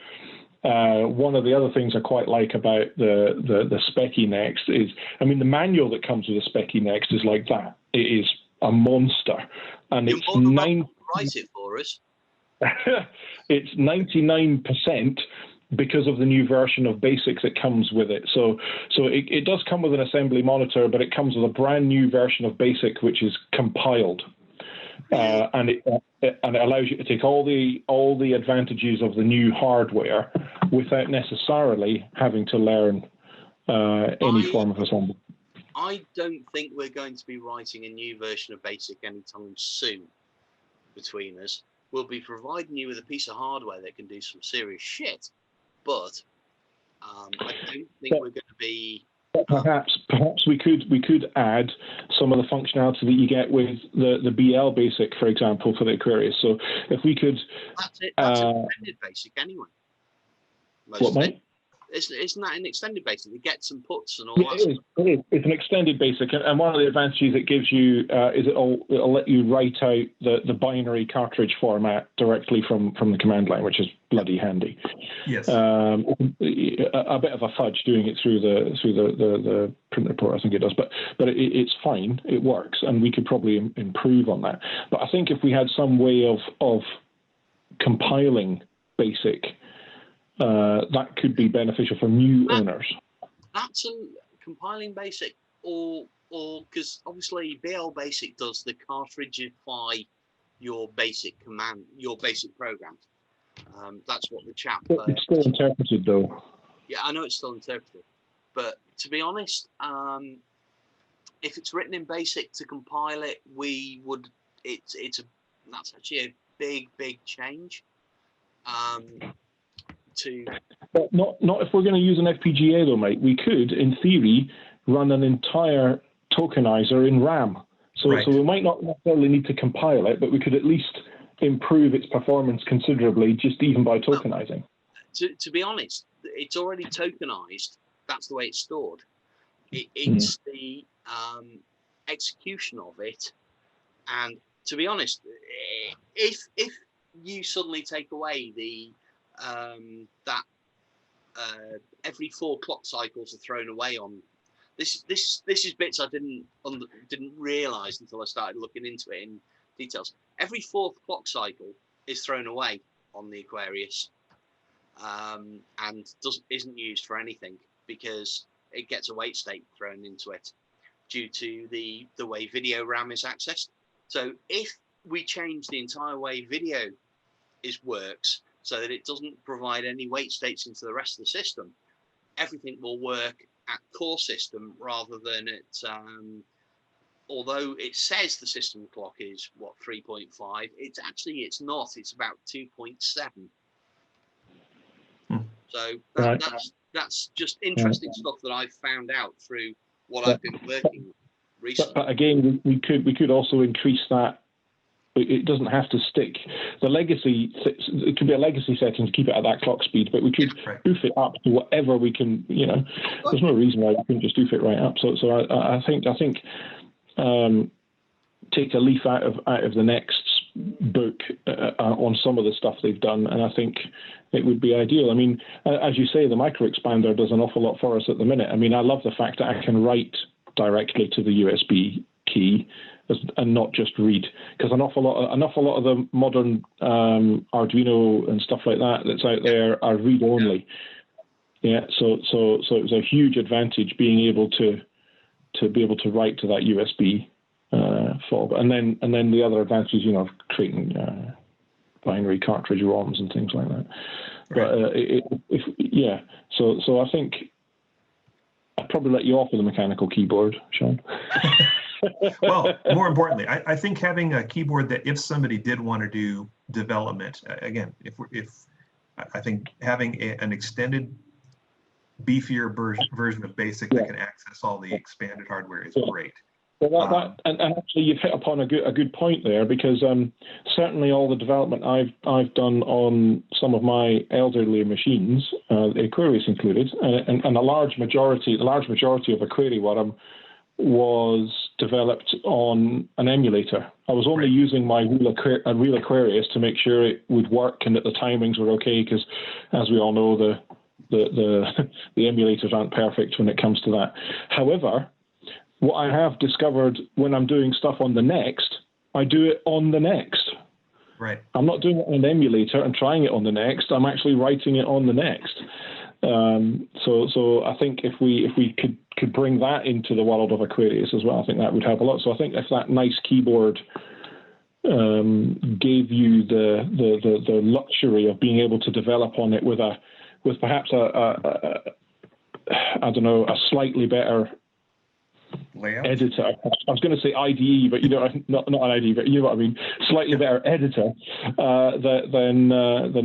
one of the other things I quite like about the Speccy Next is, I mean, the manual that comes with the Speccy Next is like that. It is a monster, and it's write it for us. It's 99% because of the new version of BASIC that comes with it. So it does come with an assembly monitor, but it comes with a brand new version of BASIC which is compiled, and it allows you to take all the advantages of the new hardware without necessarily having to learn any form of assembly. I don't think we're going to be writing a new version of BASIC anytime soon. Between us, we'll be providing you with a piece of hardware that can do some serious shit, but I don't think we're going to be. Perhaps we could add some of the functionality that you get with the BL BASIC, for example, for the Aquarius. So if we could, that's it. That's an extended BASIC anyway. What, mate? Isn't that an extended BASIC? It gets some puts and all that. It is. It's an extended BASIC, and one of the advantages it gives you is it'll let you write out the binary cartridge format directly from the command line, which is bloody handy. Yes. A bit of a fudge doing it through the printer port, I think it does, but it's fine. It works, and we could probably improve on that. But I think if we had some way of compiling BASIC, that could be beneficial for new owners. That's compiling BASIC, or because obviously BL BASIC does the cartridgeify your basic command, your basic programs. That's what the chap. It's still interpreted though. Yeah, I know it's still interpreted, but to be honest, if it's written in BASIC to compile it, we would. That's actually a big change. But not if we're going to use an FPGA though, mate. We could, in theory, run an entire tokenizer in RAM. So we might not necessarily need to compile it, but we could at least improve its performance considerably, just even by tokenizing. To be honest, it's already tokenized. That's the way it's stored. It's the execution of it. And to be honest, if you suddenly take away the every 4 clock cycles are thrown away on this is bits I didn't realize until I started looking into it in details. Every 4th clock cycle is thrown away on the Aquarius, and isn't used for anything because it gets a wait state thrown into it due to the way video RAM is accessed. So if we change the entire way video works so that it doesn't provide any wait states into the rest of the system, everything will work at core system rather than at although it says the system clock is 3.5, it's not, it's about 2.7. So that's just interesting stuff that I've found out through what I've been working recently. But again, we could also increase that. It doesn't have to stick. The legacy, it could be a legacy setting to keep it at that clock speed, but we could oof it up to whatever we can. There's no reason why we couldn't just oof it right up. So I think take a leaf out of the next book on some of the stuff they've done, and I think it would be ideal. I mean, as you say, the micro expander does an awful lot for us at the minute. I mean, I love the fact that I can write directly to the USB key and not just read, because an awful lot of the modern Arduino and stuff like that that's out there are read only. Yeah, so it was a huge advantage being able to write to that USB fob, and then the other advantages, of creating binary cartridge ROMs and things like that. Right. But so I think I'd probably let you off with a mechanical keyboard, Sean. Well, more importantly, I think having a keyboard that if somebody did want to do development, again, I think having an extended, beefier version of BASIC that can access all the expanded hardware is great. Well, and actually, you've hit upon a good point there, because certainly all the development I've done on some of my elderly machines, the Aquarius included, and a large majority of Aquarius was developed on an emulator. I was only using my real Aquarius to make sure it would work and that the timings were okay, because as we all know, the emulators aren't perfect when it comes to that. However, what I have discovered when I'm doing stuff on the Next, I do it on the Next. Right. I'm not doing it on an emulator and trying it on the Next. I'm actually writing it on the Next. So I think if we could bring that into the world of Aquarius as well, I think that would help a lot. So I think if that nice keyboard gave you the luxury of being able to develop on it with perhaps a slightly better layout editor. I was going to say IDE, but not an IDE, but you know what I mean. Slightly better editor, then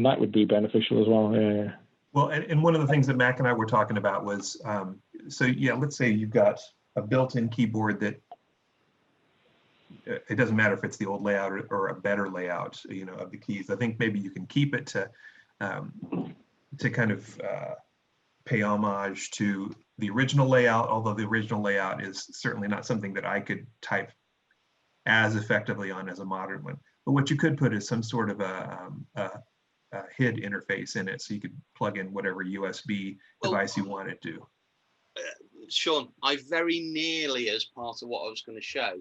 that would be beneficial as well. Yeah. Well, and one of the things that Mac and I were talking about was, let's say you've got a built-in keyboard that it doesn't matter if it's the old layout or a better layout, of the keys. I think maybe you can keep it to kind of pay homage to the original layout, although the original layout is certainly not something that I could type as effectively on as a modern one. But what you could put is some sort of a HID interface in it, so you could plug in whatever USB device you wanted to. Sean, I very nearly, as part of what I was going to show,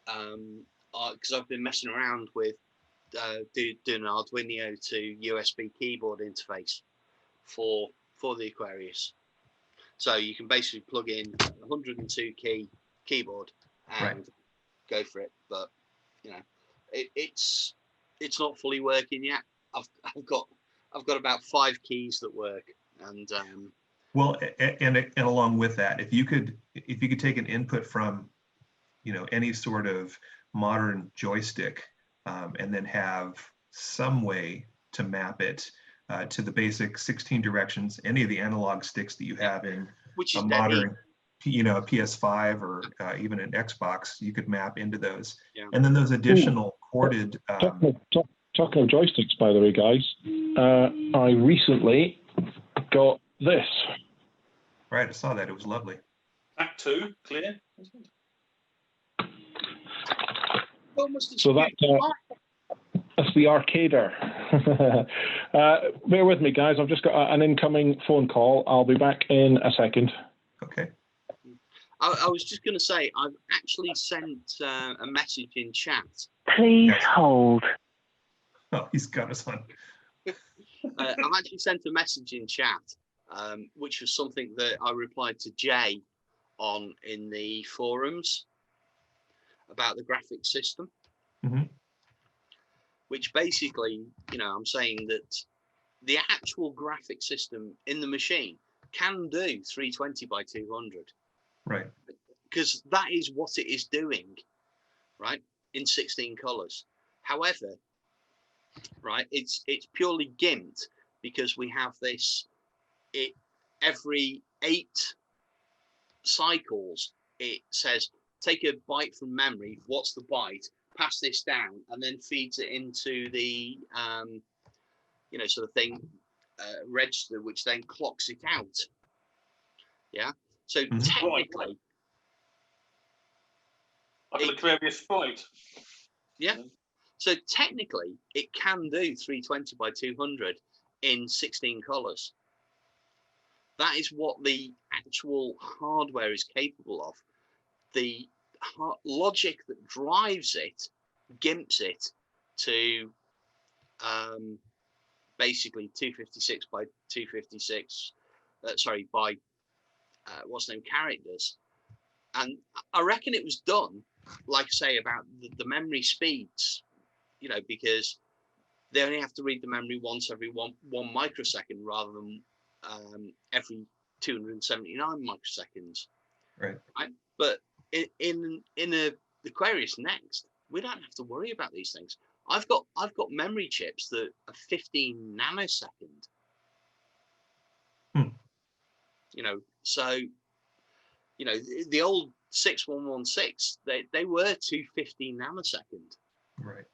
because I've been messing around with doing an Arduino to USB keyboard interface for the Aquarius. So you can basically plug in a 102 key keyboard and go for it. But you know, it's not fully working yet. I've got about 5 keys that work, and well, and along with that, if you could take an input from, you know, any sort of modern joystick, and then have some way to map it to the basic 16 directions, any of the analog sticks that you have in a modern, you know, a PS5 or even an Xbox, you could map into those. Yeah. And then those additional corded. Talking of joysticks, by the way, guys, I recently got this. Right, I saw that. It was lovely. That too, clear. So that's the Arcader. Bear with me, guys. I've just got an incoming phone call. I'll be back in a second. Okay. I was just going to say, I've actually sent a message in chat. Please hold. Oh, he's got us on. I've actually sent a message in chat, which was something that I replied to Jay on in the forums about the graphics system. Mm-hmm. Which basically, you know, I'm saying that the actual graphic system in the machine can do 320 by 200. Right. Because that is what it is doing, right, in 16 colors. However, right, it's purely gimped because we have this, every 8 cycles, it says, take a byte from memory, what's the byte, pass this down, and then feeds it into the, you know, sort of thing, register, which then clocks it out. Yeah. So technically, like an Aquarius sprite. Yeah. So technically, it can do 320 by 200 in 16 colors. That is what the actual hardware is capable of. The logic that drives it gimps it to basically 256 by 256 by what's the name, characters. And I reckon it was done, like I say, about the memory speeds, you know, because they only have to read the memory once every one microsecond rather than every 279 microseconds. Right. But in a Aquarius Next, we don't have to worry about these things. I've got memory chips that are 15 nanosecond. You know, so you know the old 6116, they were 250 nanosecond. Right.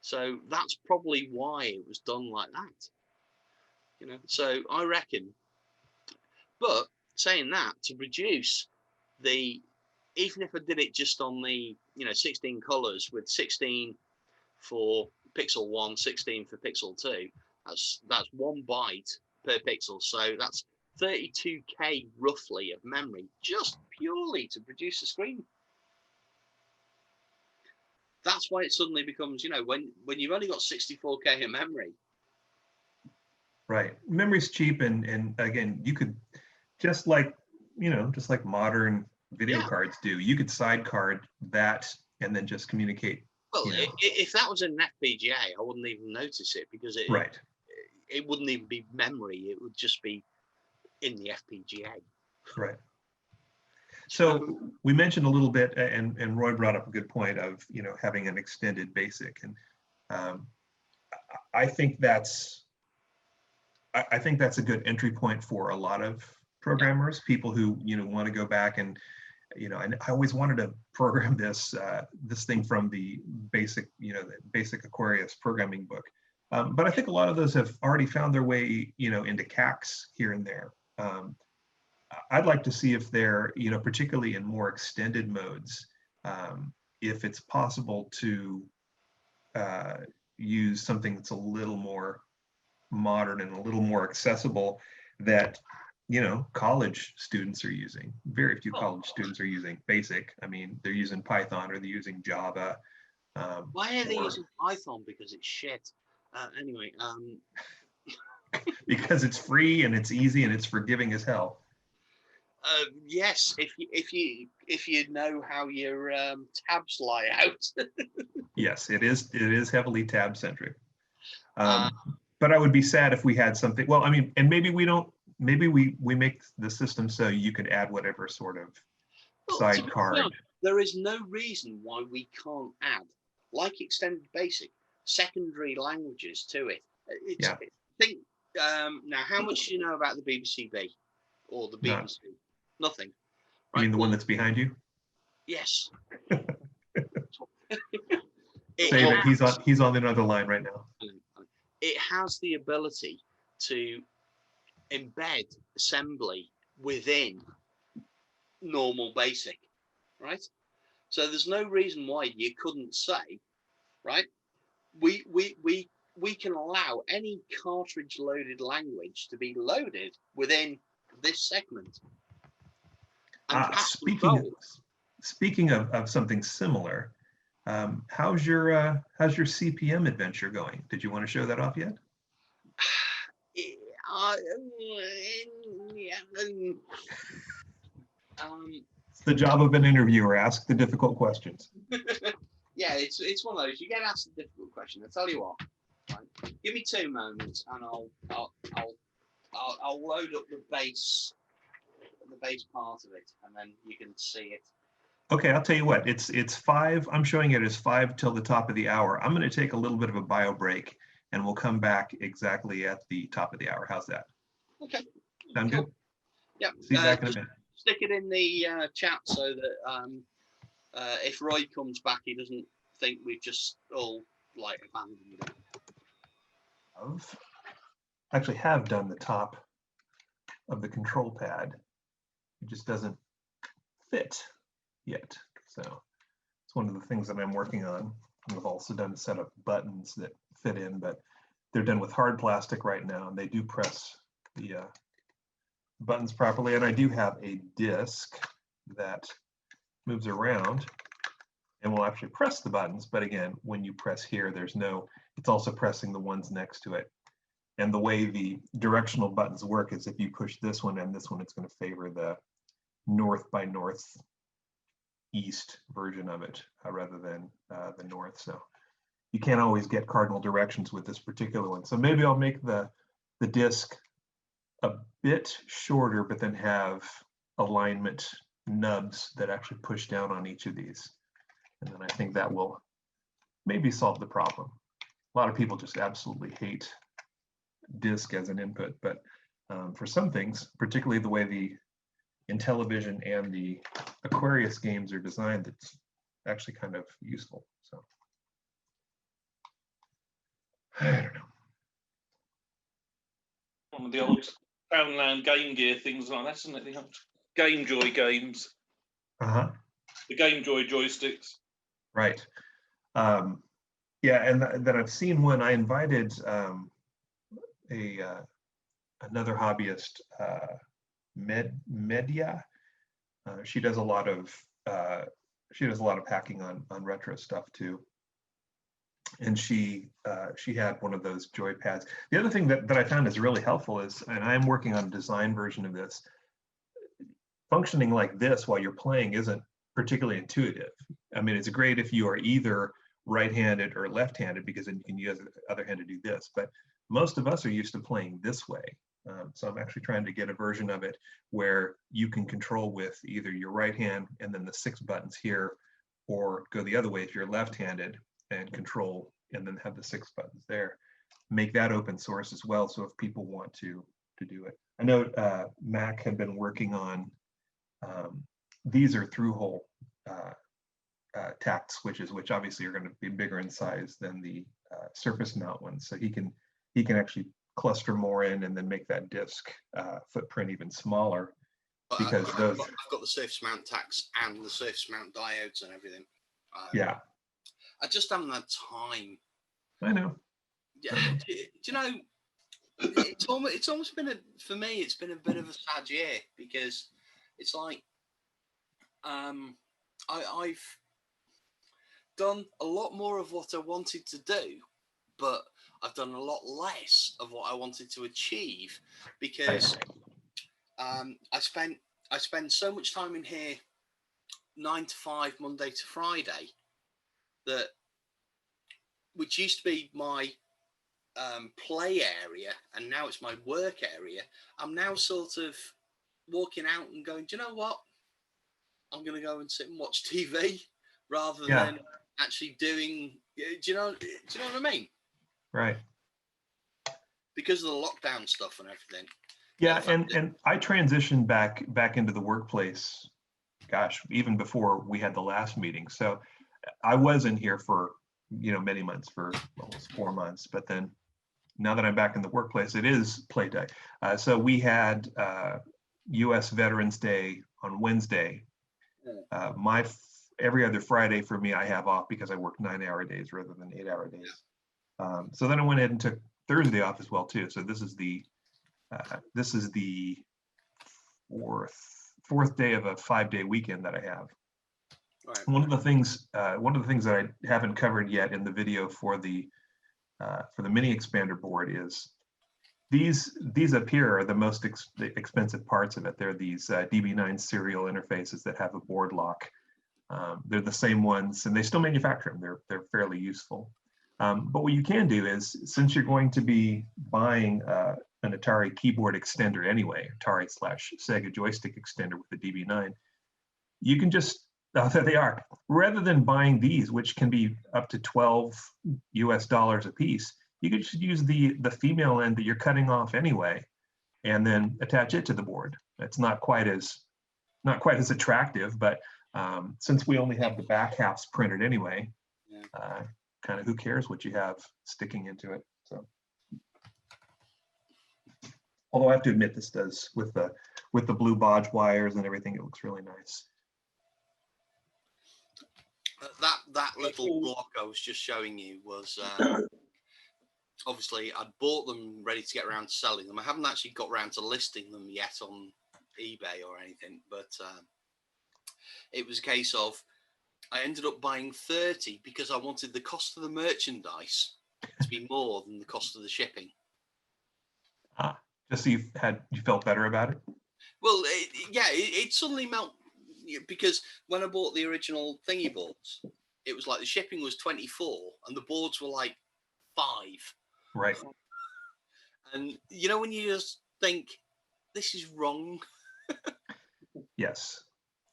So that's probably why it was done like that. You know, so I reckon. But saying that, to produce even if I did it just on the, you know, 16 colors with 16 for pixel 1, 16 for pixel 2, that's 1 byte per pixel. So that's 32K roughly of memory just purely to produce a screen. That's why it suddenly becomes, you know, when you've only got 64K of memory. Right. Memory's cheap, and again, you could just like modern video cards do. You could sidecard that and then just communicate. Well, if that was an FPGA, I wouldn't even notice it because it wouldn't even be memory. It would just be in the FPGA. Right. So we mentioned a little bit, and Roy brought up a good point of, you know, having an extended BASIC, and I think that's a good entry point for a lot of programmers, people who, you know, want to go back and, you know, and I always wanted to program this thing from the basic Aquarius programming book. But I think a lot of those have already found their way, you know, into CACs here and there. I'd like to see if they're, you know, particularly in more extended modes, if it's possible to use something that's a little more modern and a little more accessible that, you know, college students are using. Very few college students are using BASIC. I mean, they're using Python or they're using Java. Why are they or- using Python? Because it's shit. Anyway, because it's free and it's easy and it's forgiving as hell. yes, if you know how your tabs lie out. Yes, it is heavily tab centric. But I would be sad if we had something. Well, I mean, and maybe we don't. Maybe we make the system so you could add whatever sort of Well, to be sidecar. honest, there is no reason why we can't add, like extended basic, secondary languages to it. Yeah. Think now, how much do you know about the BBC or the None. BBC? Nothing. You mean the Well, one that's behind you? yes. Say that he's on another line right now. It has the ability to embed assembly within normal basic, right? So there's no reason why you couldn't say, right? We can allow any cartridge loaded language to be loaded within this segment. And pass Speaking of something similar, how's your CPM adventure going? Did you want to show that off yet? It's the job of an interviewer. Ask the difficult questions. Yeah, it's one of those. You get asked a difficult question. I tell you what, right? Give me 2 moments, and I'll load up the base part of it, and then you can see it. Okay, I'll tell you what. It's 5. I'm showing it as 5 till the top of the hour. I'm going to take a little bit of a bio break, and we'll come back exactly at the top of the hour. How's that? Okay. Sound good? Yeah. See you back in a minute. Stick it in the chat so that if Roy comes back, he doesn't think we've just all like abandoned it. Actually have done the top of the control pad. It just doesn't fit yet. So it's one of the things that I'm working on. I've also done set up buttons that fit in, but they're done with hard plastic right now, and they do press the buttons properly. And I do have a disc that moves around and will actually press the buttons. But again, when you press here, it's also pressing the ones next to it. And the way the directional buttons work is if you push this one and this one, it's going to favor the north by northeast version of it rather than the north. So you can't always get cardinal directions with this particular one. So maybe I'll make the disc a bit shorter, but then have alignment nubs that actually push down on each of these. And then I think that will maybe solve the problem. A lot of people just absolutely hate disc as an input, but for some things, particularly the way the Intellivision and the Aquarius games are designed, it's actually kind of useful. So I don't know. One of the old Townland Game Gear things like that, isn't it? The old Game Joy games. Uh-huh. The Game Joy joysticks. Right. Yeah, and then I've seen one. I invited another hobbyist, Media. She does a lot of hacking on retro stuff too. And she had one of those joy pads. The other thing that I found is really helpful is, and I'm working on a design version of this, functioning like this while you're playing isn't particularly intuitive. I mean, it's great if you are either right-handed or left-handed, because then you can use the other hand to do this. But most of us are used to playing this way. So I'm actually trying to get a version of it where you can control with either your right hand and then the 6 buttons here, or go the other way if you're left-handed and control and then have the 6 buttons there. Make that open source as well, so if people want to do it. I know Mack had been working on, these are through-hole tact switches, which obviously are going to be bigger in size than the surface mount ones. So he can actually cluster more in and then make that disc footprint even smaller, because I've got the surface mount tacks and the surface mount diodes and everything. Yeah, I just haven't had time. I know. Yeah, do you know? It's almost been for me. It's been a bit of a sad year, because it's like I've done a lot more of what I wanted to do, but I've done a lot less of what I wanted to achieve because I spend so much time in here 9 to 5 Monday to Friday, that which used to be my play area and now it's my work area. I'm now sort of walking out and going, do you know what? I'm going to go and sit and watch TV rather than actually doing. Do you know what I mean? Right. Because of the lockdown stuff and everything. Yeah, and I transitioned back into the workplace, gosh, even before we had the last meeting. So I was in here for, many months, for almost 4 months. But then now that I'm back in the workplace, it is play day. So we had U.S. Veterans Day on Wednesday. Every other Friday for me, I have off because I work 9-hour days rather than 8-hour days. So then I went ahead and took Thursday off as well too. So this is the fourth day of a 5-day weekend that I have. Right. One of the things that I haven't covered yet in the video for the mini expander board is these up here are the most expensive parts of it. They're these DB9 serial interfaces that have a board lock. They're the same ones, and they still manufacture them. They're fairly useful. But what you can do is, since you're going to be buying an Atari keyboard extender anyway, Atari/Sega joystick extender with the DB9, you can just, there they are. Rather than buying these, which can be up to $12 US a piece, you can just use the female end that you're cutting off anyway, and then attach it to the board. It's not quite as attractive, but since we only have the back halves printed anyway, kind of who cares what you have sticking into it. So, although I have to admit, this does with the blue bodge wires and everything, it looks really nice. That little block I was just showing you was obviously I'd bought them ready to get around to selling them. I haven't actually got around to listing them yet on eBay or anything, but it was a case of I ended up buying 30 because I wanted the cost of the merchandise to be more than the cost of the shipping. Just so you felt better about it? Well, it suddenly melted, because when I bought the original thingy boards, it was like the shipping was 24 and the boards were like 5. Right. And when you just think, this is wrong. Yes.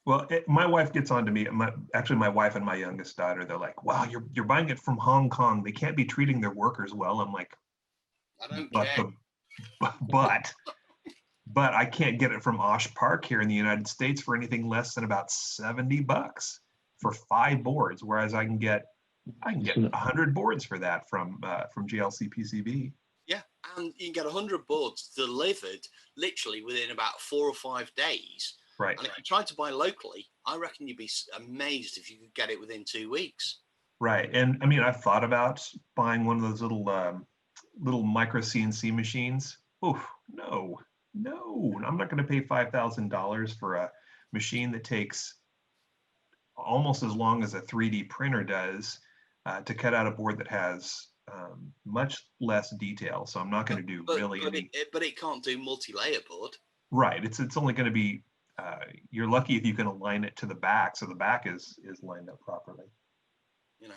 Well, my wife gets on to me. My wife and my youngest daughter, they're like, wow, you're buying it from Hong Kong. They can't be treating their workers well. I'm like, I don't care. But I can't get it from Osh Park here in the United States for anything less than about $70 for 5 boards, whereas I can get 100 boards for that from JLC PCB. Yeah, and you can get 100 boards delivered literally within about 4 or 5 days. Right. And if you tried to buy locally, I reckon you'd be amazed if you could get it within 2 weeks. Right. And I mean, I've thought about buying one of those little micro CNC machines. Oh, no, I'm not going to pay $5,000 for a machine that takes almost as long as a 3D printer does to cut out a board that has much less detail. So I'm not going to do But it can't do multi-layer board. Right. It's only going to be. You're lucky if you can align it to the back, so the back is lined up properly. Yeah.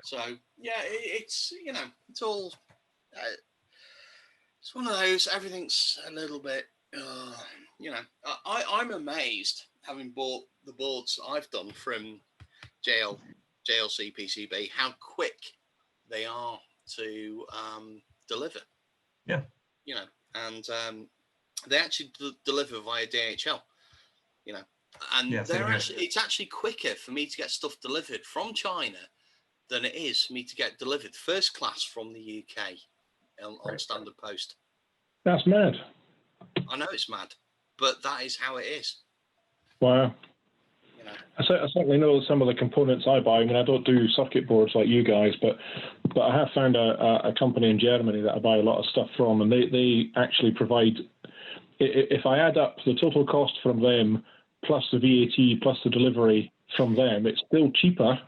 So it's it's all. It's one of those. Everything's a little bit. I'm amazed, having bought the boards I've done from JLC PCB, how quick they are to deliver. Yeah. And they actually deliver via DHL. And it's actually quicker for me to get stuff delivered from China than it is for me to get delivered first class from the UK on standard post. That's mad. I know it's mad, but that is how it is. Wow. I certainly know some of the components I buy. I mean, I don't do circuit boards like you guys, but I have found a company in Germany that I buy a lot of stuff from, and they actually provide. If I add up the total cost from them plus the VAT plus the delivery from them, it's still cheaper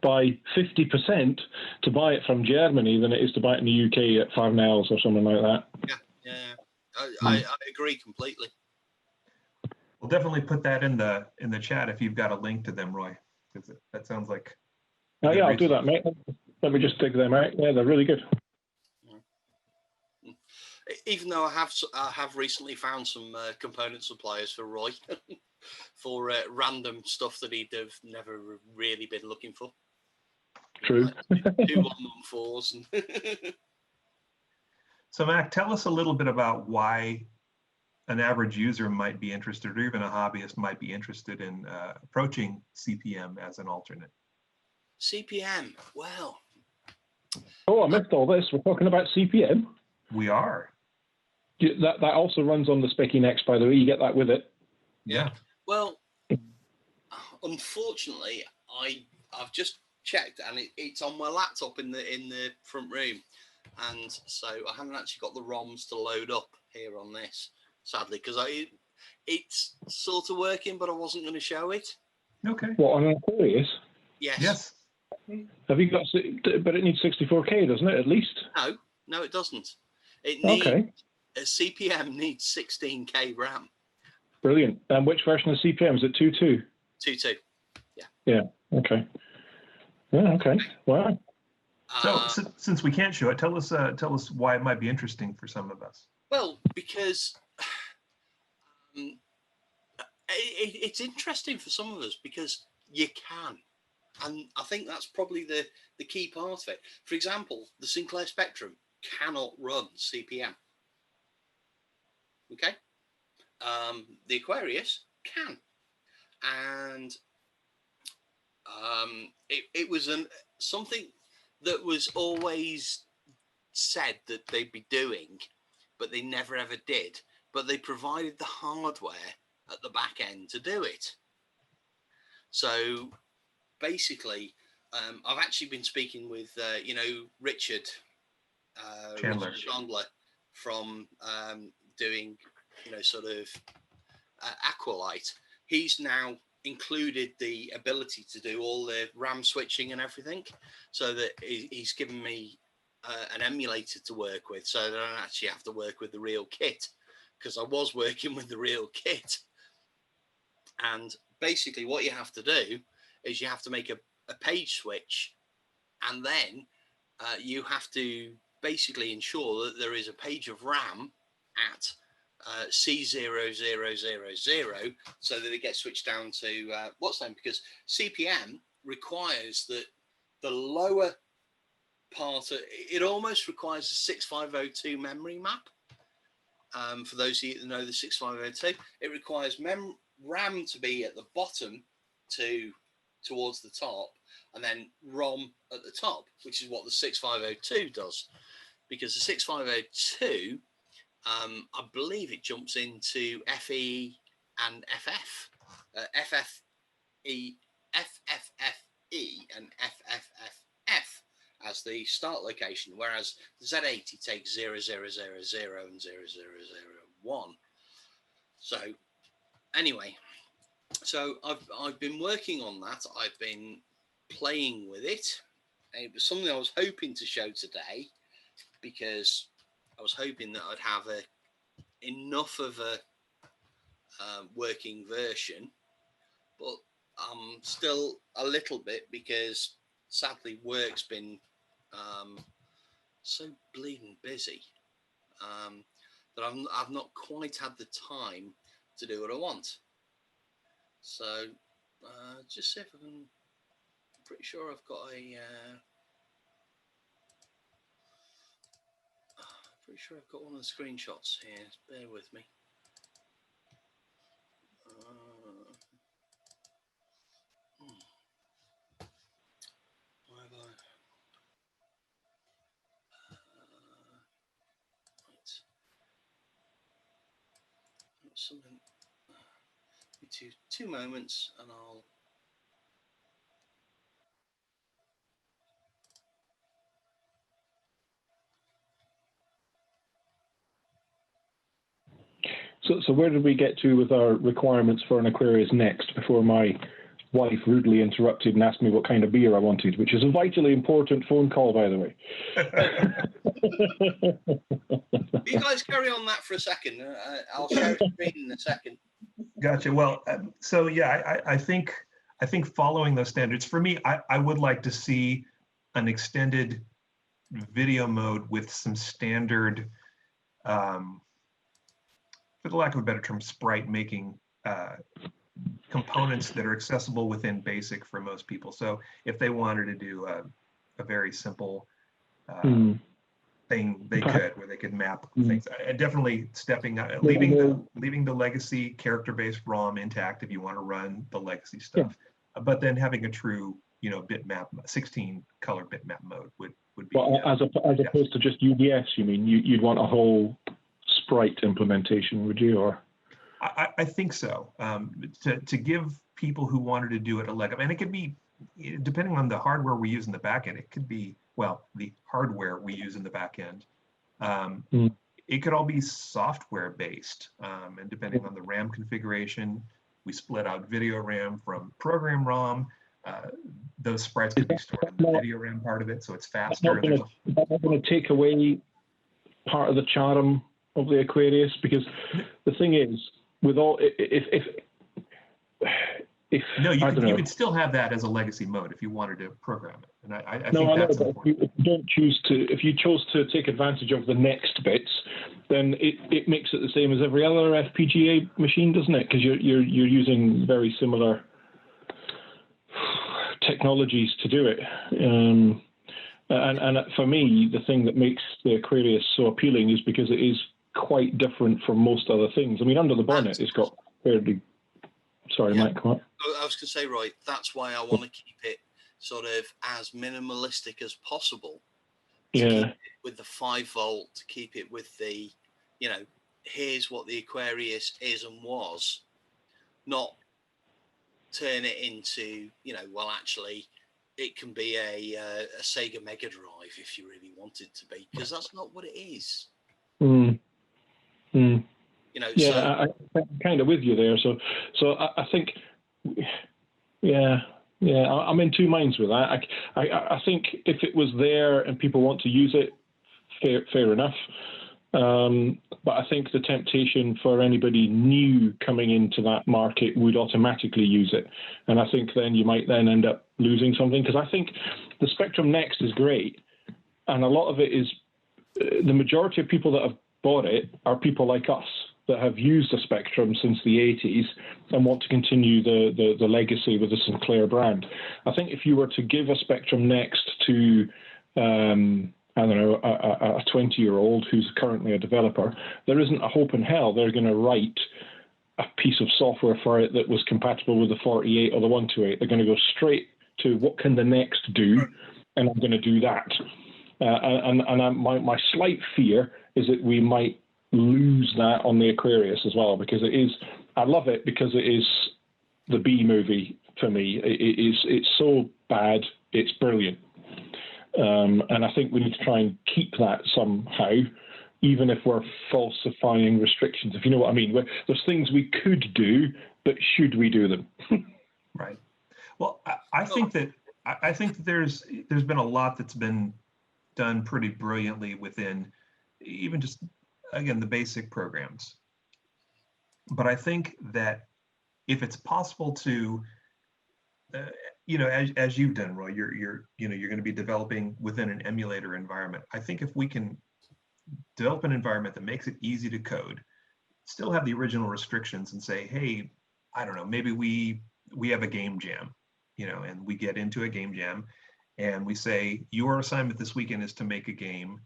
by 50% to buy it from Germany than it is to buy it in the UK at 5 nails or something like that. Yeah, I agree completely. We'll definitely put that in the chat if you've got a link to them, Roy, because that sounds like. Oh, yeah, I'll do that, mate. Let me just dig them out. Yeah, they're really good. Even though I have recently found some component suppliers for Roy for random stuff that he'd have never really been looking for. True. Like 2114s. And So, Mac, tell us a little bit about why an average user might be interested, or even a hobbyist might be interested in approaching CPM as an alternate. CPM, well. Oh, I missed all this. We're talking about CPM. We are. That also runs on the Speccy Next, by the way. You get that with it. Yeah. Well, unfortunately, I've just checked, and it's on my laptop in the front room, and so I haven't actually got the ROMs to load up here on this, sadly, because it's sort of working, but I wasn't going to show it. Okay. What, on an Aquarius? Yes. Yes. Have you got? But it needs 64K, doesn't it? At least. No, it doesn't. It needs Okay. a CPM needs 16K RAM. Brilliant. And which version of CPM is it? 2.2. 2.2. Yeah. Yeah. Okay. Yeah. Okay. Wow. So since we can't show it, tell us why it might be interesting for some of us. Well, because it's interesting for some of us because you can. And I think that's probably the key part of it. For example, the Sinclair Spectrum cannot run CPM. Okay? The Aquarius can. And it was something that was always said that they'd be doing, but they never ever did. But they provided the hardware at the back end to do it. So basically, I've actually been speaking with, Richard Chandler from doing, sort of Aqualite. He's now included the ability to do all the RAM switching and everything, so that he's given me an emulator to work with, so that I don't actually have to work with the real kit, because I was working with the real kit. And basically what you have to do is you have to make a page switch, and then you have to basically ensure that there is a page of RAM at C0000, so that it gets switched down to what's then, because CPM requires that the lower part of it almost requires a 6502 memory map. For those of you that know the 6502, it requires RAM to be at the bottom towards the top, and then ROM at the top, which is what the 6502 does, because the 6502 I believe it jumps into FE and FF, FFFE and FFFF as the start location, whereas the Z80 takes 0000 and 0001. So anyway, so I've been working on that. I've been playing with it. It was something I was hoping to show today, because I was hoping that I'd have enough of a working version, but I'm still a little bit, because sadly work's been so bleeding busy that I've not quite had the time to do what I want. So just see if I can. I'm pretty sure I've got pretty sure I've got one of the screenshots here. Bear with me. Where have I? Right. Something. Two moments, and I'll. So where did we get to with our requirements for an Aquarius next before my wife rudely interrupted and asked me what kind of beer I wanted, which is a vitally important phone call, by the way. You guys carry on that for a second. I'll share a screen in a second. Gotcha. Well, so yeah, I think following those standards, for me, I would like to see an extended video mode with some standard, for the lack of a better term, sprite making components that are accessible within BASIC for most people. So if they wanted to do a very simple thing, they could, where they could map things. Definitely stepping out, leaving the legacy character-based ROM intact if you want to run the legacy stuff, but then having a true, bitmap, 16 color bitmap mode would be. Well, as opposed to just UBS, you mean you'd want a whole sprite implementation, would you? Or I think so. To give people who wanted to do it a leg up, and it could be, depending on the hardware we use in the back end, it could be, well, the hardware we use in the back end. It could all be software based, and depending on the RAM configuration, we split out video RAM from program ROM. Those sprites could be stored in the video RAM part of it, so it's faster. That's not going to take away part of the charm of the Aquarius, because the thing is, with all, if no, you could still have that as a legacy mode if you wanted to program it, and I think that's important. If you don't choose to, if you chose to take advantage of the next bits, then it makes it the same as every other FPGA machine, doesn't it? Because you're using very similar technologies to do it. And for me, the thing that makes the Aquarius so appealing is because it is quite different from most other things. I mean, under the bonnet, it's got fairly. Sorry, Mike, come on. I was going to say, Roy, that's why I want to keep it sort of as minimalistic as possible. Yeah. Keep it with the 5-volt, to keep it with the, here's what the Aquarius is and was, not turn it into, well, actually, it can be a Sega Mega Drive if you really want it to be, because that's not what it is. Yeah, I'm kind of with you there. So I think, I'm in two minds with that. I think if it was there and people want to use it, fair enough. But I think the temptation for anybody new coming into that market would automatically use it. And I think then you might then end up losing something, because I think the Spectrum Next is great. And a lot of it is, the majority of people that have bought it are people like us that have used the Spectrum since the 80s and want to continue the legacy with the Sinclair brand. I think if you were to give a Spectrum Next to, I don't know, a 20-year-old who's currently a developer, there isn't a hope in hell they're going to write a piece of software for it that was compatible with the 48 or the 128. They're going to go straight to what can the Next do, and I'm going to do that. My slight fear is that we might lose that on the Aquarius as well, because it is, I love it because it is the B movie for me. It's so bad, it's brilliant. And I think we need to try and keep that somehow, even if we're falsifying restrictions, if you know what I mean. There's things we could do, but should we do them? Right. Well, I think that there's been a lot that's been done pretty brilliantly within even just, again, the basic programs. But I think that if it's possible to, as you've done, Roy, you're going to be developing within an emulator environment. I think if we can develop an environment that makes it easy to code, still have the original restrictions, and say, hey, I don't know, maybe we have a game jam, and we get into a game jam, and we say your assignment this weekend is to make a game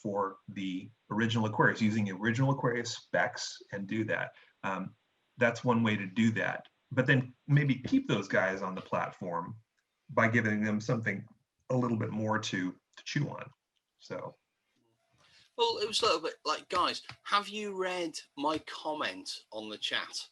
for the original Aquarius, using the original Aquarius specs, and do that. That's one way to do that. But then maybe keep those guys on the platform by giving them something a little bit more to chew on. So. Well, it was a little bit like, guys, have you read my comment on the chat?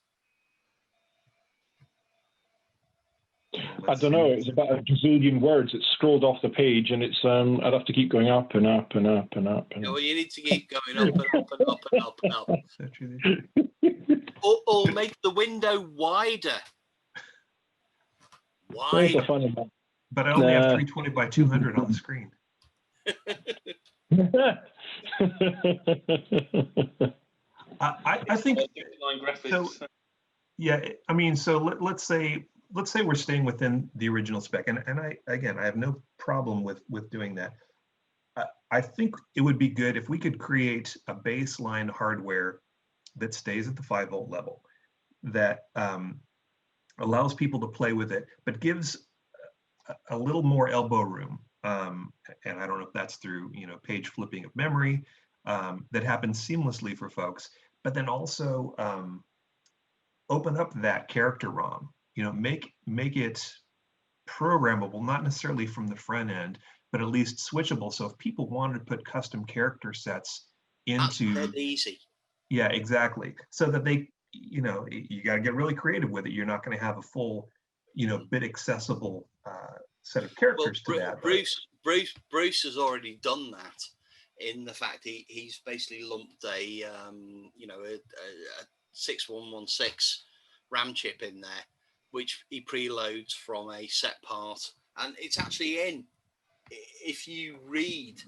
I don't know. It's about a gazillion words. It's scrolled off the page, and it's I'd have to keep going up and up and up and up. And well, you need to keep going up and up and up and up and up. Or make the window wider. Why? It's a funny one. But I only have Nah. 320 by 200 on the screen. I think so. Yeah, I mean, so let's say we're staying within the original spec, and I have no problem with doing that. I think it would be good if we could create a baseline hardware that stays at the 5-volt level, that allows people to play with it, but gives a little more elbow room. And I don't know if that's through page flipping of memory that happens seamlessly for folks, but then also open up that character ROM. Make it programmable, not necessarily from the front end, but at least switchable. So if people wanted to put custom character sets into, that's dead easy. Yeah, exactly. So that they, you got to get really creative with it. You're not going to have a full, bit accessible set of characters to that. Bruce has already done that in the fact he's basically lumped a 6116 RAM chip in there, which he preloads from a set part, and it's actually in. If you read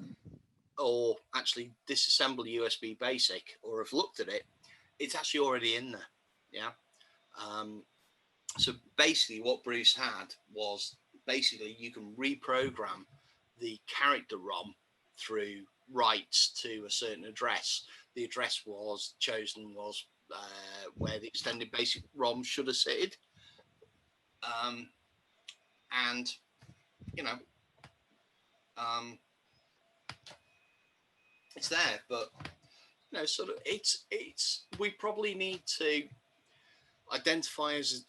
or actually disassemble USB Basic or have looked at it, it's actually already in there. Yeah. So basically what Bruce had was basically you can reprogram the character ROM through writes to a certain address. The address was chosen was where the extended basic ROM should have sitted. And it's there, but sort of it's we probably need to identify as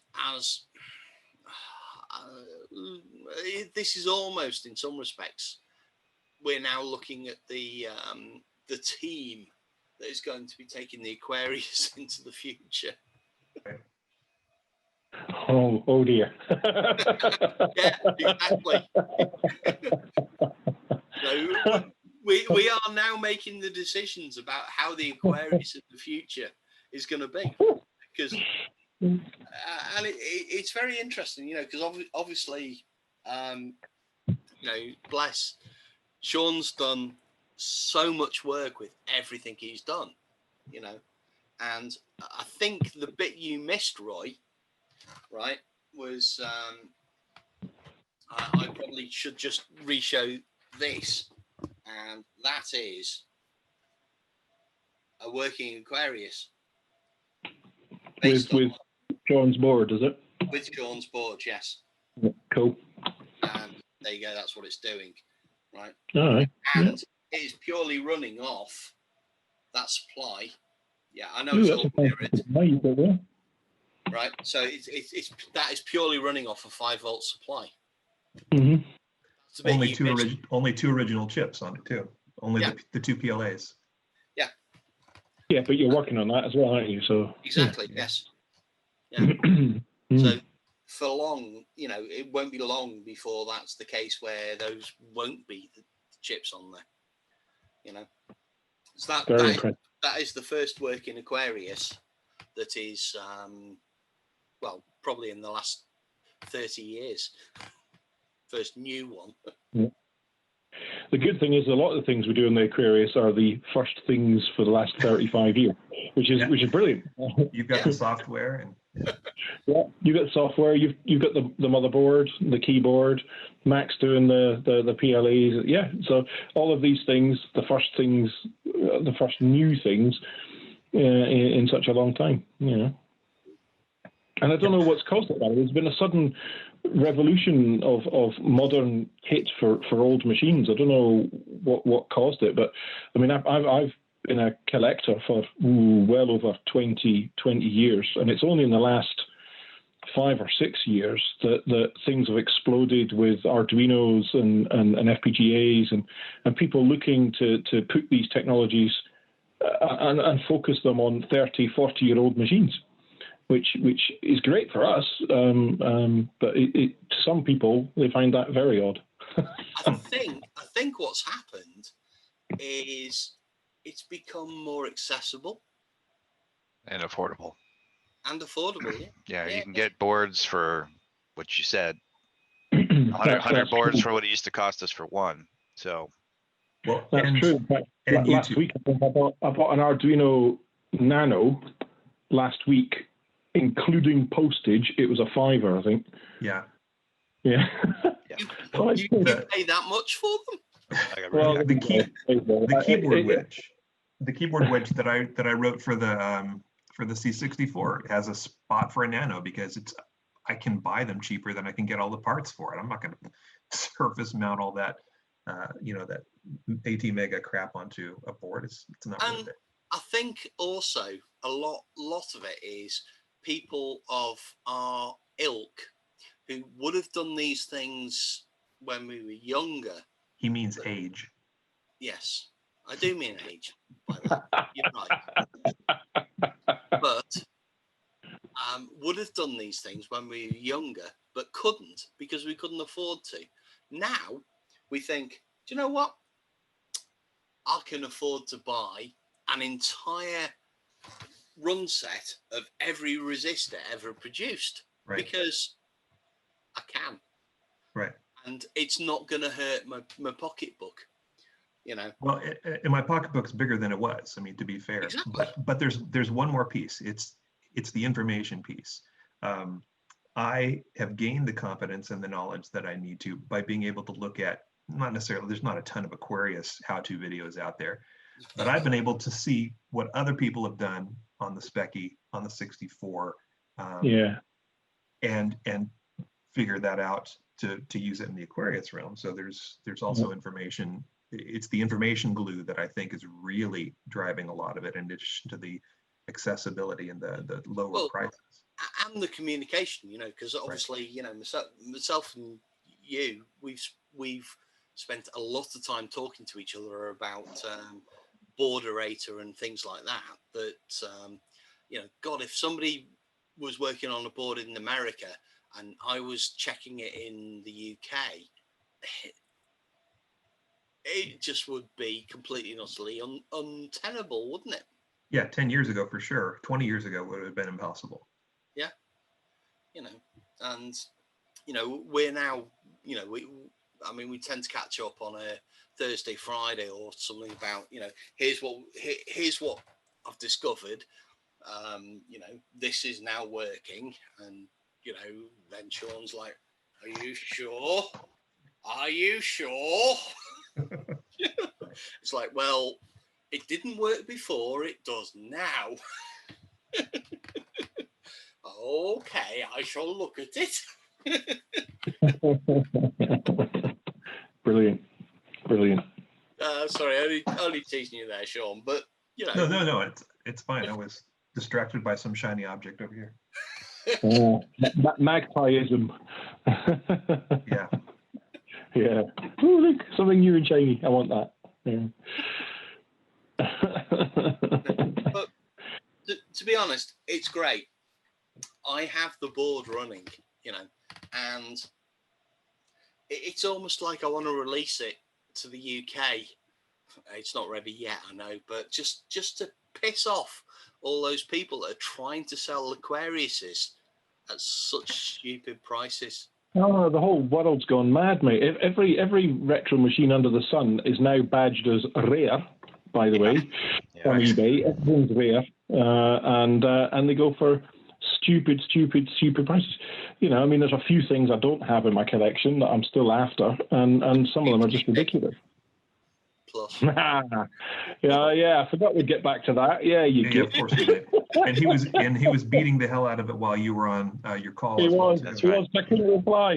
this is almost, in some respects, we're now looking at the team that is going to be taking the Aquarius into the future. Oh dear. Yeah, exactly. So we are now making the decisions about how the Aquarius in the future is going to be, because and it's very interesting, because obviously, bless Sean's done so much work with everything he's done, and I think the bit you missed, Roy, right, was I probably should just re-show this, and that is a working Aquarius. With Sean's board, is it? With Sean's board, yes. Yeah, cool. And there you go, that's what it's doing, right? All right. And it is purely running off that supply. Yeah, I know Ooh, it's that's all a mirrored. there. Right, so it's that is purely running off a 5-volt supply. Mm-hmm. Only two original chips on it too. Only the two PLAs. Yeah. Yeah, but you're working on that as well, aren't you? So exactly, yeah. yes. Yeah. So for long, it won't be long before that's the case where those won't be the chips on there. So that is the first working Aquarius that is probably in the last 30 years. First new one. Yeah. The good thing is a lot of the things we do in the Aquarius are the first things for the last 35 years, which is brilliant. You've got the software and you've got software, you've got the motherboard, the keyboard, Mack's doing the PLAs. Yeah, so all of these things, the first new things in such a long time, And I don't know what's caused it. There's been a sudden revolution of modern kit for old machines. I don't know what caused it, but I mean, I've been a collector for well over 20 years, and it's only in the last 5 or 6 years that things have exploded with Arduinos and FPGAs and people looking to put these technologies and focus them on 30, 40-year-old machines. Which is great for us, but to some people they find that very odd. I think what's happened is it's become more accessible and affordable. Yeah. Yeah, you can get boards for what you said, 100 boards true. for what it used to cost us for one. So Well, That's and, true. In fact, and last YouTube. week I think I bought an Arduino Nano last week, including postage. It was a $5, I think. Yeah. Yeah. Well, You the- pay that much for them? I got Well, really- the key- the keyboard wedge. wedge, the keyboard wedge that I wrote for the C64 has a spot for a Nano because I can buy them cheaper than I can get all the parts for it. I'm not going to surface mount all that that 18 mega crap onto a board. It's not worth it. I think also a lot of it is people of our ilk who would have done these things when we were younger. He means age. Yes, I do mean age by that. You're right. But would have done these things when we were younger, but couldn't because we couldn't afford to. Now we think, do you know what? I can afford to buy an entire run set of every resistor ever produced because I can. Right. And it's not going to hurt my pocketbook, Well, and my pocketbook's bigger than it was. I mean, to be fair, Exactly. but there's one more piece. It's the information piece. I have gained the confidence and the knowledge that I need to by being able to look at, not necessarily, there's not a ton of Aquarius how-to videos out there, but I've been able to see what other people have done on the Speccy, on the 64, and figure that out to use it in the Aquarius realm. So there's also information. It's the information glue that I think is really driving a lot of it, in addition to the accessibility and the lower prices. And the communication, because obviously, myself and you, we've spent a lot of time talking to each other about Boarderator and things like that. That God, if somebody was working on a board in America and I was checking it in the UK, it just would be completely and utterly untenable, wouldn't it? Yeah, 10 years ago for sure. 20 years ago would have been impossible. Yeah, and we're now, we tend to catch up on a Thursday, Friday, or something about, here's what I've discovered. This is now working, and then Sean's like, "Are you sure? Are you sure?" It's like, well, it didn't work before, it does now. Okay, I shall look at it. Brilliant. Sorry, only teasing you there, Sean, but No, it's fine. I was distracted by some shiny object over here. Magpieism. Yeah. Yeah. Oh, look, something new and shiny. I want that. Yeah. But to be honest, it's great. I have the board running, and it's almost like I want to release it to the UK. It's not ready yet, I know, but just to piss off all those people that are trying to sell Aquariuses at such stupid prices. Oh, the whole world's gone mad, mate. Every retro machine under the sun is now badged as rare, by the way, on eBay. Everything's rare, and they go for stupid prices. There's a few things I don't have in my collection that I'm still after, and some of them are just ridiculous. Plus. Yeah, I forgot we'd get back to that. Yeah, of course we did. And he was beating the hell out of it while you were on your call. He as well, was. too. He was. I couldn't reply.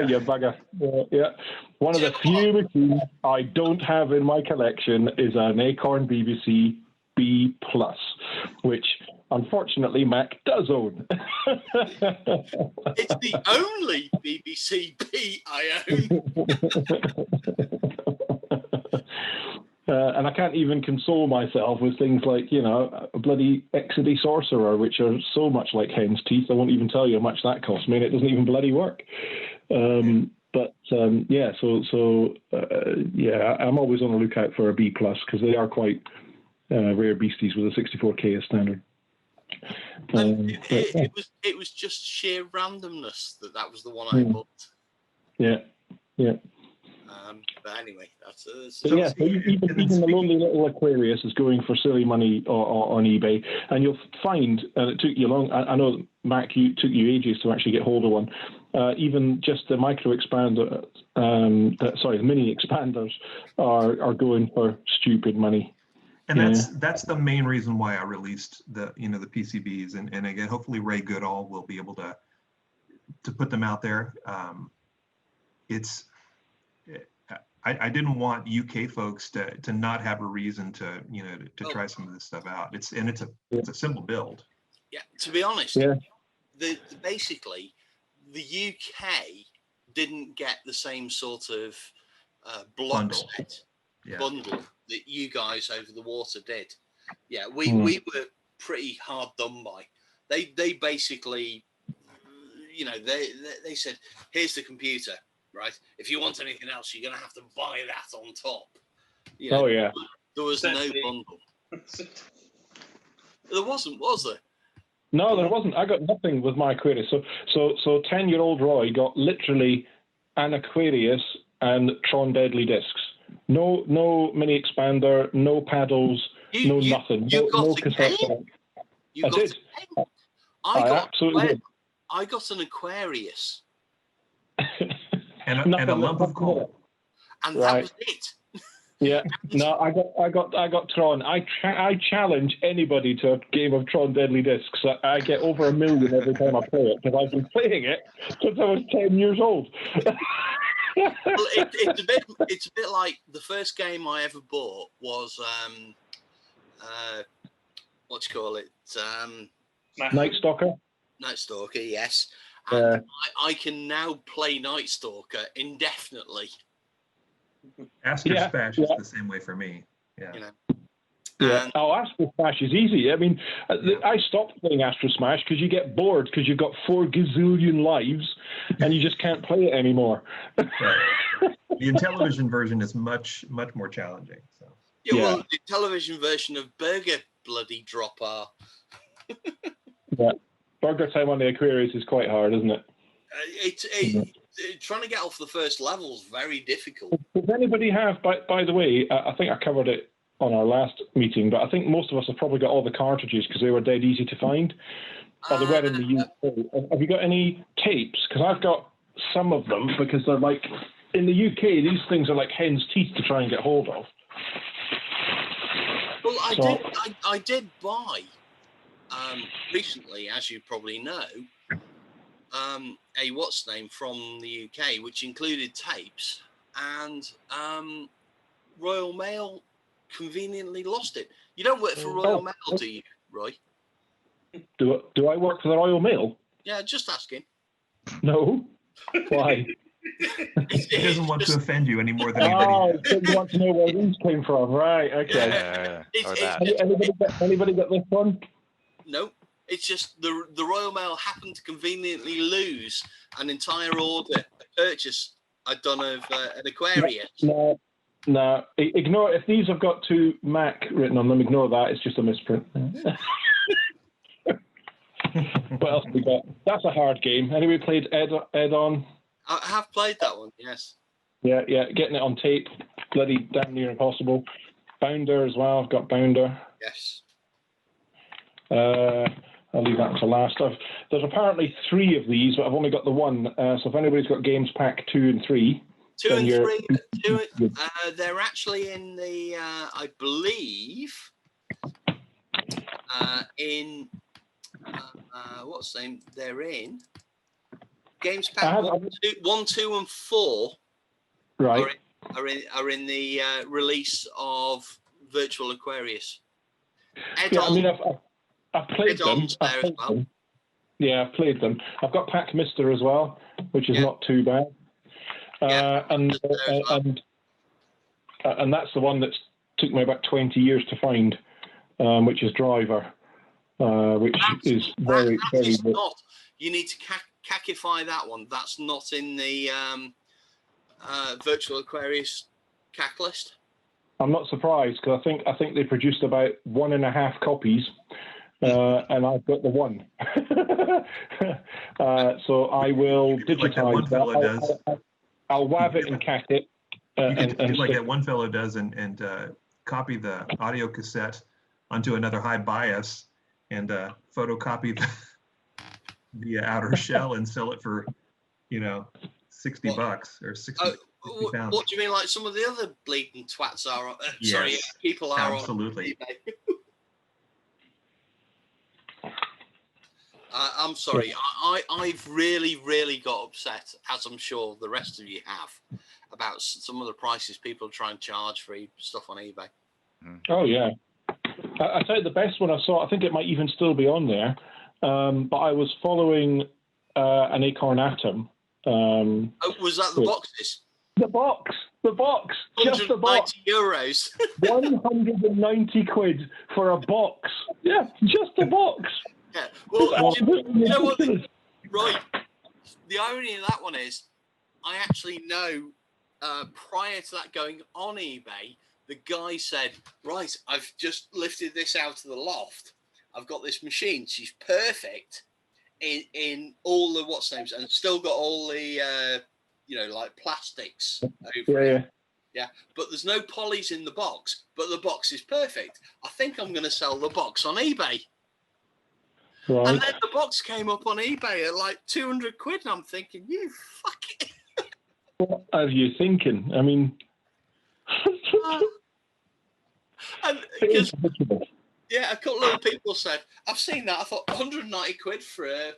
You bugger. Yeah. One of the few machines I don't have in my collection is an Acorn BBC B+, which unfortunately Mack does own. It's the only BBC B I own. And I can't even console myself with things like, a bloody Exidy Sorcerer, which are so much like hen's teeth. I won't even tell you how much that cost me, and it doesn't even bloody work. I'm always on the lookout for a B+, because they are quite rare beasties with a 64K as standard. And it was just sheer randomness that was the one I bought. Yeah. But anyway, that's So yeah, so even the lonely little Aquarius is going for silly money on eBay, and you'll find, and it took you long. I know, Mac, took you ages to actually get hold of one. Even just the micro expander, the mini expanders are going for stupid money. And that's the main reason why I released the PCBs, and again, hopefully Ray Goodall will be able to put them out there. I didn't want UK folks to not have a reason to try some of this stuff out. It's a simple build. Yeah, to be honest, basically the UK didn't get the same sort of block set bundle that you guys over the water did. Yeah, we were pretty hard done by. They basically, they said, here's the computer. Right. If you want anything else, you're going to have to buy that on top. Oh yeah. There was no bundle. There wasn't, was there? No, there wasn't. I got nothing with my Aquarius. So 10-year-old Roy got literally an Aquarius and Tron Deadly discs. No mini expander, no paddles, nothing. No cassette deck. I did. I absolutely did. I got an Aquarius. and a lump of coal. And that was it. Yeah. No, I got Tron. I challenge anybody to a game of Tron Deadly Discs. I get over 1 million every time I play it because I've been playing it since I was 10 years old. Well, it's a bit like the first game I ever bought was what do you call it? Night Stalker. Night Stalker, yes. And I can now play Night Stalker indefinitely. Astro Smash is the same way for me. Yeah. Astro Smash is easy. I mean, I stopped playing Astro Smash because you get bored because you've got 4 gazillion lives and you just can't play it anymore. Right. The Intellivision version is much more challenging. So. Well, the television version of Burger bloody Dropper. Burger time on the Aquarius is quite hard, isn't it? Trying to get off the first level is very difficult. Does anybody have, by the way, I think I covered it on our last meeting, but I think most of us have probably got all the cartridges because they were dead easy to find. Or they were in the UK. Have you got any tapes? Because I've got some of them because they're like, in the UK, these things are like hen's teeth to try and get hold of. Well, I did buy recently, as you probably know, a what's name from the UK, which included tapes, and Royal Mail conveniently lost it. You don't work for Royal Mail, do you, Roy? Do I work for the Royal Mail? Yeah, just asking. No. Why? He doesn't want to offend you any more than anybody. You want to know where these came from, right? Okay. Anybody got this one? No. It's just the Royal Mail happened to conveniently lose an entire order, a purchase I'd done of an Aquarius. No. Ignore if these have got 2 Mack written on them. Ignore that. It's just a misprint. What else we got? That's a hard game. Anybody played Ed on? I have played that one. Yes. Yeah. Getting it on tape, bloody damn near impossible. Bounder as well. I've got Bounder. Yes. I'll leave that to last. There's apparently 3 of these, but I've only got the one. So if anybody's got games pack 2 and 3, 2 and 3, they're actually in the, I believe, in what's the name? They're in games pack 1, 2, and 4. Right. Are in the release of Virtual Aquarius. I've played them. Yeah, I've played them. I've got Pack Mister as well, which is not too bad. And that's the one that took me about 20 years to find, which is Driver, which is very good. You need to cackify that one. That's not in the Virtual Aquarius CAC list. I'm not surprised because I think they produced about 1.5 copies. And I've got the one. So I will digitize that. I'll WAV it and cat it. You could do like stick- that one fellow does and copy the audio cassette onto another high bias and photocopy the outer shell and sell it for, 60 bucks or 60 pounds. What do you mean, like some of the other bleeding twats are? Sorry, Yes, people are absolutely. on eBay. I'm sorry. I've really got upset, as I'm sure the rest of you have, about some of the prices people try and charge for stuff on eBay. Oh yeah, I tell you the best one I saw. I think it might even still be on there. But I was following an Acorn Atom. Was that the boxes? The box, just the box. €190. 190 quid for a box. Yeah, just a box. Yeah. Well, you know what? Right. The irony of that one is, I actually know prior to that going on eBay, the guy said, right, I've just lifted this out of the loft. I've got this machine. She's perfect in all the what's names and still got all the, like plastics over it. Yeah. But there's no polys in the box, but the box is perfect. I think I'm going to sell the box on eBay. Right. And then the box came up on eBay at like 200 quid, and I'm thinking, you fucking. What are you thinking? I mean, and because a couple of people said, I've seen that. I thought 190 quid for a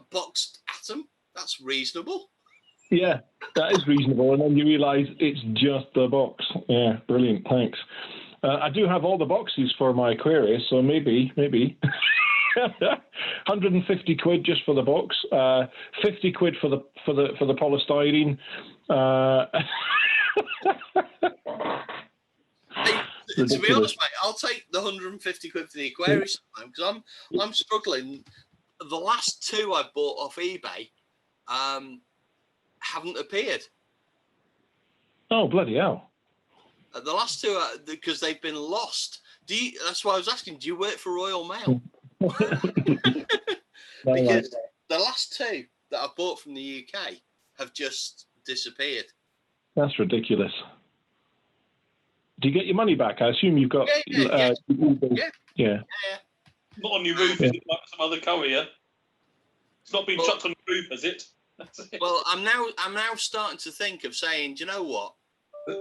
boxed Atom. That's reasonable. Yeah, that is reasonable. And then you realise it's just the box. Yeah, brilliant. Thanks. I do have all the boxes for my Aquarius, so maybe. 150 quid just for the box, 50 quid for the polystyrene. Hey, to be honest, mate, I'll take the 150 quid for the Aquarius because I'm struggling. The last two I bought off eBay haven't appeared. Oh bloody hell! The last two because they've been lost. That's why I was asking. Do you work for Royal Mail? Because the last two that I bought from the UK have just disappeared. That's ridiculous. Do you get your money back? I assume you've got. Yeah. Not on your roof, is it, like some other courier? It's not been chucked on the roof, has it? Well, I'm now starting to think of saying, do you know what?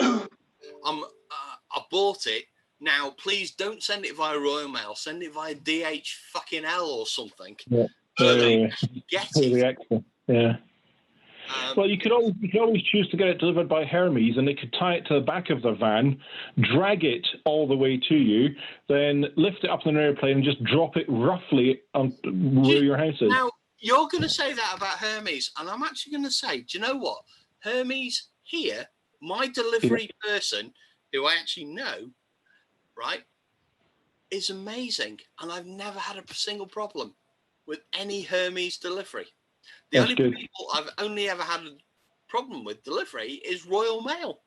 I bought it. Now, please don't send it via Royal Mail. Send it via DH fucking L or something. Yeah. Get it. Yeah. Well, you could always choose to get it delivered by Hermes, and they could tie it to the back of the van, drag it all the way to you, then lift it up in an airplane and just drop it roughly on where your house is. Now, you're going to say that about Hermes, and I'm actually going to say, do you know what? Hermes here, my delivery person, who I actually know, right, is amazing, and I've never had a single problem with any Hermes delivery. The only people I've only ever had a problem with delivery is Royal Mail.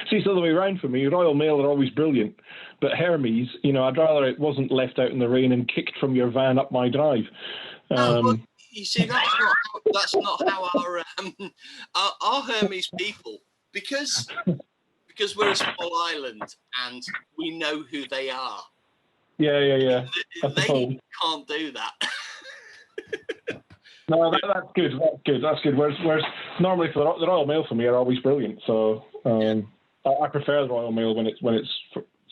See, it's the other way around for me. Royal Mail are always brilliant, but Hermes, I'd rather it wasn't left out in the rain and kicked from your van up my drive. Well, you see, that's not how our Hermes people, because we're a small island and we know who they are. Yeah. They can't do that. No, that's good. That's good. Whereas normally for the Royal Mail for me are always brilliant. So I prefer the Royal Mail when it's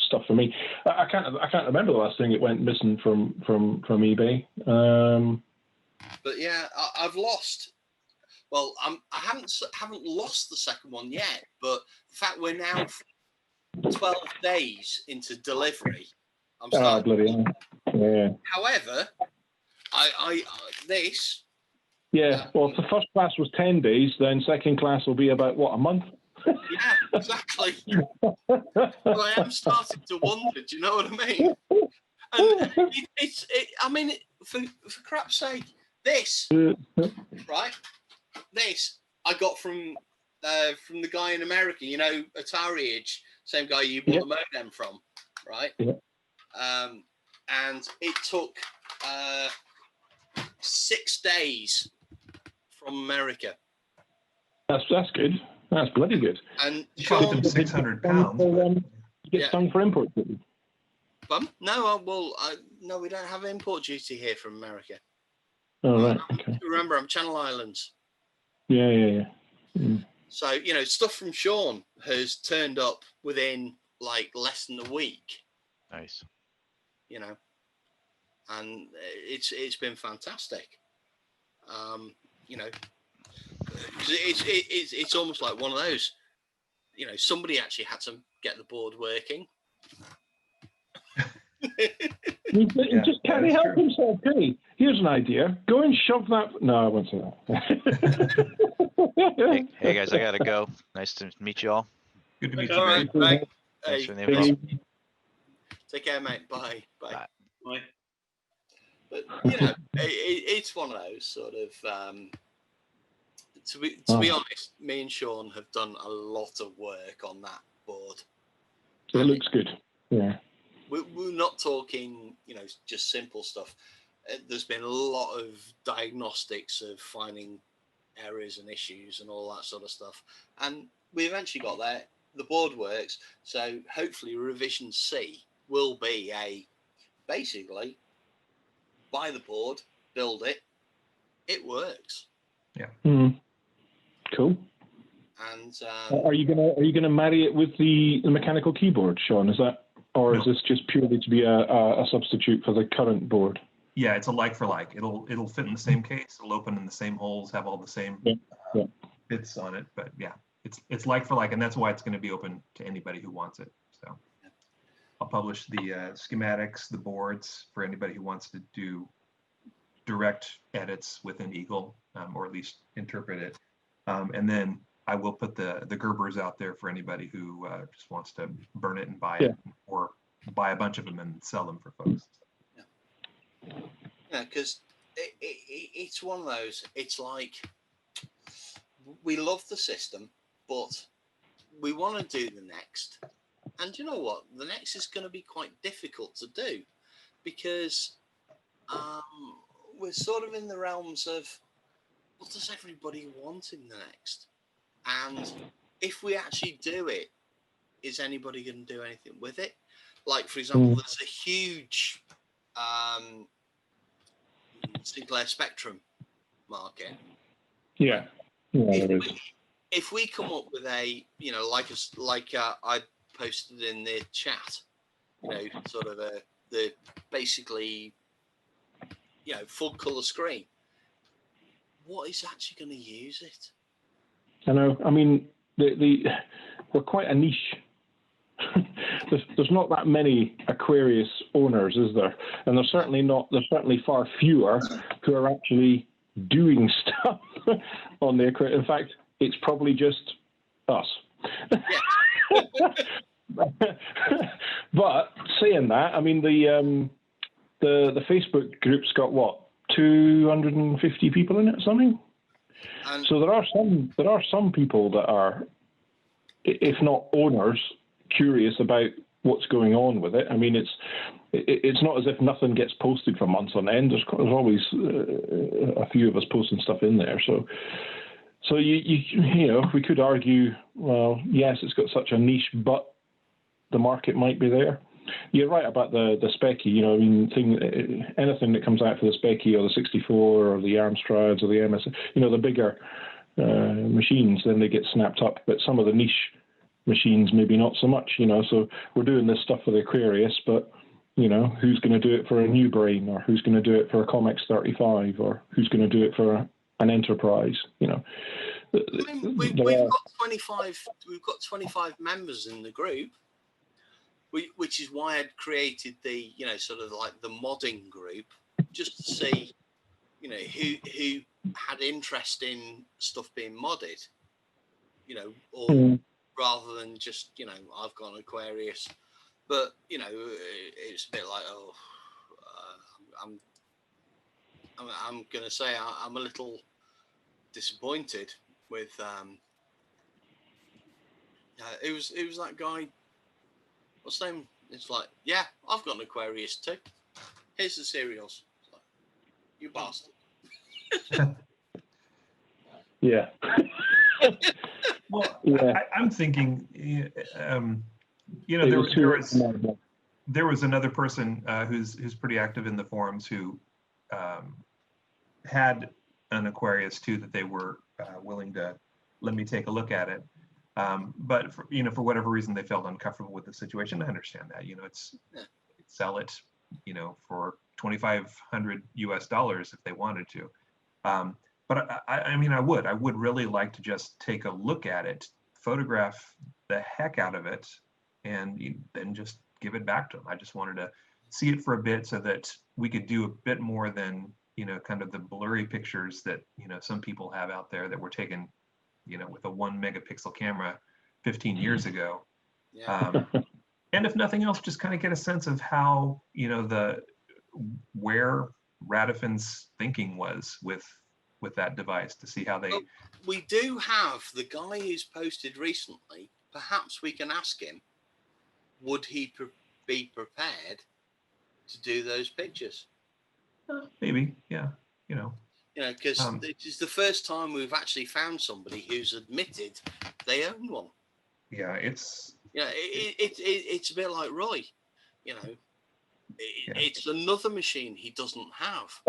stuff for me. I can't remember the last thing it went missing from eBay. But yeah, I've lost. Well, I haven't lost the second one yet. But the fact we're now 12 days into delivery, I'm starting. Yeah. However, I this. Yeah, well, if the first class was 10 days, then second class will be about, a month? Yeah, exactly. So I am starting to wonder, do you know what I mean? And for crap's sake, this, right? This I got from the guy in America, Atari Age, same guy you bought the modem from, right? Yeah. And it took 6 days from America. That's good. That's bloody good. And It cost Sean, him 600 pounds. but- You get Yeah. stung for import duty. no, no, we don't have import duty here from America. Oh, right. Okay. Remember, I'm Channel Islands. Yeah. Mm. So, stuff from Sean has turned up within like less than a week, Nice. And it's been fantastic. 'Cause it's almost like one of those, somebody actually had to get the board working. He Yeah, just can't that is help true. himself, can he? Here's an idea. Go and shove that. No, I won't say that. Hey guys, I gotta go. Nice to meet you all. Good to meet All you. right, Greg. Greg. Thanks Hey, for the info. take care, mate. Bye. Bye. Bye. But it's one of those sort of. To be honest, me and Sean have done a lot of work on that board. So it looks good. Yeah. We're not talking, just simple stuff. There's been a lot of diagnostics of finding errors and issues and all that sort of stuff. And we eventually got there. The board works. So hopefully revision C will be basically buy the board, build it. It works. Mm. Cool. And Are you gonna marry it with the mechanical keyboard, Sean? Is that, or is No. this just purely to be a substitute for the current board? Yeah, it's a like for like. It'll fit in the same case. It'll open in the same holes. Have all the same Yeah. bits on it. But yeah, it's like for like, and that's why it's going to be open to anybody who wants it. So I'll publish the schematics, the boards for anybody who wants to do direct edits within Eagle, or at least interpret it. And then I will put the Gerbers out there for anybody who just wants to burn it and buy it, or buy a bunch of them and sell them for folks. Yeah, because it's one of those. It's like we love the system, but we want to do the next. And you know what? The next is going to be quite difficult to do because we're sort of in the realms of what does everybody want in the next? And if we actually do it, is anybody going to do anything with it? Like, for example, there's a huge Sinclair Spectrum market. Yeah. Yeah, there is. If we come up with a, I posted in the chat, sort of the basically, full color screen. What is actually going to use it? I know. I mean, we're quite a niche. There's not that many Aquarius owners, is there? And there's certainly far fewer who are actually doing stuff on the Aquarius. In fact, it's probably just us. But saying that, I mean, the Facebook group's got what, 250 people in it or something? And So there are some people that are, if not owners, curious about what's going on with it. I mean, it's not as if nothing gets posted for months on end. There's always a few of us posting stuff in there. So you we could argue, well, yes, it's got such a niche, but the market might be there. You're right about the Specky. I mean, anything that comes out for the Specky or the 64 or the Armstrads or the MS, the bigger machines, then they get snapped up. But some of the niche machines, maybe not so much. So we're doing this stuff for the Aquarius, but who's going to do it for a new brain, or who's going to do it for a Comex 35, or who's going to do it for an Enterprise? I mean, we've got 25. We've got 25 members in the group, which is why I'd created the sort of like the modding group, just to see who had interest in stuff being modded, or rather than just I've got an Aquarius, but it's a bit like I'm gonna say I'm a little disappointed with it was that guy. What's his name? It's like, yeah, I've got an Aquarius too. Here's the cereals. It's like, you bastard. Yeah. Well, Yeah. I'm thinking, you know, It was there was another person who's pretty active in the forums who had an Aquarius too that they were willing to let me take a look at it. But for, you know, for whatever reason, they felt uncomfortable with the situation. I understand that. You know, it's sell it, you know, for $2,500 US if they wanted to. But I mean, I would really like to just take a look at it, photograph the heck out of it, and then just give it back to them. I just wanted to see it for a bit so that we could do a bit more than, you know, kind of the blurry pictures that, you know, some people have out there that were taken, you know, with a 1 megapixel camera 15 years ago. Yeah. And if nothing else, just kind of get a sense of how, you know, where Radifin's thinking was with that device, to see how they. Well, we do have the guy who's posted recently. Perhaps we can ask him, would he be prepared to do those pictures? Maybe, yeah, you know. You know, because this is the first time we've actually found somebody who's admitted they own one. Yeah, it's. Yeah, it's a bit like Roy. You know, it's another machine he doesn't have.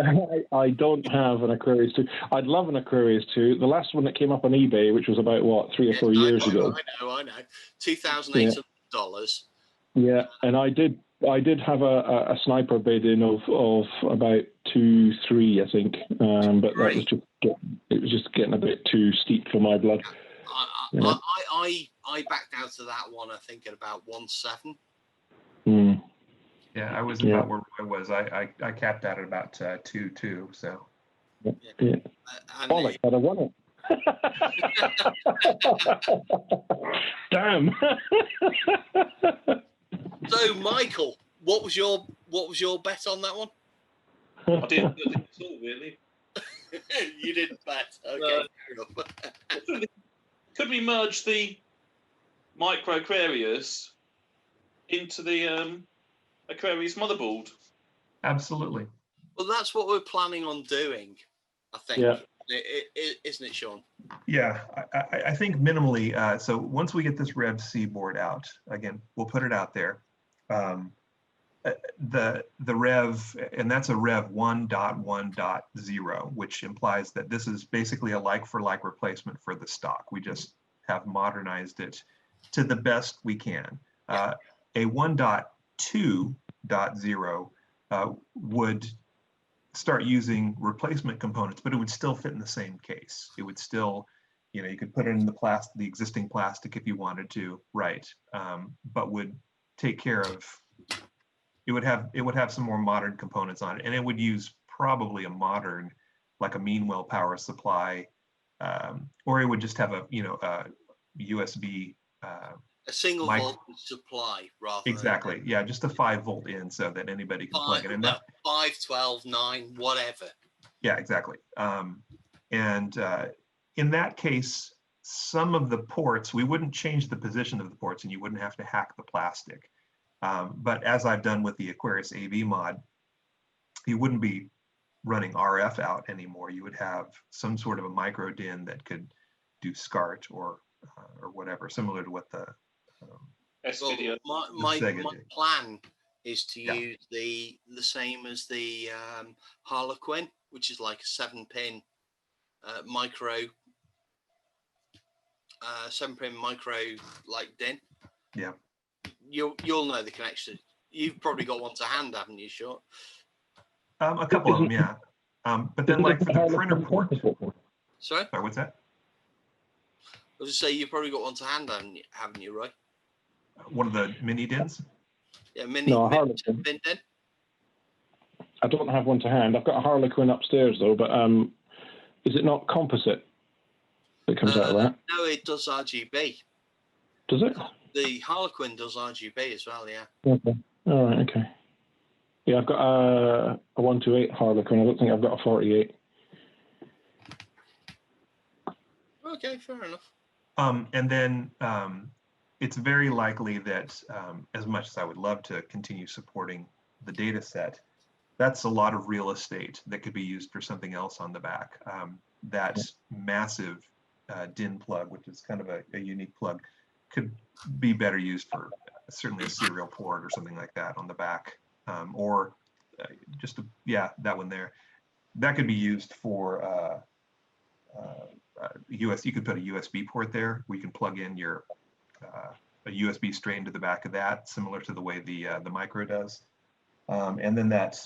I don't have an Aquarius 2. I'd love an Aquarius 2. The last one that came up on eBay, which was about, what, 3 or 4 years ago. I know. $2,800. Yeah, and I did have a sniper bid in of about 2-3, I think, but that was just getting a bit too steep for my blood. I backed out of that one, I think, at about 1.7. Mm. Yeah, I was about where I was. I capped out at about 2.2. So. Yeah. Bollocks, I'd have won it. Damn. So, Michael, what was your bet on that one? I didn't bet at all, really. You didn't bet. Okay, fair enough. Could we merge the micro Aquarius into the Aquarius motherboard? Absolutely. Well, that's what we're planning on doing, I think. Yeah. Isn't it, Sean? Yeah, I think minimally. So once we get this Rev C board out, again, we'll put it out there. The Rev, and that's a Rev 1.1.0, which implies that this is basically a like-for-like replacement for the stock. We just have modernized it to the best we can. A 1.2.0 would start using replacement components, but it would still fit in the same case. It would still, you know, you could put it in the existing plastic if you wanted to, right? But would take care of. It would have some more modern components on it, and it would use probably a modern, like a Meanwell power supply, or it would just have a USB. A single voltage supply, rather. Exactly. Yeah, just a 5-volt in, so that anybody can plug it in. 5, 12, 9, whatever. Yeah, exactly. And in that case, some of the ports, we wouldn't change the position of the ports, and you wouldn't have to hack the plastic. But as I've done with the Aquarius AV mod, you wouldn't be running RF out anymore. You would have some sort of a micro DIN that could do SCART or whatever, similar to what the S-video. My plan is to use the same as the Harlequin, which is like a 7-pin micro 7-pin micro like DIN. Yeah. You'll know the connection. You've probably got one to hand, haven't you, Sean? A couple of them, yeah. But then, like for the printer port. Sorry, what's that? I was just say you've probably got one to hand, haven't you, Roy? One of the mini DINs. Yeah, mini DIN. I don't have one to hand. I've got a Harlequin upstairs though, but is it not composite that comes out of that? No, it does RGB. Does it? The Harlequin does RGB as well, yeah. Okay. All right. Okay. Yeah, I've got a 128 Harlequin. I don't think I've got a 48. Okay, fair enough. And then it's very likely that as much as I would love to continue supporting the data set, that's a lot of real estate that could be used for something else on the back. That massive DIN plug, which is kind of a unique plug, could be better used for certainly a serial port or something like that on the back, or just that one there. That could be used for you could put a USB port there. We can plug in your a USB straight into the back of that, similar to the way the micro does. And then that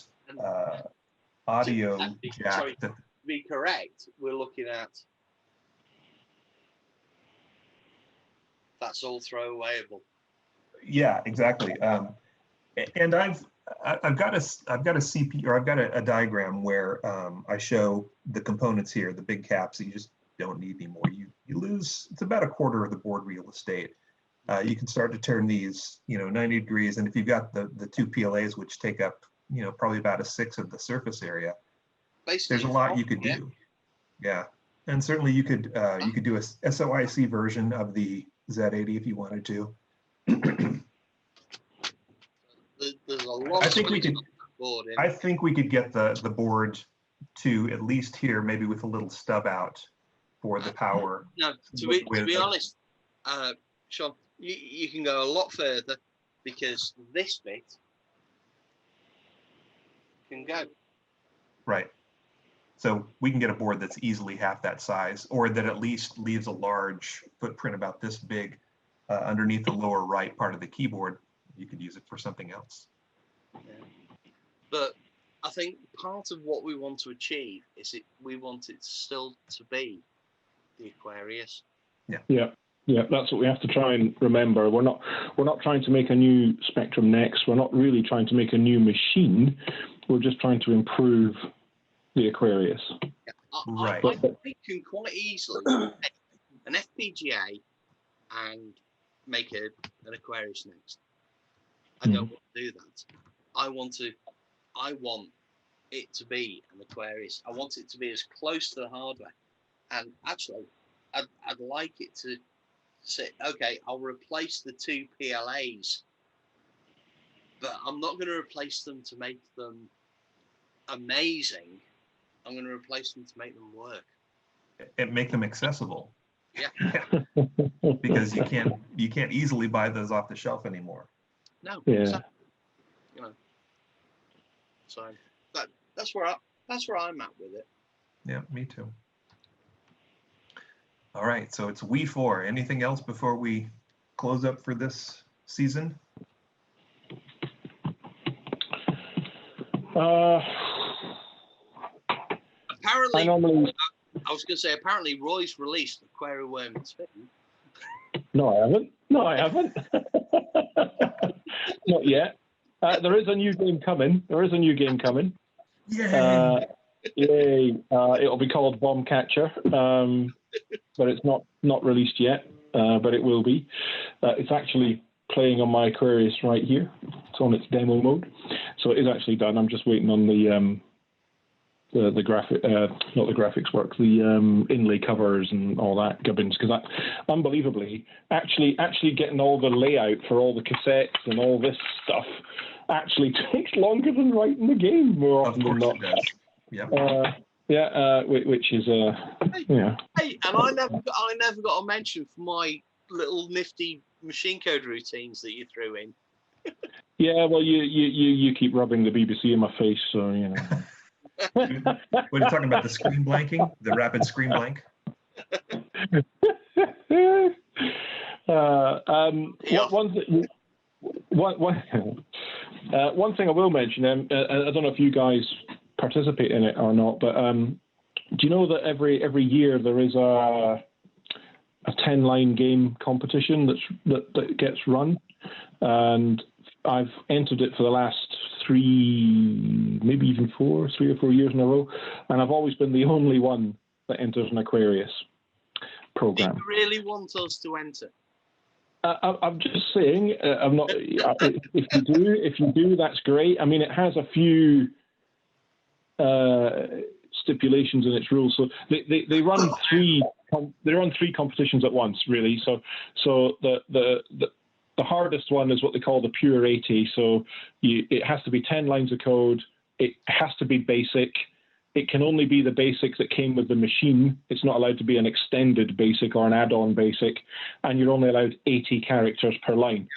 audio jack. Sorry, to be correct, we're looking at that's all throwawayable. Yeah, exactly. And I've got a CP, or I've got a diagram where I show the components here, the big caps that you just don't need anymore. You lose, it's about a quarter of the board real estate. You can start to turn these, 90 degrees, and if you've got the two PLAs, which take up, probably about a sixth of the surface area, Basically, there's a lot you could do. Yeah, and certainly you could do a SOIC version of the Z80 if you wanted to. There's a lot. I think we could. I think we could get the board to at least here, maybe with a little stub out for the power. No, to be honest, Sean, you can go a lot further because this bit can go. Right. So we can get a board that's easily half that size, or that at least leaves a large footprint about this big underneath the lower right part of the keyboard. You could use it for something else. Yeah. But I think part of what we want to achieve is we want it still to be the Aquarius. Yeah, that's what we have to try and remember. We're not trying to make a new Spectrum Next. We're not really trying to make a new machine. We're just trying to improve the Aquarius. Yeah. Right. I think you can quite easily take an FPGA and make an Aquarius Next. I don't want to do that. I want it to be an Aquarius. I want it to be as close to the hardware. And actually, I'd like it to say, okay, I'll replace the two PLAs, but I'm not going to replace them to make them amazing. I'm going to replace them to make them work and make them accessible. Yeah. Because you can't easily buy those off the shelf anymore. No. Yeah. Exactly. So that's where I'm at with it. Yeah, me too. All right, so it's Wii 4. Anything else before we close up for this season? Apparently, I was going to say, apparently Roy's released Aquarium Worm 2. No, I haven't. Not yet. There is a new game coming. Yay! Yay! It'll be called Bomb Catcher, but it's not released yet. But it will be. It's actually playing on my Aquarius right here. It's on its demo mode, so it is actually done. I'm just waiting on the graphic, not the graphics work, the inlay covers and all that gubbins, because that, unbelievably, actually getting all the layout for all the cassettes and all this stuff actually takes longer than writing the game more often than not. It does. Yeah. Which is yeah. Hey, and I never got a mention for my little nifty machine code routines that you threw in. Yeah, well, you keep rubbing the BBC in my face, so you know. What are you talking about? The screen blanking, the rapid screen blank. One thing I will mention, I don't know if you guys participate in it or not, but do you know that every year there is a 10-line game competition that gets run, and I've entered it for the last 3 or 4 years in a row, and I've always been the only one that enters an Aquarius program. Do you really want us to enter? I'm just saying, I'm not. If you do, that's great. I mean, it has a few stipulations in its rules. So they run three competitions at once, really. So the hardest one is what they call the pure 80. So it has to be 10 lines of code. It has to be basic. it can only be the basic that came with the machine. It's not allowed to be an extended basic or an add-on basic, and you're only allowed 80 characters per line,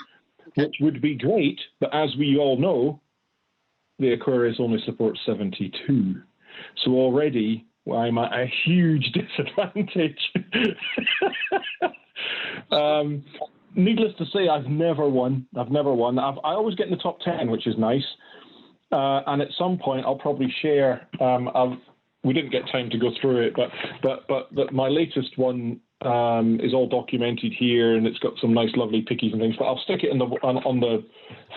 which would be great, but as we all know, the Aquarius only supports 72. So already I'm at a huge disadvantage. Needless to say, I've never won. I always get in the top 10, which is nice. And at some point, I'll probably share. We didn't get time to go through it, but my latest one is all documented here, and it's got some nice, lovely pickies and things. But I'll stick it in on the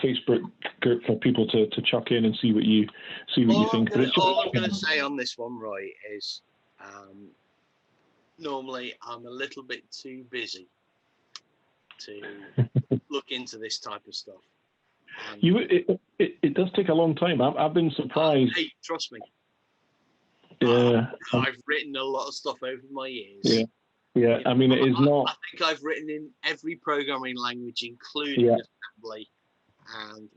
Facebook group for people to chuck in and see what you think. All I'm going to say on this one, Roy, is normally I'm a little bit too busy to look into this type of stuff. It does take a long time. I've been surprised. Hey, trust me. Yeah, I've written a lot of stuff over my years. Yeah. I mean, it is not. I think I've written in every programming language, including assembly, and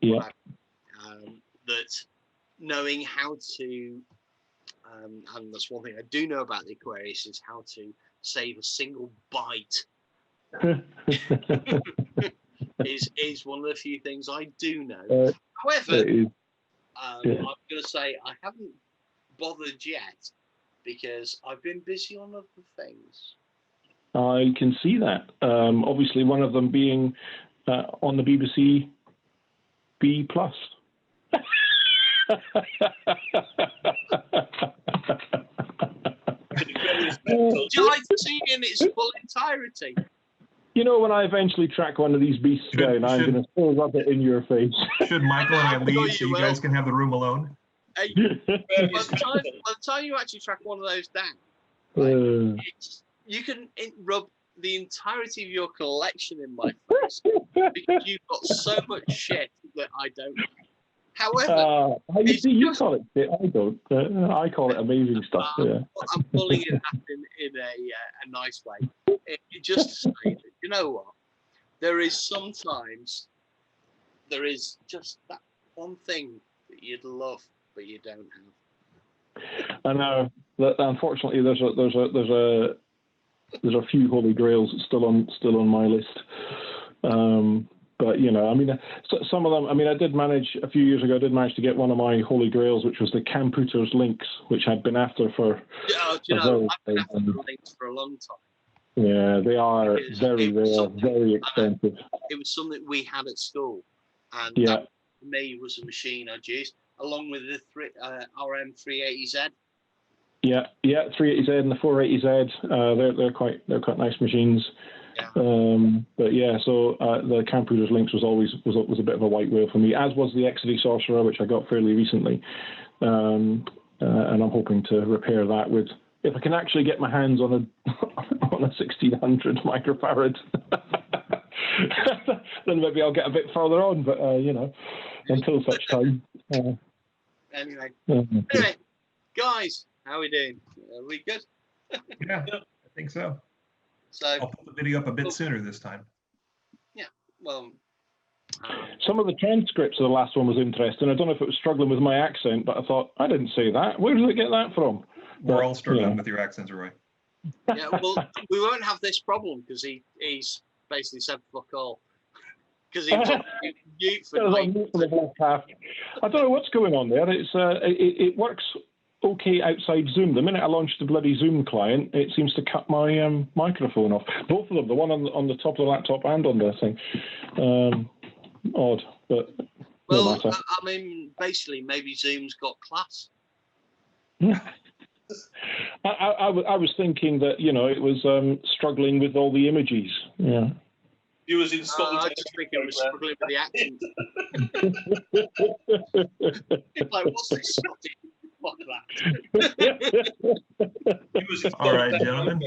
that knowing how to, and that's one thing I do know about the Aquarius, is how to save a single byte. is one of the few things I do know. However, I'm going to say I haven't bothered yet because I've been busy on other things. I can see that. Obviously, one of them being on the BBC B+. Would you like to see it in its full entirety? You know, when I eventually track one of these beasts down, I'm going to still rub it in your face. Should Michael and I leave so you guys can have the room alone? Hey, by the time you actually track one of those down, you can rub the entirety of your collection in my face because you've got so much shit that I don't know. However, you call it shit, I don't. I call it amazing stuff. I'm pulling it up in a nice way. It just to say that, you know what? There is just that one thing that you'd love, but you don't have. I know that unfortunately there's a few holy grails still on my list. But you know, I mean, some of them. I mean, I did manage a few years ago. I did manage to get one of my holy grails, which was the Computer's Links, which I'd been after for. I've been after the links for a long time. Yeah, they are very expensive. It was something we had at school, and that for me was a machine I'd used, along with the RM 380Z. Yeah, 380Z and the 480Z. They're quite nice machines. But yeah, so the Computer's Links was a bit of a white whale for me, as was the Exody Sorcerer, which I got fairly recently, and I'm hoping to repair that with, if I can actually get my hands on a 1600 microfarad, then maybe I'll get a bit further on. But you know, until such time. Anyway, guys, how are we doing? Are we good? Yeah, I think so. So I'll put the video up a bit sooner this time. Yeah, well. Some of the transcripts of the last one was interesting. I don't know if it was struggling with my accent, but I thought, I didn't say that. Where did I get that from? We're all struggling with your accents, Roy. Yeah, well, we won't have this problem because he's basically said fuck all. Because he was mute for the half. I don't know what's going on there. It's it works okay outside Zoom. The minute I launched the bloody Zoom client, it seems to cut my microphone off. Both of them, the one on the top of the laptop and on the thing. Odd, but well, no matter. I mean, basically, maybe Zoom's got class. I was thinking that, you know, it was struggling with all the images. Yeah. You was in Scotland. I just think it was struggling with the accent. It's like, what's this Scottish? Fuck that. All right, gentlemen.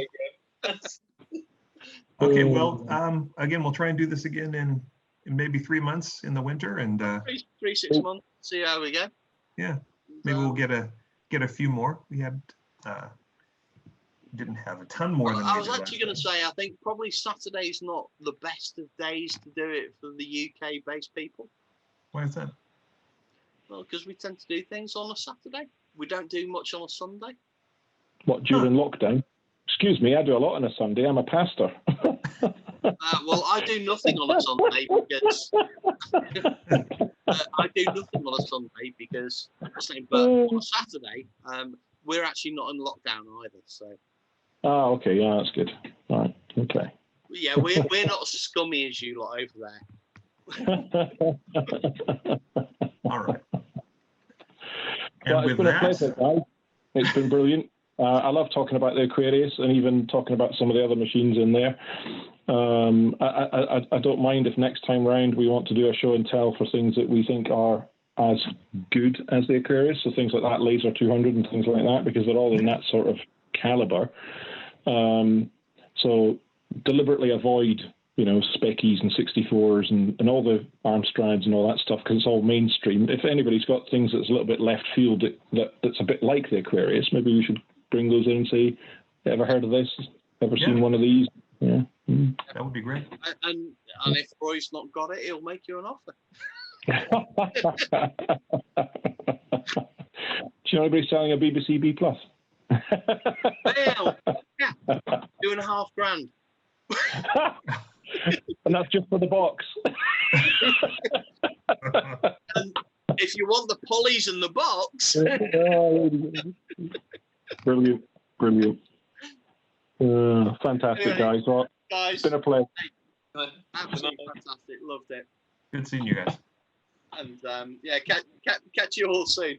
Okay, well, again, we'll try and do this again in maybe 3 months in the winter, and 6 months. See how we go. Yeah, maybe we'll get a few more. We had didn't have a ton more than I was actually going to say, I think probably Saturday's not the best of days to do it for the UK-based people. Why is that? Well, because we tend to do things on a Saturday. we don't do much on a Sunday. What, during lockdown? Excuse me, I do a lot on a Sunday. I'm a pastor. Well, I do nothing on a Sunday because I do nothing on a Sunday because. But on a Saturday, we're actually not in lockdown either. So. Oh, okay, yeah, that's good. All right, okay. Yeah, we're not as scummy as you lot over there. All right. Well, And it's with been a that, pleasure, guys. It's been brilliant. I love talking about the Aquarius and even talking about some of the other machines in there. I don't mind if next time round we want to do a show and tell for things that we think are as good as the Aquarius, so things like that Laser 200 and things like that, because they're all in that sort of caliber. So deliberately avoid, Speckies and 64s and all the Armstrads and all that stuff, because it's all mainstream. If anybody's got things that's a little bit left field that's a bit like the Aquarius, maybe we should bring those in and say, ever heard of this? Ever seen one of these? Yeah. Mm. that would be great. And if Roy's not got it, he'll make you an offer. Do you know anybody selling a BBC B+? Well, yeah, $2.5 grand. And that's just for the box. And if you want the pulleys and the box. Brilliant. Fantastic, guys. Well, it's been a pleasure. Absolutely fantastic. Loved it. Good seeing you guys. And yeah, catch you all soon.